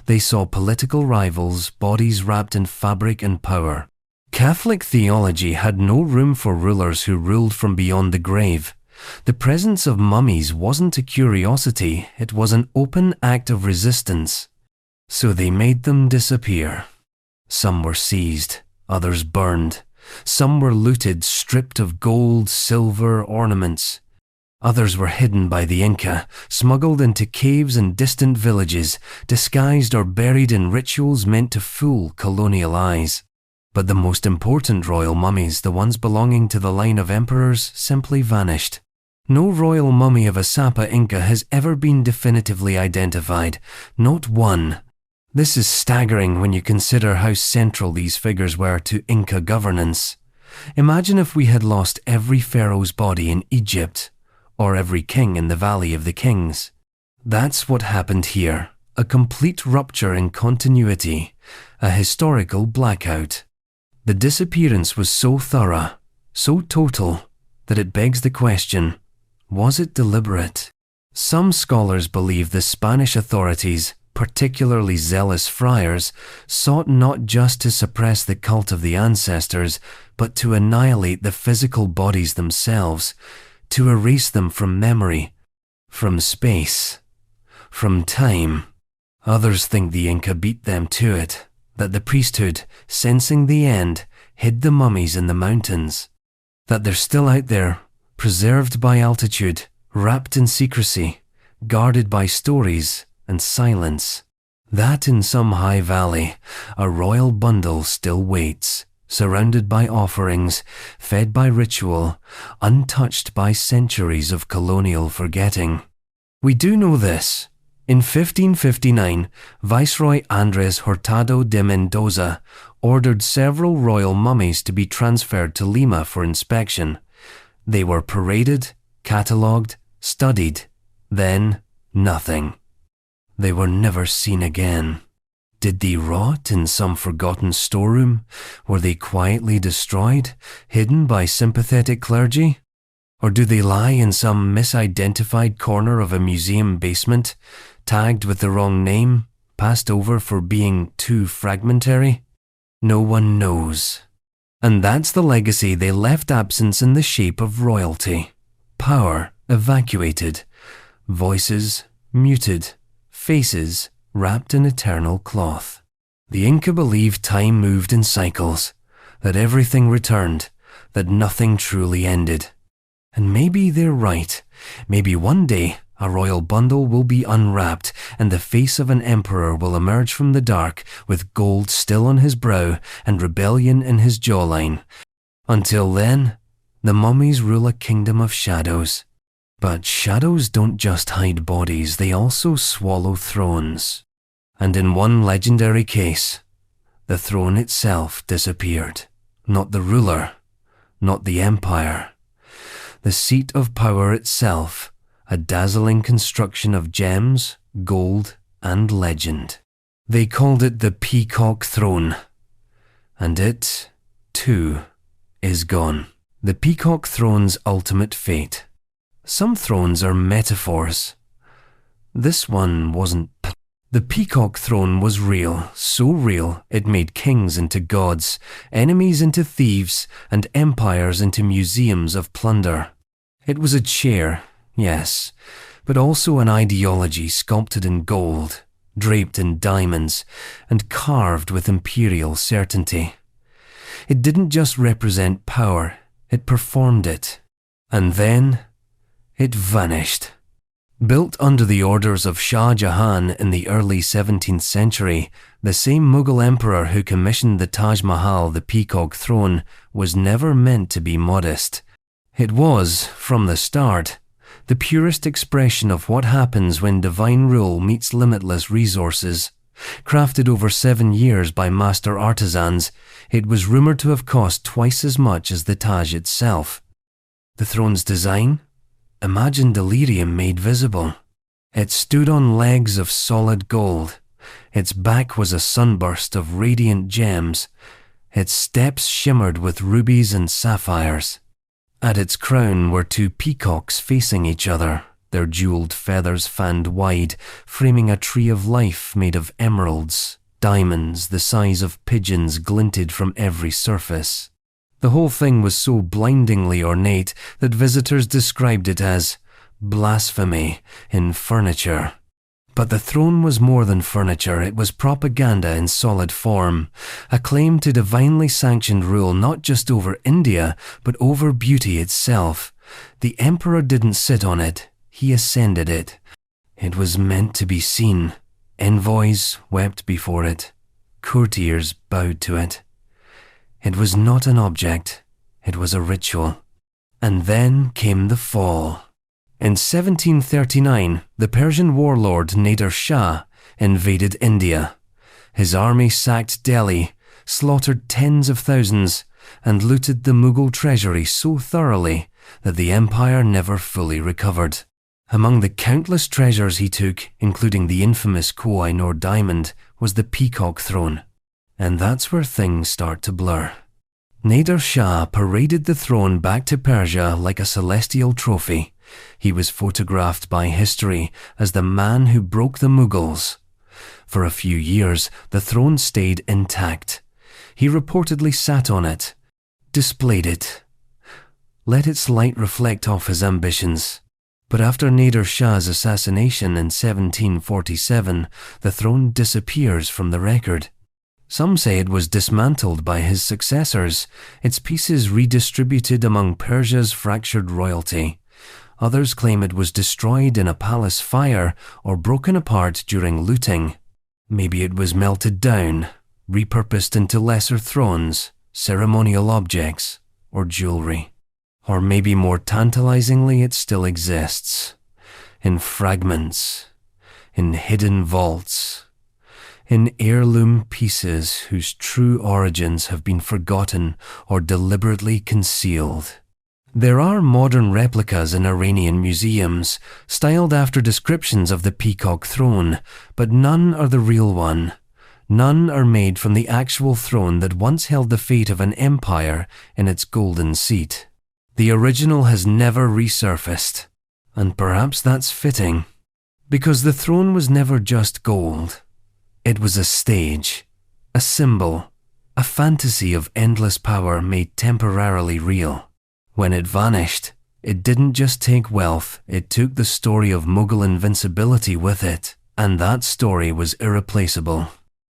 They saw political rivals, bodies wrapped in fabric and power. Catholic theology had no room for rulers who ruled from beyond the grave. The presence of mummies wasn't a curiosity, it was an open act of resistance. So they made them disappear. Some were seized, others burned. Some were looted, stripped of gold, silver, ornaments. Others were hidden by the Inca, smuggled into caves and distant villages, disguised or buried in rituals meant to fool colonial eyes. But the most important royal mummies, the ones belonging to the line of emperors, simply vanished. No royal mummy of a Sapa Inca has ever been definitively identified, not one. This is staggering when you consider how central these figures were to Inca governance. Imagine if we had lost every pharaoh's body in Egypt, or every king in the Valley of the Kings. That's what happened here, a complete rupture in continuity, a historical blackout. The disappearance was so thorough, so total, that it begs the question, was it deliberate? Some scholars believe the Spanish authorities, particularly zealous friars, sought not just to suppress the cult of the ancestors, but to annihilate the physical bodies themselves, to erase them from memory, from space, from time. Others think the Inca beat them to it, that the priesthood, sensing the end, hid the mummies in the mountains, that they're still out there, preserved by altitude, wrapped in secrecy, guarded by stories and silence. That in some high valley, a royal bundle still waits, surrounded by offerings, fed by ritual, untouched by centuries of colonial forgetting. We do know this. In 1559, Viceroy Andres Hurtado de Mendoza ordered several royal mummies to be transferred to Lima for inspection. They were paraded, catalogued, studied, then nothing. They were never seen again. Did they rot in some forgotten storeroom? Were they quietly destroyed, hidden by sympathetic clergy? Or do they lie in some misidentified corner of a museum basement, tagged with the wrong name, passed over for being too fragmentary? No one knows. And that's the legacy they left absence in the shape of royalty. Power evacuated, voices muted, faces wrapped in eternal cloth. The Inca believed time moved in cycles, that everything returned, that nothing truly ended. And maybe they're right. Maybe one day a royal bundle will be unwrapped and the face of an emperor will emerge from the dark with gold still on his brow and rebellion in his jawline. Until then, the mummies rule a kingdom of shadows. But shadows don't just hide bodies, they also swallow thrones. And in one legendary case, the throne itself disappeared. Not the ruler, not the empire. The seat of power itself, a dazzling construction of gems, gold, and legend. They called it the Peacock throne. And it, too, is gone. The Peacock throne's ultimate fate. Some thrones are metaphors. This one wasn't. The Peacock throne was real, so real it made kings into gods, enemies into thieves, and empires into museums of plunder. It was a chair, yes, but also an ideology sculpted in gold, draped in diamonds, and carved with imperial certainty. It didn't just represent power, it performed it. And then it vanished. Built under the orders of Shah Jahan in the early 17th century, the same Mughal emperor who commissioned the Taj Mahal, the Peacock throne, was never meant to be modest. It was, from the start, the purest expression of what happens when divine rule meets limitless resources. Crafted over 7 years by master artisans, it was rumoured to have cost twice as much as the Taj itself. The throne's design? Imagine delirium made visible. It stood on legs of solid gold. Its back was a sunburst of radiant gems. Its steps shimmered with rubies and sapphires. At its crown were 2 peacocks facing each other, their jeweled feathers fanned wide, framing a tree of life made of emeralds. Diamonds the size of pigeons glinted from every surface. The whole thing was so blindingly ornate that visitors described it as blasphemy in furniture. But the throne was more than furniture, it was propaganda in solid form, a claim to divinely sanctioned rule not just over India, but over beauty itself. The emperor didn't sit on it, he ascended it. It was meant to be seen. Envoys wept before it. Courtiers bowed to it. It was not an object, it was a ritual. And then came the fall. In 1739, the Persian warlord Nader Shah invaded India. His army sacked Delhi, slaughtered tens of thousands, and looted the Mughal treasury so thoroughly that the empire never fully recovered. Among the countless treasures he took, including the infamous Koh-i-Noor diamond, was the Peacock throne. And that's where things start to blur. Nader Shah paraded the throne back to Persia like a celestial trophy. He was photographed by history as the man who broke the Mughals. For a few years, the throne stayed intact. He reportedly sat on it, displayed it, let its light reflect off his ambitions. But after Nader Shah's assassination in 1747, the throne disappears from the record. Some say it was dismantled by his successors, its pieces redistributed among Persia's fractured royalty. Others claim it was destroyed in a palace fire or broken apart during looting. Maybe it was melted down, repurposed into lesser thrones, ceremonial objects, or jewelry. Or maybe more tantalizingly it still exists, in fragments, in hidden vaults, in heirloom pieces whose true origins have been forgotten or deliberately concealed. There are modern replicas in Iranian museums, styled after descriptions of the Peacock throne, but none are the real one. None are made from the actual throne that once held the fate of an empire in its golden seat. The original has never resurfaced, and perhaps that's fitting, because the throne was never just gold. It was a stage, a symbol, a fantasy of endless power made temporarily real. When it vanished, it didn't just take wealth, it took the story of Mughal invincibility with it, and that story was irreplaceable.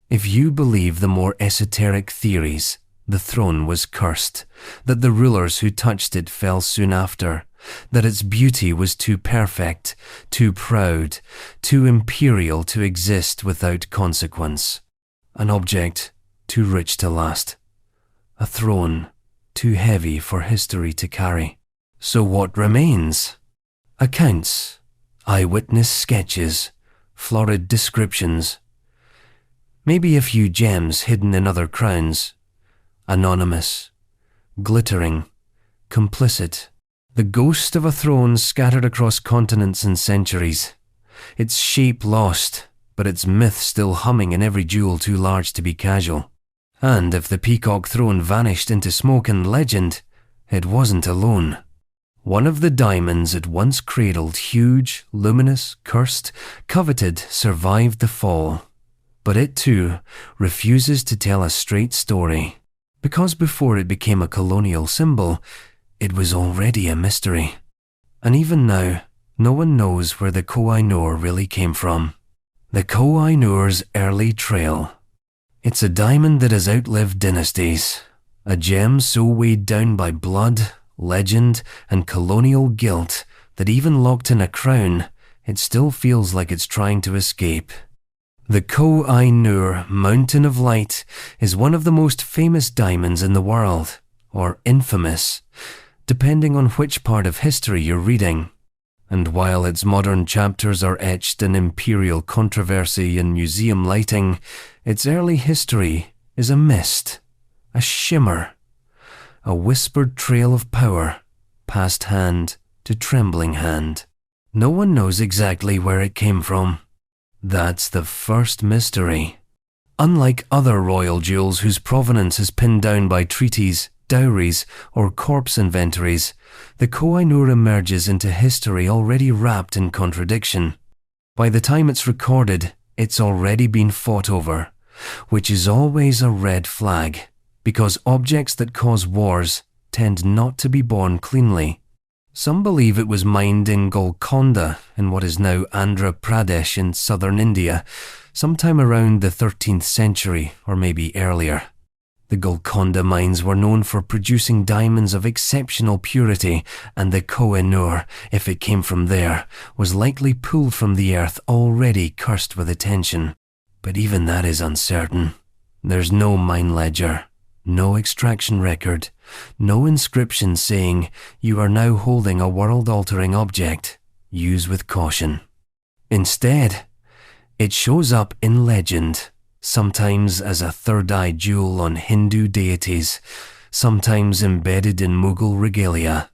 If you believe the more esoteric theories, the throne was cursed, that the rulers who touched it fell soon after, that its beauty was too perfect, too proud, too imperial to exist without consequence. An object too rich to last. A throne too heavy for history to carry. So what remains? Accounts, eyewitness sketches, florid descriptions. Maybe a few gems hidden in other crowns. Anonymous, glittering, complicit. The ghost of a throne scattered across continents and centuries. Its shape lost, but its myth still humming in every jewel too large to be casual. And if the Peacock throne vanished into smoke and legend, it wasn't alone. One of the diamonds it once cradled, huge, luminous, cursed, coveted, survived the fall. But it too refuses to tell a straight story, because before it became a colonial symbol, it was already a mystery. And even now, no one knows where the Koh-i-Noor really came from. The Koh-i-Noor's early trail. It's a diamond that has outlived dynasties, a gem so weighed down by blood, legend, and colonial guilt that even locked in a crown, it still feels like it's trying to escape. The Koh-i-Noor Mountain of Light is one of the most famous diamonds in the world, or infamous, depending on which part of history you're reading. And while its modern chapters are etched in imperial controversy and museum lighting, its early history is a mist, a shimmer, a whispered trail of power, passed hand to trembling hand. No one knows exactly where it came from. That's the first mystery. Unlike other royal jewels whose provenance is pinned down by treaties, dowries, or corpse inventories, the Koh-i-Noor emerges into history already wrapped in contradiction. By the time it's recorded, it's already been fought over, which is always a red flag, because objects that cause wars tend not to be born cleanly. Some believe it was mined in Golconda, in what is now Andhra Pradesh in southern India, sometime around the 13th century or maybe earlier. The Golconda mines were known for producing diamonds of exceptional purity, and the Koh-i-Noor, if it came from there, was likely pulled from the earth already cursed with attention. But even that is uncertain. There's no mine ledger, no extraction record, no inscription saying, "You are now holding a world-altering object. Use with caution." Instead, it shows up in legend, sometimes as a third-eye jewel on Hindu deities, sometimes embedded in Mughal regalia,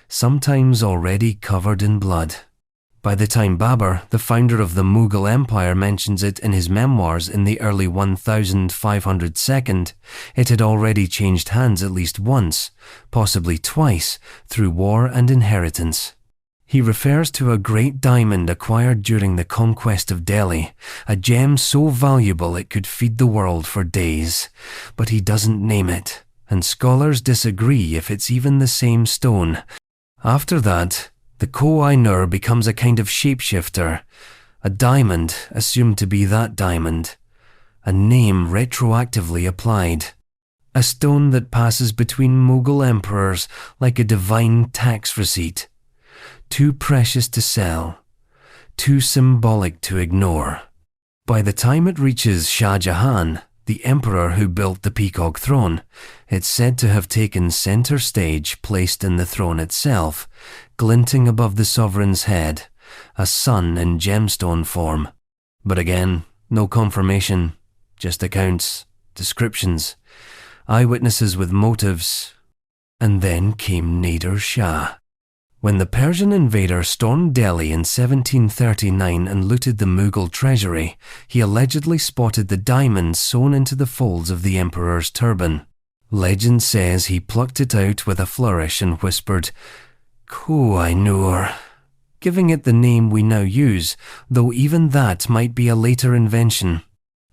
sometimes already covered in blood. By the time Babur, the founder of the Mughal Empire, mentions it in his memoirs in the early 1502, it had already changed hands at least once, possibly twice, through war and inheritance. He refers to a great diamond acquired during the conquest of Delhi, a gem so valuable it could feed the world for days, but he doesn't name it, and scholars disagree if it's even the same stone. After that, the Koh-i-Noor becomes a kind of shapeshifter, a diamond assumed to be that diamond, a name retroactively applied, a stone that passes between Mughal emperors like a divine tax receipt, too precious to sell, too symbolic to ignore. By the time it reaches Shah Jahan, the emperor who built the Peacock throne, it's said to have taken center stage, placed in the throne itself, glinting above the sovereign's head, a sun in gemstone form. But again, no confirmation, just accounts, descriptions, eyewitnesses with motives. And then came Nader Shah. When the Persian invader stormed Delhi in 1739 and looted the Mughal treasury, he allegedly spotted the diamond sewn into the folds of the emperor's turban. Legend says he plucked it out with a flourish and whispered, "Koh-i-Noor," giving it the name we now use, though even that might be a later invention.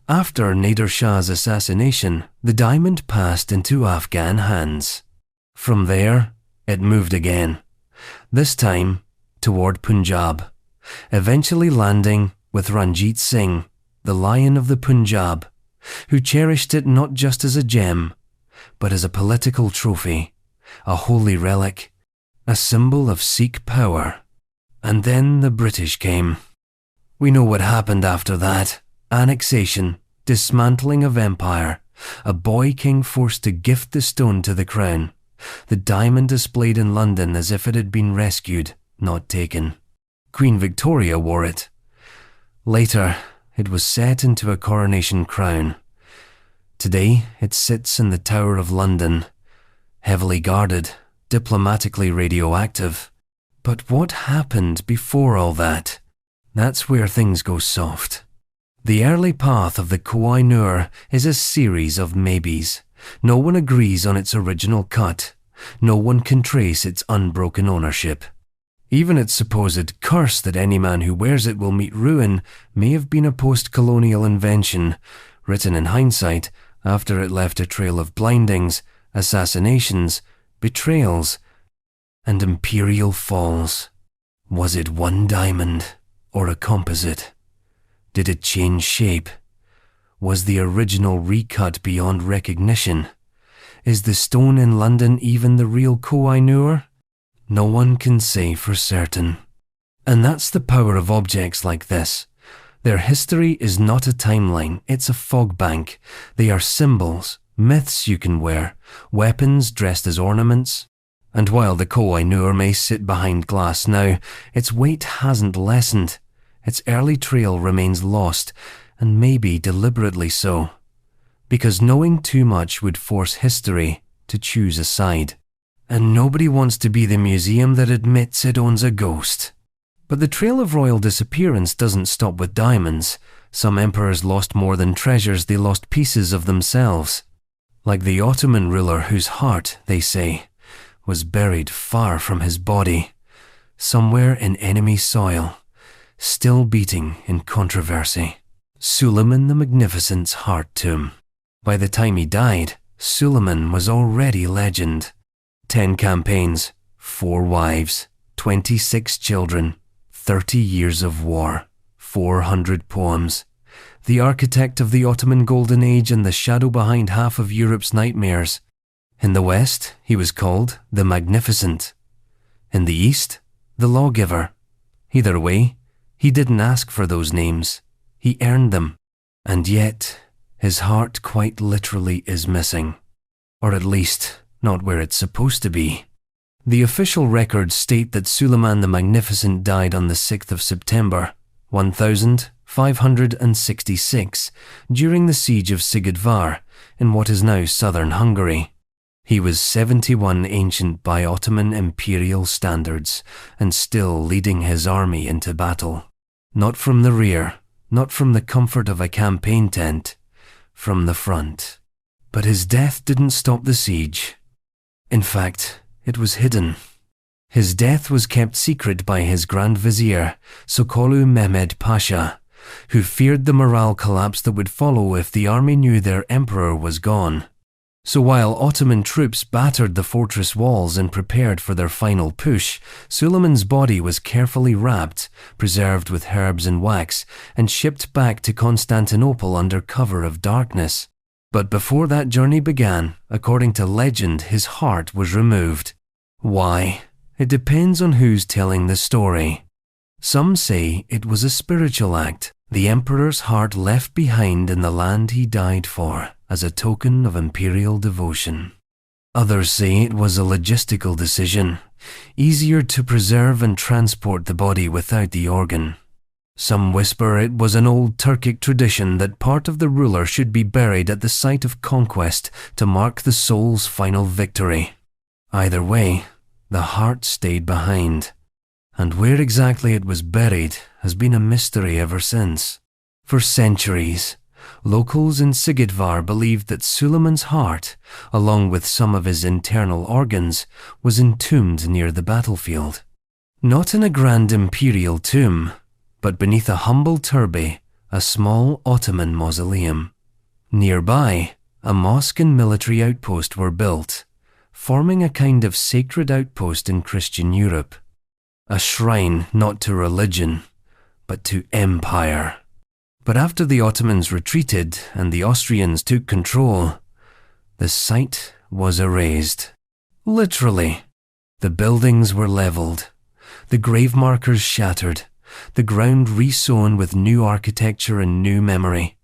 After Nader Shah's assassination, the diamond passed into Afghan hands. From there, it moved again. This time toward Punjab, eventually landing with Ranjit Singh, the Lion of the Punjab, who cherished it not just as a gem, but as a political trophy, a holy relic, a symbol of Sikh power. And then the British came. We know what happened after that: annexation, dismantling of empire, a boy king forced to gift the stone to the crown. The diamond displayed in London as if it had been rescued, not taken. Queen Victoria wore it. Later, it was set into a coronation crown. Today, it sits in the Tower of London, heavily guarded, diplomatically radioactive. But what happened before all that? That's where things go soft. The early path of the Koh-i-Noor is a series of maybes. No one agrees on its original cut. No one can trace its unbroken ownership. Even its supposed curse that any man who wears it will meet ruin may have been a post-colonial invention, written in hindsight after it left a trail of blindings, assassinations, betrayals, and imperial falls. Was it one diamond or a composite? Did it change shape? Was the original recut beyond recognition? Is the stone in London even the real Koh-i-Noor? No one can say for certain. And that's the power of objects like this. Their history is not a timeline, it's a fog bank. They are symbols, myths you can wear, weapons dressed as ornaments. And while the Koh-i-Noor may sit behind glass now, its weight hasn't lessened. Its early trail remains lost, and maybe deliberately so. Because knowing too much would force history to choose a side. And nobody wants to be the museum that admits it owns a ghost. But the trail of royal disappearance doesn't stop with diamonds. Some emperors lost more than treasures, they lost pieces of themselves. Like the Ottoman ruler whose heart, they say, was buried far from his body, somewhere in enemy soil, still beating in controversy. Suleiman the Magnificent's heart tomb. By the time he died, Suleiman was already legend. 10 campaigns, 4 wives, 26 children, 30 years of war, 400 poems. The architect of the Ottoman Golden Age and the shadow behind half of Europe's nightmares. In the West, he was called the Magnificent. In the East, the Lawgiver. Either way, he didn't ask for those names. He earned them. And yet, his heart quite literally is missing. Or at least, not where it's supposed to be. The official records state that Suleiman the Magnificent died on the 6th of September, 1566, during the siege of Sigedvar, in what is now southern Hungary. He was 71 ancient by Ottoman imperial standards, and still leading his army into battle. Not from the rear, not from the comfort of a campaign tent, from the front. But his death didn't stop the siege. In fact, it was hidden. His death was kept secret by his Grand Vizier, Sokolu Mehmed Pasha, who feared the morale collapse that would follow if the army knew their emperor was gone. So while Ottoman troops battered the fortress walls and prepared for their final push, Suleiman's body was carefully wrapped, preserved with herbs and wax, and shipped back to Constantinople under cover of darkness. But before that journey began, according to legend, his heart was removed. Why? It depends on who's telling the story. Some say it was a spiritual act, the emperor's heart left behind in the land he died for, as a token of imperial devotion. Others say it was a logistical decision, easier to preserve and transport the body without the organ. Some whisper it was an old Turkic tradition that part of the ruler should be buried at the site of conquest to mark the soul's final victory. Either way, the heart stayed behind, and where exactly it was buried has been a mystery ever since. For centuries, locals in Sigedvar believed that Suleiman's heart, along with some of his internal organs, was entombed near the battlefield. Not in a grand imperial tomb, but beneath a humble turbe, a small Ottoman mausoleum. Nearby, a mosque and military outpost were built, forming a kind of sacred outpost in Christian Europe. A shrine not to religion, but to empire. But after the Ottomans retreated and the Austrians took control, the site was erased. Literally. The buildings were leveled, the grave markers shattered, the ground re-sown with new architecture and new memory.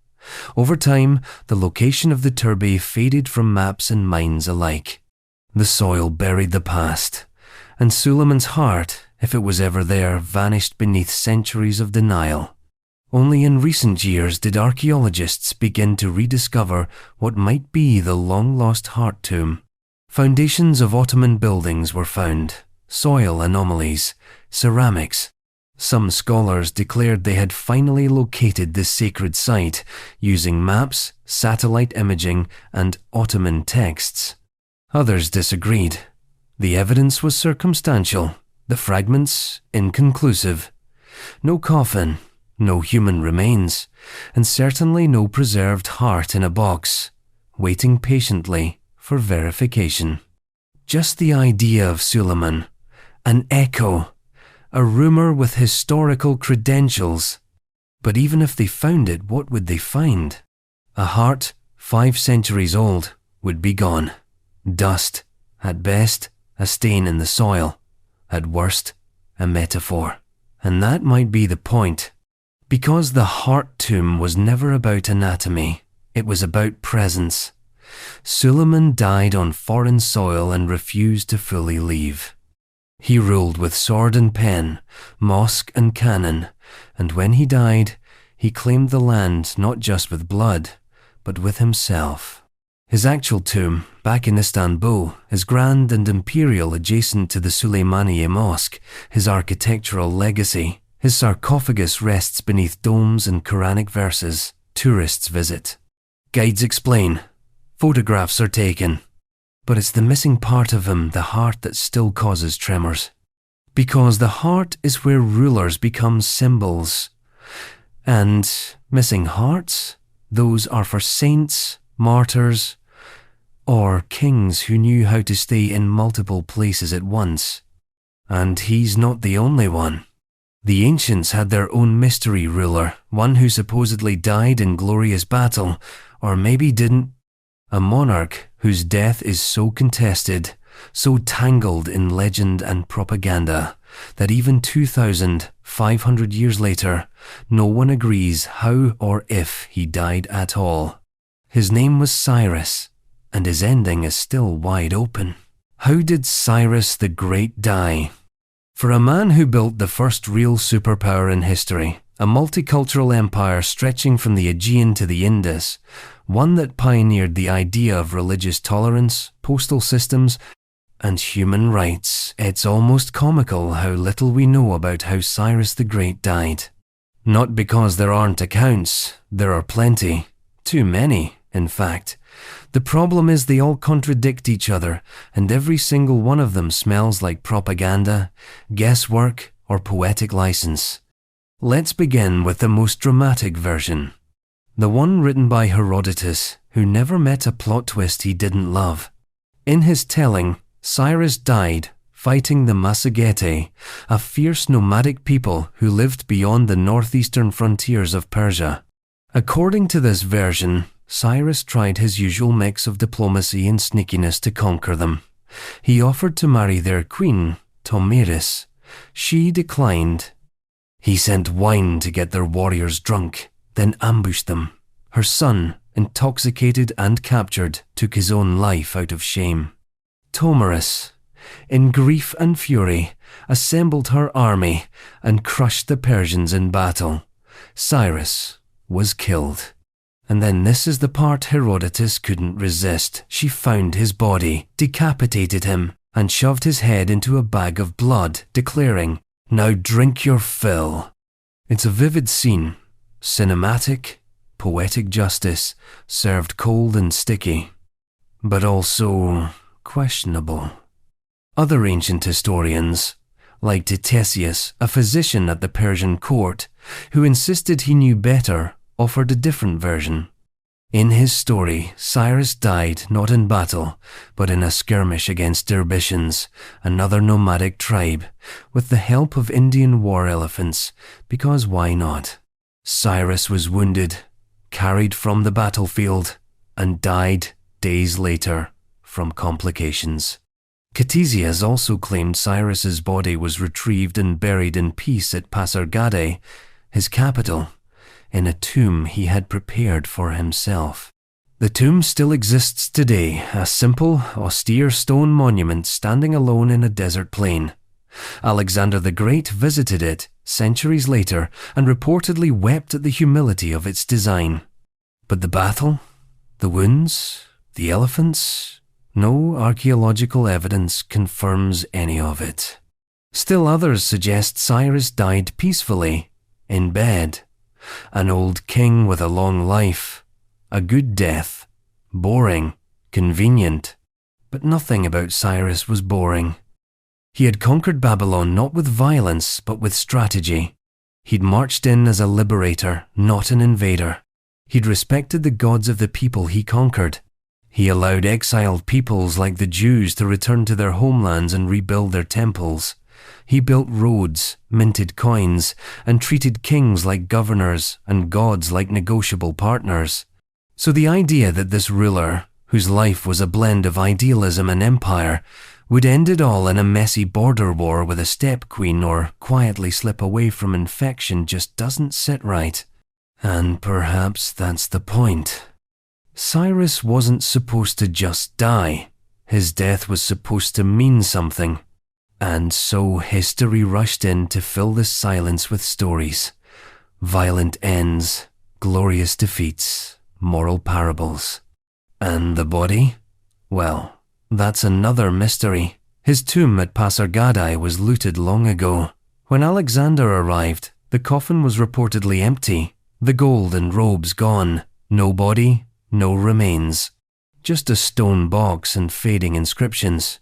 Over time, the location of the turbe faded from maps and minds alike. The soil buried the past, and Suleiman's heart, if it was ever there, vanished beneath centuries of denial. Only in recent years did archaeologists begin to rediscover what might be the long-lost heart tomb. Foundations of Ottoman buildings were found, soil anomalies, ceramics. Some scholars declared they had finally located this sacred site using maps, satellite imaging, and Ottoman texts. Others disagreed. The evidence was circumstantial, the fragments inconclusive. No coffin, no human remains, and certainly no preserved heart in a box, waiting patiently for verification. Just the idea of Suleiman, an echo, a rumor with historical credentials. But even if they found it, what would they find? A heart 5 centuries old would be gone. Dust, at best, a stain in the soil, at worst, a metaphor. And that might be the point. Because the heart tomb was never about anatomy, it was about presence. Suleiman died on foreign soil and refused to fully leave. He ruled with sword and pen, mosque and cannon, and when he died, he claimed the land not just with blood, but with himself. His actual tomb, back in Istanbul, is grand and imperial adjacent to the Suleymaniye Mosque, his architectural legacy. His sarcophagus rests beneath domes and Quranic verses. Tourists visit. Guides explain. Photographs are taken. But it's the missing part of him, the heart, that still causes tremors. Because the heart is where rulers become symbols. And missing hearts, those are for saints, martyrs, or kings who knew how to stay in multiple places at once. And he's not the only one. The ancients had their own mystery ruler, one who supposedly died in glorious battle, or maybe didn't. A monarch whose death is so contested, so tangled in legend and propaganda, that even 2,500 years later, no one agrees how or if he died at all. His name was Cyrus, and his ending is still wide open. How did Cyrus the Great die? For a man who built the first real superpower in history, a multicultural empire stretching from the Aegean to the Indus, one that pioneered the idea of religious tolerance, postal systems, and human rights, it's almost comical how little we know about how Cyrus the Great died. Not because there aren't accounts, there are plenty. Too many, in fact. The problem is they all contradict each other, and every single one of them smells like propaganda, guesswork, or poetic license. Let's begin with the most dramatic version. The one written by Herodotus, who never met a plot twist he didn't love. In his telling, Cyrus died fighting the Massagetae, a fierce nomadic people who lived beyond the northeastern frontiers of Persia. According to this version, Cyrus tried his usual mix of diplomacy and sneakiness to conquer them. He offered to marry their queen, Tomiris. She declined. He sent wine to get their warriors drunk, then ambushed them. Her son, intoxicated and captured, took his own life out of shame. Tomiris, in grief and fury, assembled her army and crushed the Persians in battle. Cyrus was killed. And then this is the part Herodotus couldn't resist. She found his body, decapitated him, and shoved his head into a bag of blood, declaring, "Now drink your fill." It's a vivid scene. Cinematic, poetic justice, served cold and sticky. But also questionable. Other ancient historians, like Ctesias, a physician at the Persian court, who insisted he knew better, offered a different version. In his story, Cyrus died not in battle, but in a skirmish against Derbyshans, another nomadic tribe, with the help of Indian war elephants, because why not? Cyrus was wounded, carried from the battlefield, and died days later from complications. Ctesias also claimed Cyrus's body was retrieved and buried in peace at Pasargadae, his capital, in a tomb he had prepared for himself. The tomb still exists today, a simple, austere stone monument standing alone in a desert plain. Alexander the Great visited it centuries later and reportedly wept at the humility of its design. But the battle? The wounds? The elephants? No archaeological evidence confirms any of it. Still others suggest Cyrus died peacefully, in bed. An old king with a long life. A good death. Boring. Convenient. But nothing about Cyrus was boring. He had conquered Babylon not with violence, but with strategy. He'd marched in as a liberator, not an invader. He'd respected the gods of the people he conquered. He allowed exiled peoples like the Jews to return to their homelands and rebuild their temples. He built roads, minted coins, and treated kings like governors and gods like negotiable partners. So the idea that this ruler, whose life was a blend of idealism and empire, would end it all in a messy border war with a steppe queen or quietly slip away from infection just doesn't sit right. And perhaps that's the point. Cyrus wasn't supposed to just die. His death was supposed to mean something. And so history rushed in to fill the silence with stories. Violent ends, glorious defeats, moral parables. And the body? Well, that's another mystery. His tomb at Pasargadae was looted long ago. When Alexander arrived, the coffin was reportedly empty. The gold and robes gone. No body, no remains. Just a stone box and fading inscriptions.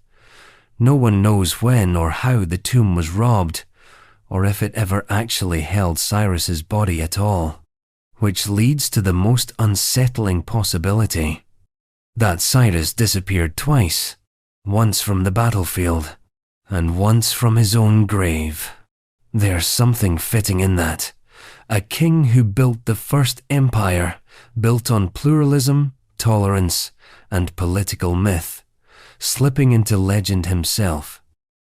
No one knows when or how the tomb was robbed, or if it ever actually held Cyrus's body at all. Which leads to the most unsettling possibility. That Cyrus disappeared twice. Once from the battlefield, and once from his own grave. There's something fitting in that. A king who built the first empire, built on pluralism, tolerance, and political myth, slipping into legend himself.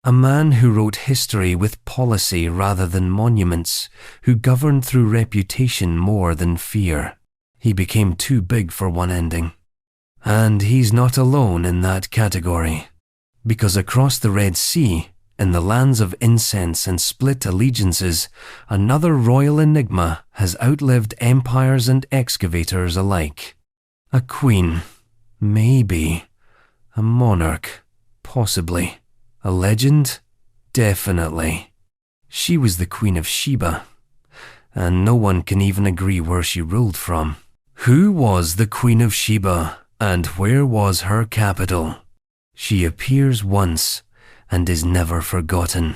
A man who wrote history with policy rather than monuments, who governed through reputation more than fear. He became too big for one ending. And he's not alone in that category. Because across the Red Sea, in the lands of incense and split allegiances, another royal enigma has outlived empires and excavators alike. A queen, maybe. A monarch, possibly. A legend, definitely. She was the Queen of Sheba, and no one can even agree where she ruled from. Who was the Queen of Sheba, and where was her capital? She appears once and is never forgotten.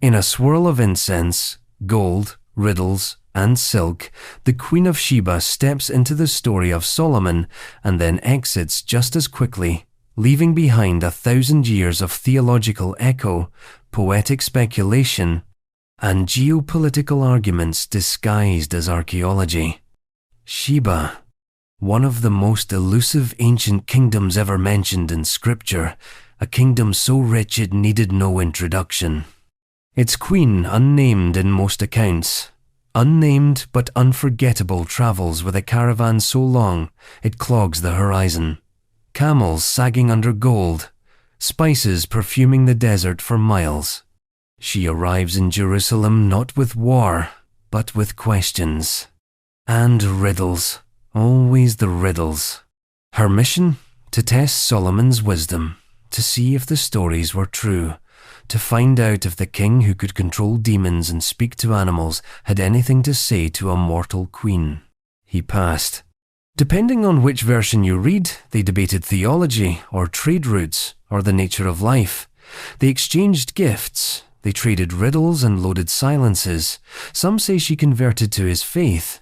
In a swirl of incense, gold, riddles, and silk, the Queen of Sheba steps into the story of Solomon and then exits just as quickly, leaving behind 1,000 years of theological echo, poetic speculation, and geopolitical arguments disguised as archaeology. Sheba, one of the most elusive ancient kingdoms ever mentioned in scripture, a kingdom so rich it needed no introduction. Its queen unnamed in most accounts, unnamed but unforgettable travels with a caravan so long it clogs the horizon. Camels sagging under gold, spices perfuming the desert for miles. She arrives in Jerusalem not with war, but with questions. And riddles. Always the riddles. Her mission? To test Solomon's wisdom, to see if the stories were true, to find out if the king who could control demons and speak to animals had anything to say to a mortal queen. He passed. Depending on which version you read, they debated theology, or trade routes, or the nature of life. They exchanged gifts. They traded riddles and loaded silences. Some say she converted to his faith.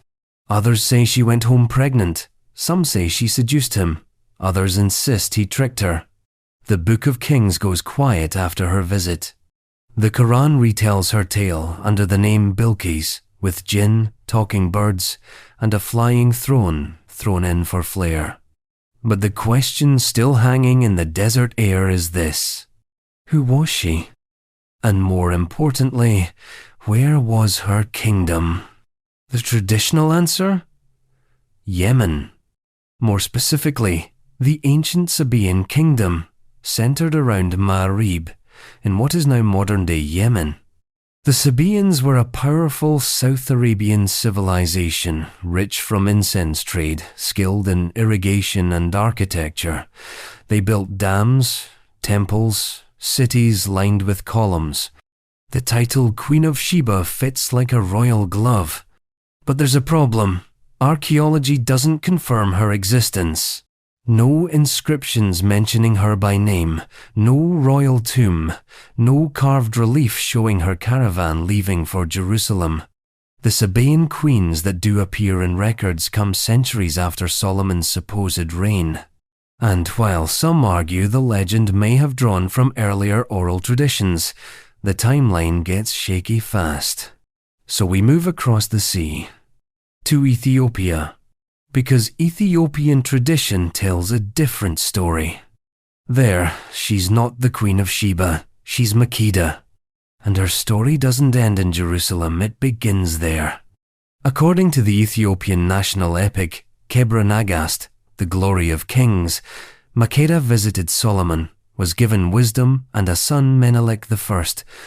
Others say she went home pregnant. Some say she seduced him. Others insist he tricked her. The Book of Kings goes quiet after her visit. The Quran retells her tale under the name Bilqis, with jinn, talking birds, and a flying throne thrown in for flair. But the question still hanging in the desert air is this: who was she? And more importantly, where was her kingdom? The traditional answer? Yemen. More specifically, the ancient Sabaean kingdom, centered around Ma'rib, in what is now modern-day Yemen. The Sabaeans were a powerful South Arabian civilization, rich from incense trade, skilled in irrigation and architecture. They built dams, temples, cities lined with columns. The title Queen of Sheba fits like a royal glove. But there's a problem. Archaeology doesn't confirm her existence. No inscriptions mentioning her by name, no royal tomb, no carved relief showing her caravan leaving for Jerusalem. The Sabaean queens that do appear in records come centuries after Solomon's supposed reign. And while some argue the legend may have drawn from earlier oral traditions, the timeline gets shaky fast. So we move across the sea to Ethiopia, because Ethiopian tradition tells a different story. There, she's not the Queen of Sheba, she's Makeda. And her story doesn't end in Jerusalem, it begins there. According to the Ethiopian national epic, Kebra Nagast, the glory of kings, Makeda visited Solomon, was given wisdom and a son Menelik I,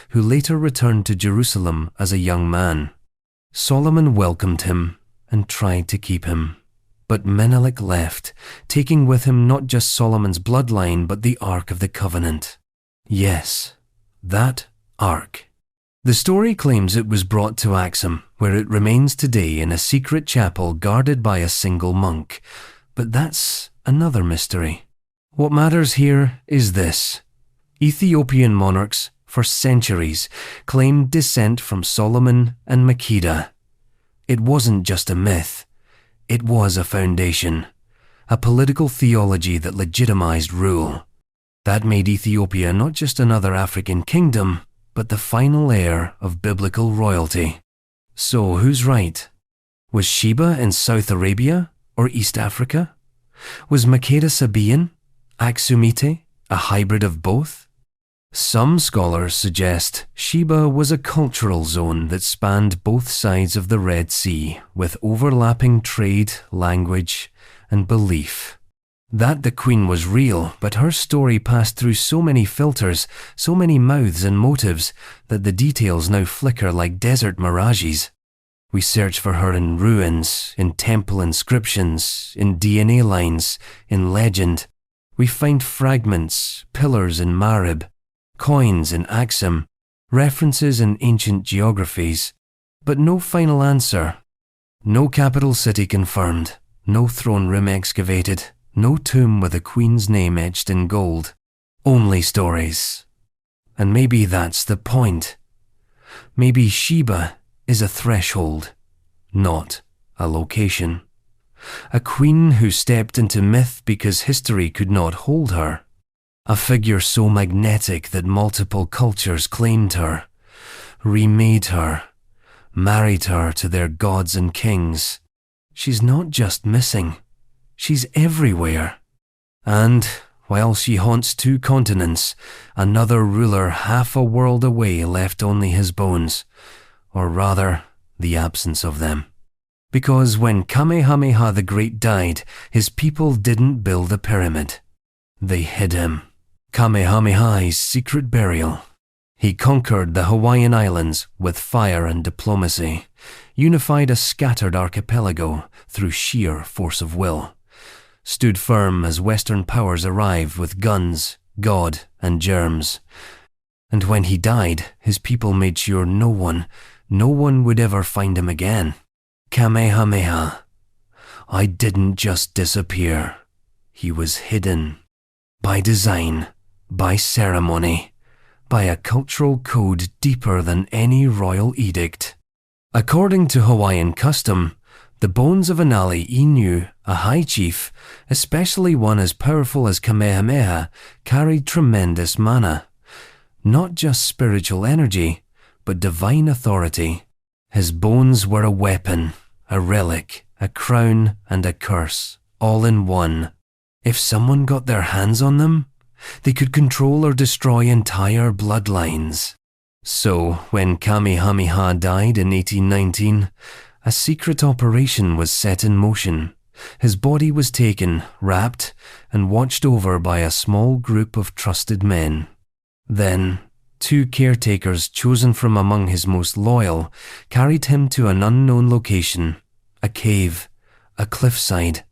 who later returned to Jerusalem as a young man. Solomon welcomed him and tried to keep him. But Menelik left, taking with him not just Solomon's bloodline but the Ark of the Covenant. Yes, that Ark. The story claims it was brought to Axum, where it remains today in a secret chapel guarded by a single monk. But that's another mystery. What matters here is this. Ethiopian monarchs, for centuries, claimed descent from Solomon and Makeda. It wasn't just a myth. It was a foundation, a political theology that legitimized rule. That made Ethiopia not just another African kingdom, but the final heir of biblical royalty. So who's right? Was Sheba in South Arabia or East Africa? Was Makeda Sabaean, Aksumite, a hybrid of both? Some scholars suggest Sheba was a cultural zone that spanned both sides of the Red Sea, with overlapping trade, language, and belief. That the queen was real, but her story passed through so many filters, so many mouths and motives, that the details now flicker like desert mirages. We search for her in ruins, in temple inscriptions, in DNA lines, in legend. We find fragments, pillars in Marib, coins in Axum, references in ancient geographies, but no final answer. No capital city confirmed, no throne room excavated, no tomb with a queen's name etched in gold. Only stories. And maybe that's the point. Maybe Sheba is a threshold, not a location. A queen who stepped into myth because history could not hold her. A figure so magnetic that multiple cultures claimed her, remade her, married her to their gods and kings. She's not just missing. She's everywhere. And, while she haunts 2 continents, another ruler half a world away left only his bones, or rather, the absence of them. Because when Kamehameha the Great died, his people didn't build a pyramid. They hid him. Kamehameha's secret burial. He conquered the Hawaiian Islands with fire and diplomacy, unified a scattered archipelago through sheer force of will, stood firm as Western powers arrived with guns, God, and germs. And when he died, his people made sure no one would ever find him again. Kamehameha. I didn't just disappear. He was hidden. By design, by ceremony, by a cultural code deeper than any royal edict. According to Hawaiian custom, the bones of an Inu, a high chief, especially one as powerful as Kamehameha, carried tremendous mana. Not just spiritual energy, but divine authority. His bones were a weapon, a relic, a crown, and a curse, all in one. If someone got their hands on them, they could control or destroy entire bloodlines. So, when Kamehameha died in 1819, a secret operation was set in motion. His body was taken, wrapped, and watched over by a small group of trusted men. Then, 2 caretakers chosen from among his most loyal carried him to an unknown location, a cave, a cliffside,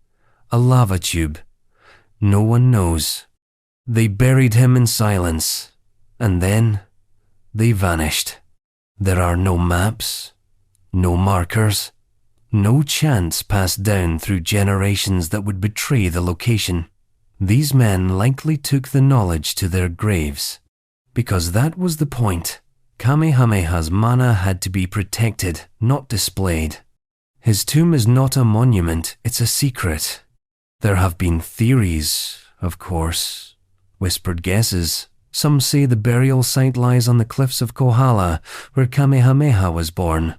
a lava tube. No one knows. They buried him in silence, and then they vanished. There are no maps, no markers, no chants passed down through generations that would betray the location. These men likely took the knowledge to their graves. Because that was the point. Kamehameha's mana had to be protected, not displayed. His tomb is not a monument, it's a secret. There have been theories, of course, whispered guesses. Some say the burial site lies on the cliffs of Kohala, where Kamehameha was born.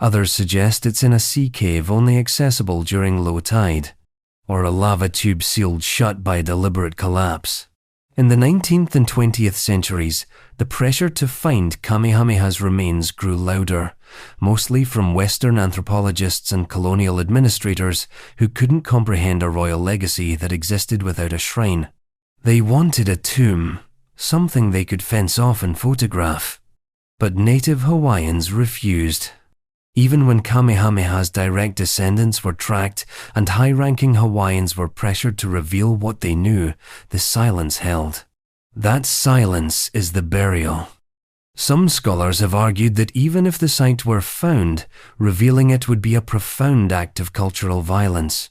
Others suggest it's in a sea cave only accessible during low tide, or a lava tube sealed shut by deliberate collapse. In the 19th and 20th centuries, the pressure to find Kamehameha's remains grew louder, mostly from Western anthropologists and colonial administrators who couldn't comprehend a royal legacy that existed without a shrine. They wanted a tomb, something they could fence off and photograph. But native Hawaiians refused. Even when Kamehameha's direct descendants were tracked and high-ranking Hawaiians were pressured to reveal what they knew, the silence held. That silence is the burial. Some scholars have argued that even if the site were found, revealing it would be a profound act of cultural violence.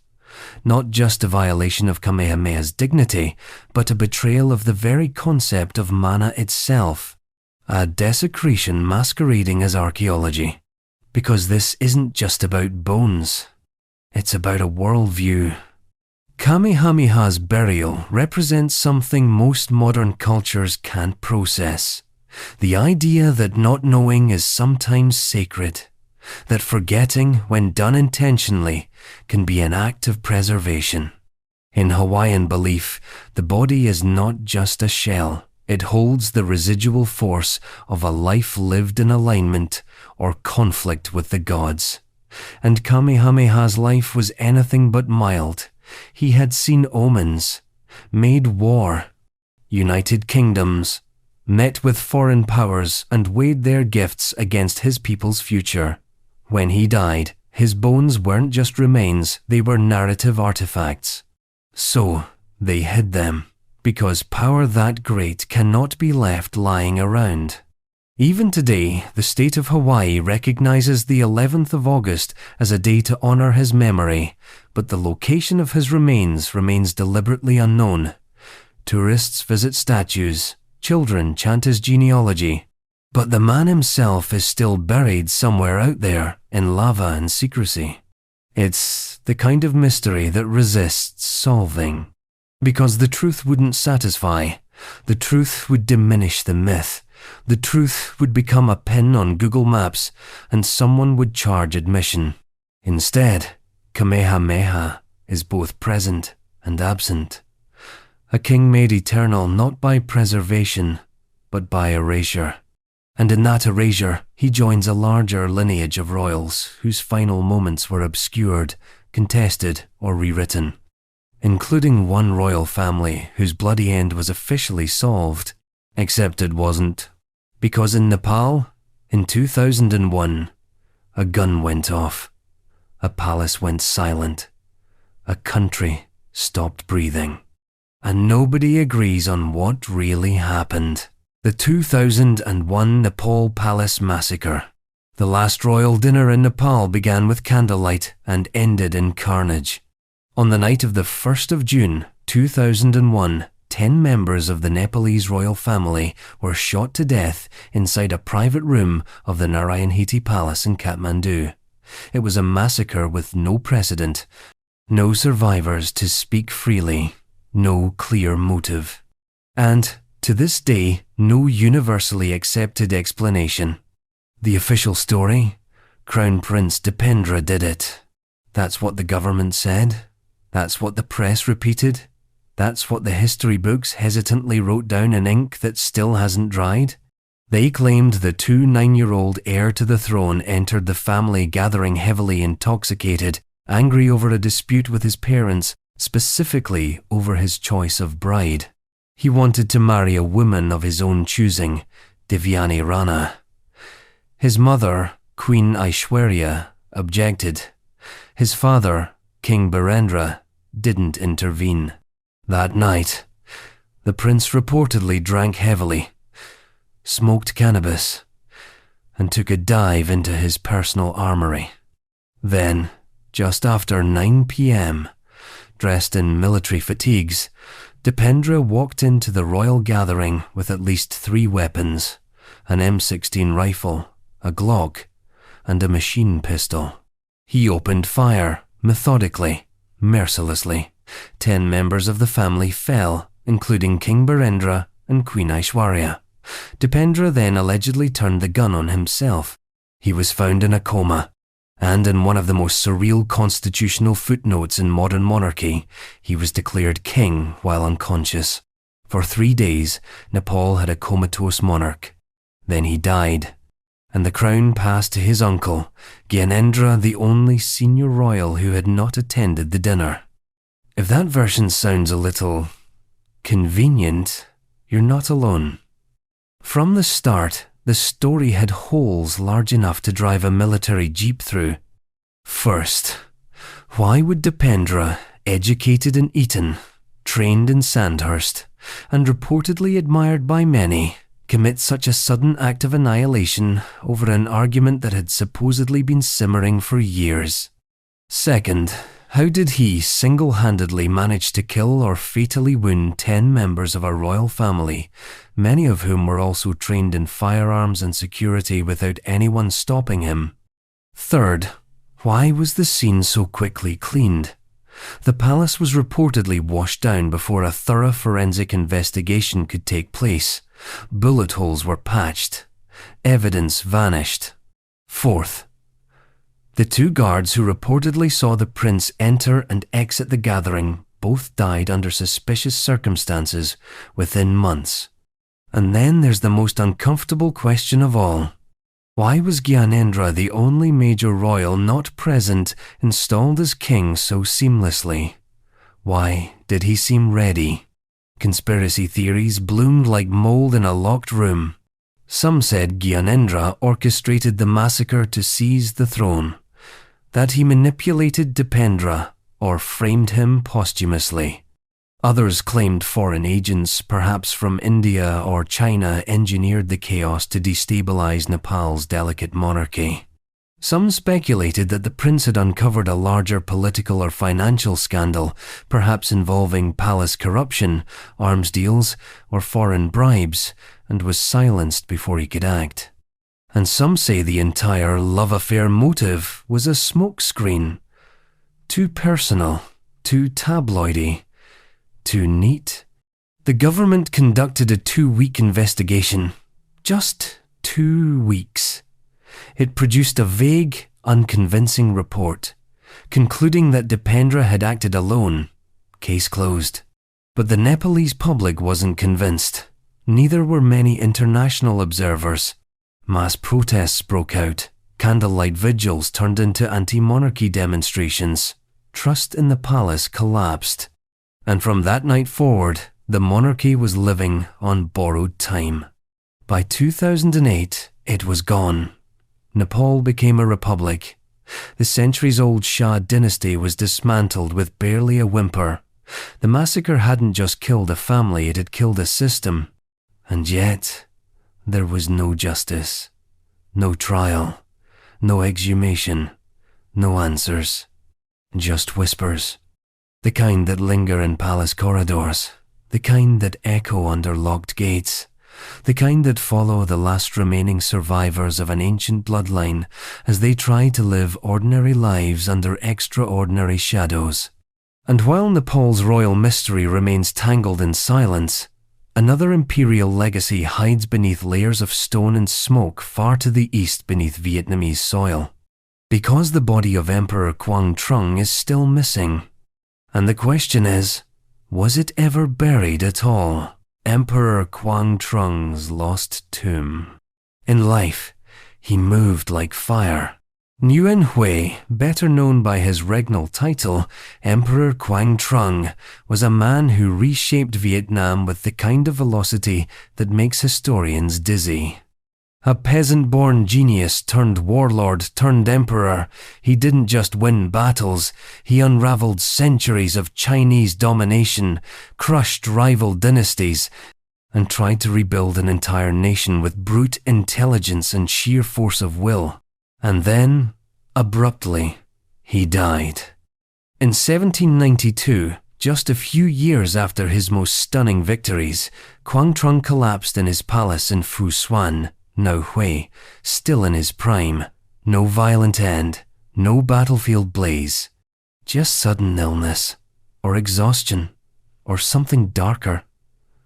Not just a violation of Kamehameha's dignity, but a betrayal of the very concept of mana itself. A desecration masquerading as archaeology. Because this isn't just about bones. It's about a worldview. Kamehameha's burial represents something most modern cultures can't process. The idea that not knowing is sometimes sacred. That forgetting, when done intentionally, can be an act of preservation. In Hawaiian belief, the body is not just a shell. It holds the residual force of a life lived in alignment or conflict with the gods. And Kamehameha's life was anything but mild. He had seen omens, made war, united kingdoms, met with foreign powers and weighed their gifts against his people's future. When he died, his bones weren't just remains, they were narrative artifacts. So, they hid them. Because power that great cannot be left lying around. Even today, the state of Hawaii recognizes the 11th of August as a day to honor his memory, but the location of his remains remains deliberately unknown. Tourists visit statues, children chant his genealogy, but the man himself is still buried somewhere out there in lava and secrecy. It's the kind of mystery that resists solving. Because the truth wouldn't satisfy. The truth would diminish the myth. The truth would become a pin on Google Maps, and someone would charge admission. Instead, Kamehameha is both present and absent. A king made eternal not by preservation, but by erasure. And in that erasure, he joins a larger lineage of royals whose final moments were obscured, contested, or rewritten. Including one royal family whose bloody end was officially solved, except it wasn't. Because in Nepal, in 2001, a gun went off, a palace went silent, a country stopped breathing, and nobody agrees on what really happened. The 2001 Nepal Palace Massacre. The last royal dinner in Nepal began with candlelight and ended in carnage. On the night of the 1st of June, 2001, 10 members of the Nepalese royal family were shot to death inside a private room of the Narayanhiti Palace in Kathmandu. It was a massacre with no precedent, no survivors to speak freely, no clear motive. And, to this day, no universally accepted explanation. The official story? Crown Prince Dipendra did it. That's what the government said. That's what the press repeated. That's what the history books hesitantly wrote down in ink that still hasn't dried. They claimed the 9-year-old heir to the throne entered the family gathering heavily intoxicated, angry over a dispute with his parents, specifically over his choice of bride. He wanted to marry a woman of his own choosing, Devyani Rana. His mother, Queen Aishwarya, objected. His father, King Birendra, didn't intervene. That night, the prince reportedly drank heavily, smoked cannabis, and took a dive into his personal armory. Then, just after 9 p.m., dressed in military fatigues, Dipendra walked into the royal gathering with at least 3 weapons, an M16 rifle, a Glock, and a machine pistol. He opened fire, methodically, mercilessly. 10 members of the family fell, including King Birendra and Queen Aishwarya. Dipendra then allegedly turned the gun on himself. He was found in a coma, and in one of the most surreal constitutional footnotes in modern monarchy, he was declared king while unconscious. For 3 days, Nepal had a comatose monarch. Then he died, and the crown passed to his uncle, Gyanendra, the only senior royal who had not attended the dinner. If that version sounds a little convenient, you're not alone. From the start, the story had holes large enough to drive a military jeep through. First, why would Dipendra, educated in Eton, trained in Sandhurst, and reportedly admired by many, commit such a sudden act of annihilation over an argument that had supposedly been simmering for years? Second, how did he single-handedly manage to kill or fatally wound 10 members of a royal family, many of whom were also trained in firearms and security, without anyone stopping him? Third, why was the scene so quickly cleaned? The palace was reportedly washed down before a thorough forensic investigation could take place. Bullet holes were patched. Evidence vanished. Fourth, the 2 guards who reportedly saw the prince enter and exit the gathering both died under suspicious circumstances within months. And then there's the most uncomfortable question of all. Why was Gyanendra, the only major royal not present, installed as king so seamlessly? Why did he seem ready? Conspiracy theories bloomed like mold in a locked room. Some said Gyanendra orchestrated the massacre to seize the throne, that he manipulated Dipendra or framed him posthumously. Others claimed foreign agents, perhaps from India or China, engineered the chaos to destabilize Nepal's delicate monarchy. Some speculated that the prince had uncovered a larger political or financial scandal, perhaps involving palace corruption, arms deals, or foreign bribes, and was silenced before he could act. And some say the entire love affair motive was a smokescreen. Too personal, too tabloidy, too neat. The government conducted a 2-week investigation. Just 2 weeks. It produced a vague, unconvincing report, concluding that Dipendra had acted alone. Case closed. But the Nepalese public wasn't convinced. Neither were many international observers. Mass protests broke out. Candlelight vigils turned into anti-monarchy demonstrations. Trust in the palace collapsed. And from that night forward, the monarchy was living on borrowed time. By 2008, it was gone. Nepal became a republic. The centuries-old Shah dynasty was dismantled with barely a whimper. The massacre hadn't just killed a family, it had killed a system. And yet, there was no justice, no trial, no exhumation, no answers. Just whispers. The kind that linger in palace corridors, the kind that echo under locked gates, the kind that follow the last remaining survivors of an ancient bloodline as they try to live ordinary lives under extraordinary shadows. And while Nepal's royal mystery remains tangled in silence, another imperial legacy hides beneath layers of stone and smoke far to the east beneath Vietnamese soil. Because the body of Emperor Quang Trung is still missing. And the question is, was it ever buried at all? Emperor Quang Trung's lost tomb. In life, he moved like fire. Nguyen Hue, better known by his regnal title, Emperor Quang Trung, was a man who reshaped Vietnam with the kind of velocity that makes historians dizzy. A peasant-born genius turned warlord turned emperor, he didn't just win battles, he unraveled centuries of Chinese domination, crushed rival dynasties, and tried to rebuild an entire nation with brute intelligence and sheer force of will. And then, abruptly, he died. In 1792, just a few years after his most stunning victories, Quang Trung collapsed in his palace in Phu Xuan, now Hue, still in his prime. No violent end, no battlefield blaze. Just sudden illness, or exhaustion, or something darker.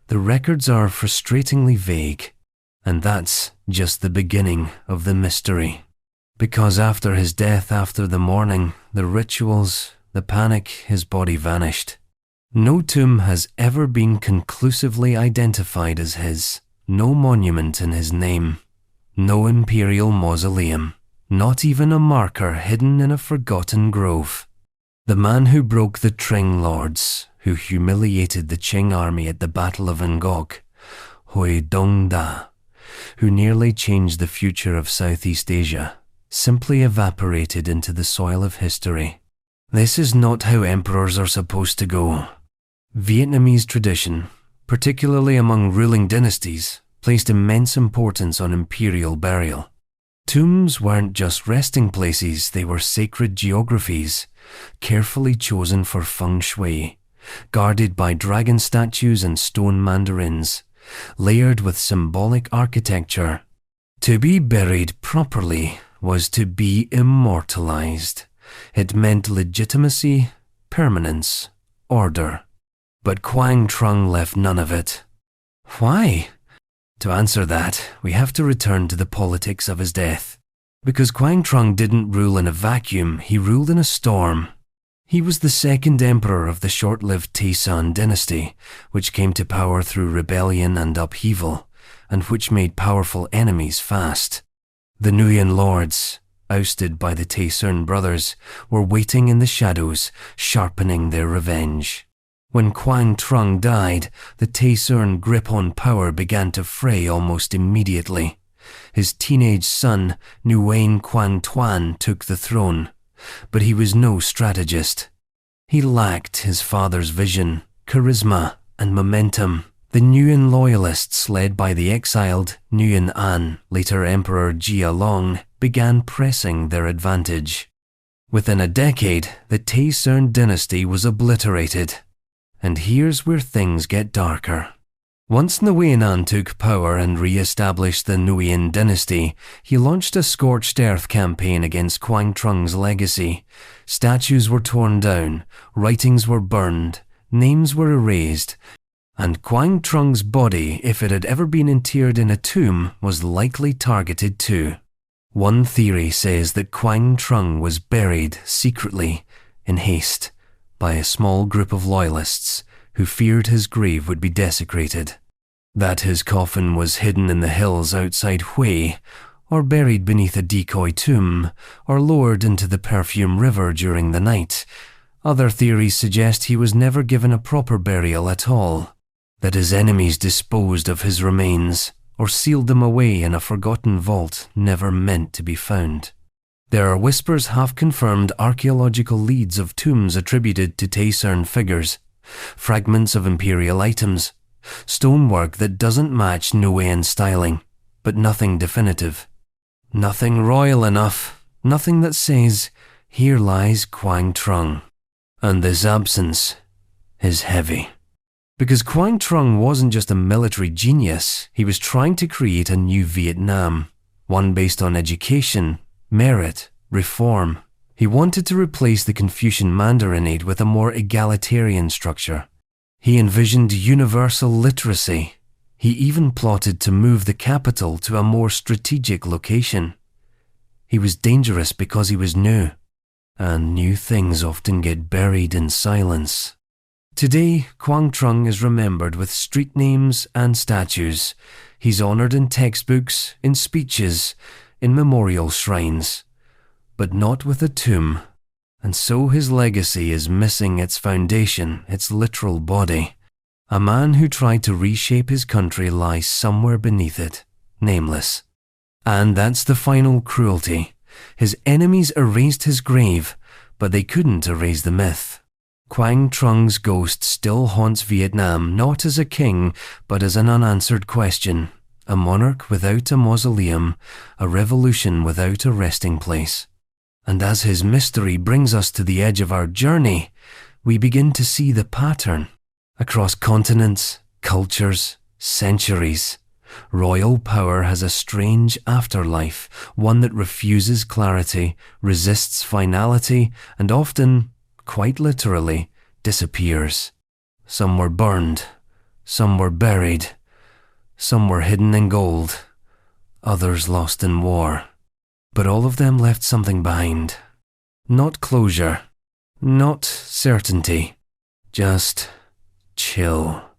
The records are frustratingly vague, and that's just the beginning of the mystery. Because after his death, after the mourning, the rituals, the panic, his body vanished. No tomb has ever been conclusively identified as his, no monument in his name, no imperial mausoleum, not even a marker hidden in a forgotten grove. The man who broke the Tring lords, who humiliated the Qing army at the Battle of Ngok, Hui Dong Da, who nearly changed the future of Southeast Asia, simply evaporated into the soil of history. This is not how emperors are supposed to go. Vietnamese tradition, particularly among ruling dynasties, placed immense importance on imperial burial. Tombs weren't just resting places, they were sacred geographies, carefully chosen for feng shui, guarded by dragon statues and stone mandarins, layered with symbolic architecture. To be buried properly was to be immortalized. It meant legitimacy, permanence, order. But Quang Trung left none of it. Why? To answer that, we have to return to the politics of his death. Because Quang Trung didn't rule in a vacuum, he ruled in a storm. He was the second emperor of the short-lived Taisan dynasty, which came to power through rebellion and upheaval, and which made powerful enemies fast. The Nguyen lords, ousted by the Taisun brothers, were waiting in the shadows, sharpening their revenge. When Quang Trung died, the Taisun grip on power began to fray almost immediately. His teenage son, Nguyen Quang Tuan, took the throne, but he was no strategist. He lacked his father's vision, charisma, and momentum. The Nguyen loyalists, led by the exiled Nguyen An, later Emperor Jia Long, began pressing their advantage. Within a decade, the Taisun dynasty was obliterated. And here's where things get darker. Once Nguyen An took power and re-established the Nguyen dynasty, he launched a scorched earth campaign against Quang Trung's legacy. Statues were torn down, writings were burned, names were erased, and Quang Trung's body, if it had ever been interred in a tomb, was likely targeted too. One theory says that Quang Trung was buried secretly, in haste, by a small group of loyalists who feared his grave would be desecrated, that his coffin was hidden in the hills outside Hue, or buried beneath a decoy tomb, or lowered into the Perfume River during the night. Other theories suggest he was never given a proper burial at all, that his enemies disposed of his remains, or sealed them away in a forgotten vault never meant to be found. There are whispers half-confirmed archaeological leads of tombs attributed to Taisun figures, fragments of imperial items, stonework that doesn't match Nguyen styling, but nothing definitive. Nothing royal enough, nothing that says, here lies Quang Trung. And this absence is heavy. Because Quang Trung wasn't just a military genius, he was trying to create a new Vietnam, one based on education, merit, reform. He wanted to replace the Confucian Mandarinate with a more egalitarian structure. He envisioned universal literacy. He even plotted to move the capital to a more strategic location. He was dangerous because he was new, and new things often get buried in silence. Today, Quang Trung is remembered with street names and statues. He's honored in textbooks, in speeches, in memorial shrines, but not with a tomb. And so his legacy is missing its foundation, its literal body. A man who tried to reshape his country lies somewhere beneath it, nameless. And that's the final cruelty. His enemies erased his grave, but they couldn't erase the myth. Quang Trung's ghost still haunts Vietnam, not as a king, but as an unanswered question. A monarch without a mausoleum, a revolution without a resting place. And as his mystery brings us to the edge of our journey, we begin to see the pattern. Across continents, cultures, centuries, royal power has a strange afterlife, one that refuses clarity, resists finality, and often, quite literally, disappears. Some were burned, some were buried, some were hidden in gold, others lost in war. But all of them left something behind. Not closure, not certainty, just chill.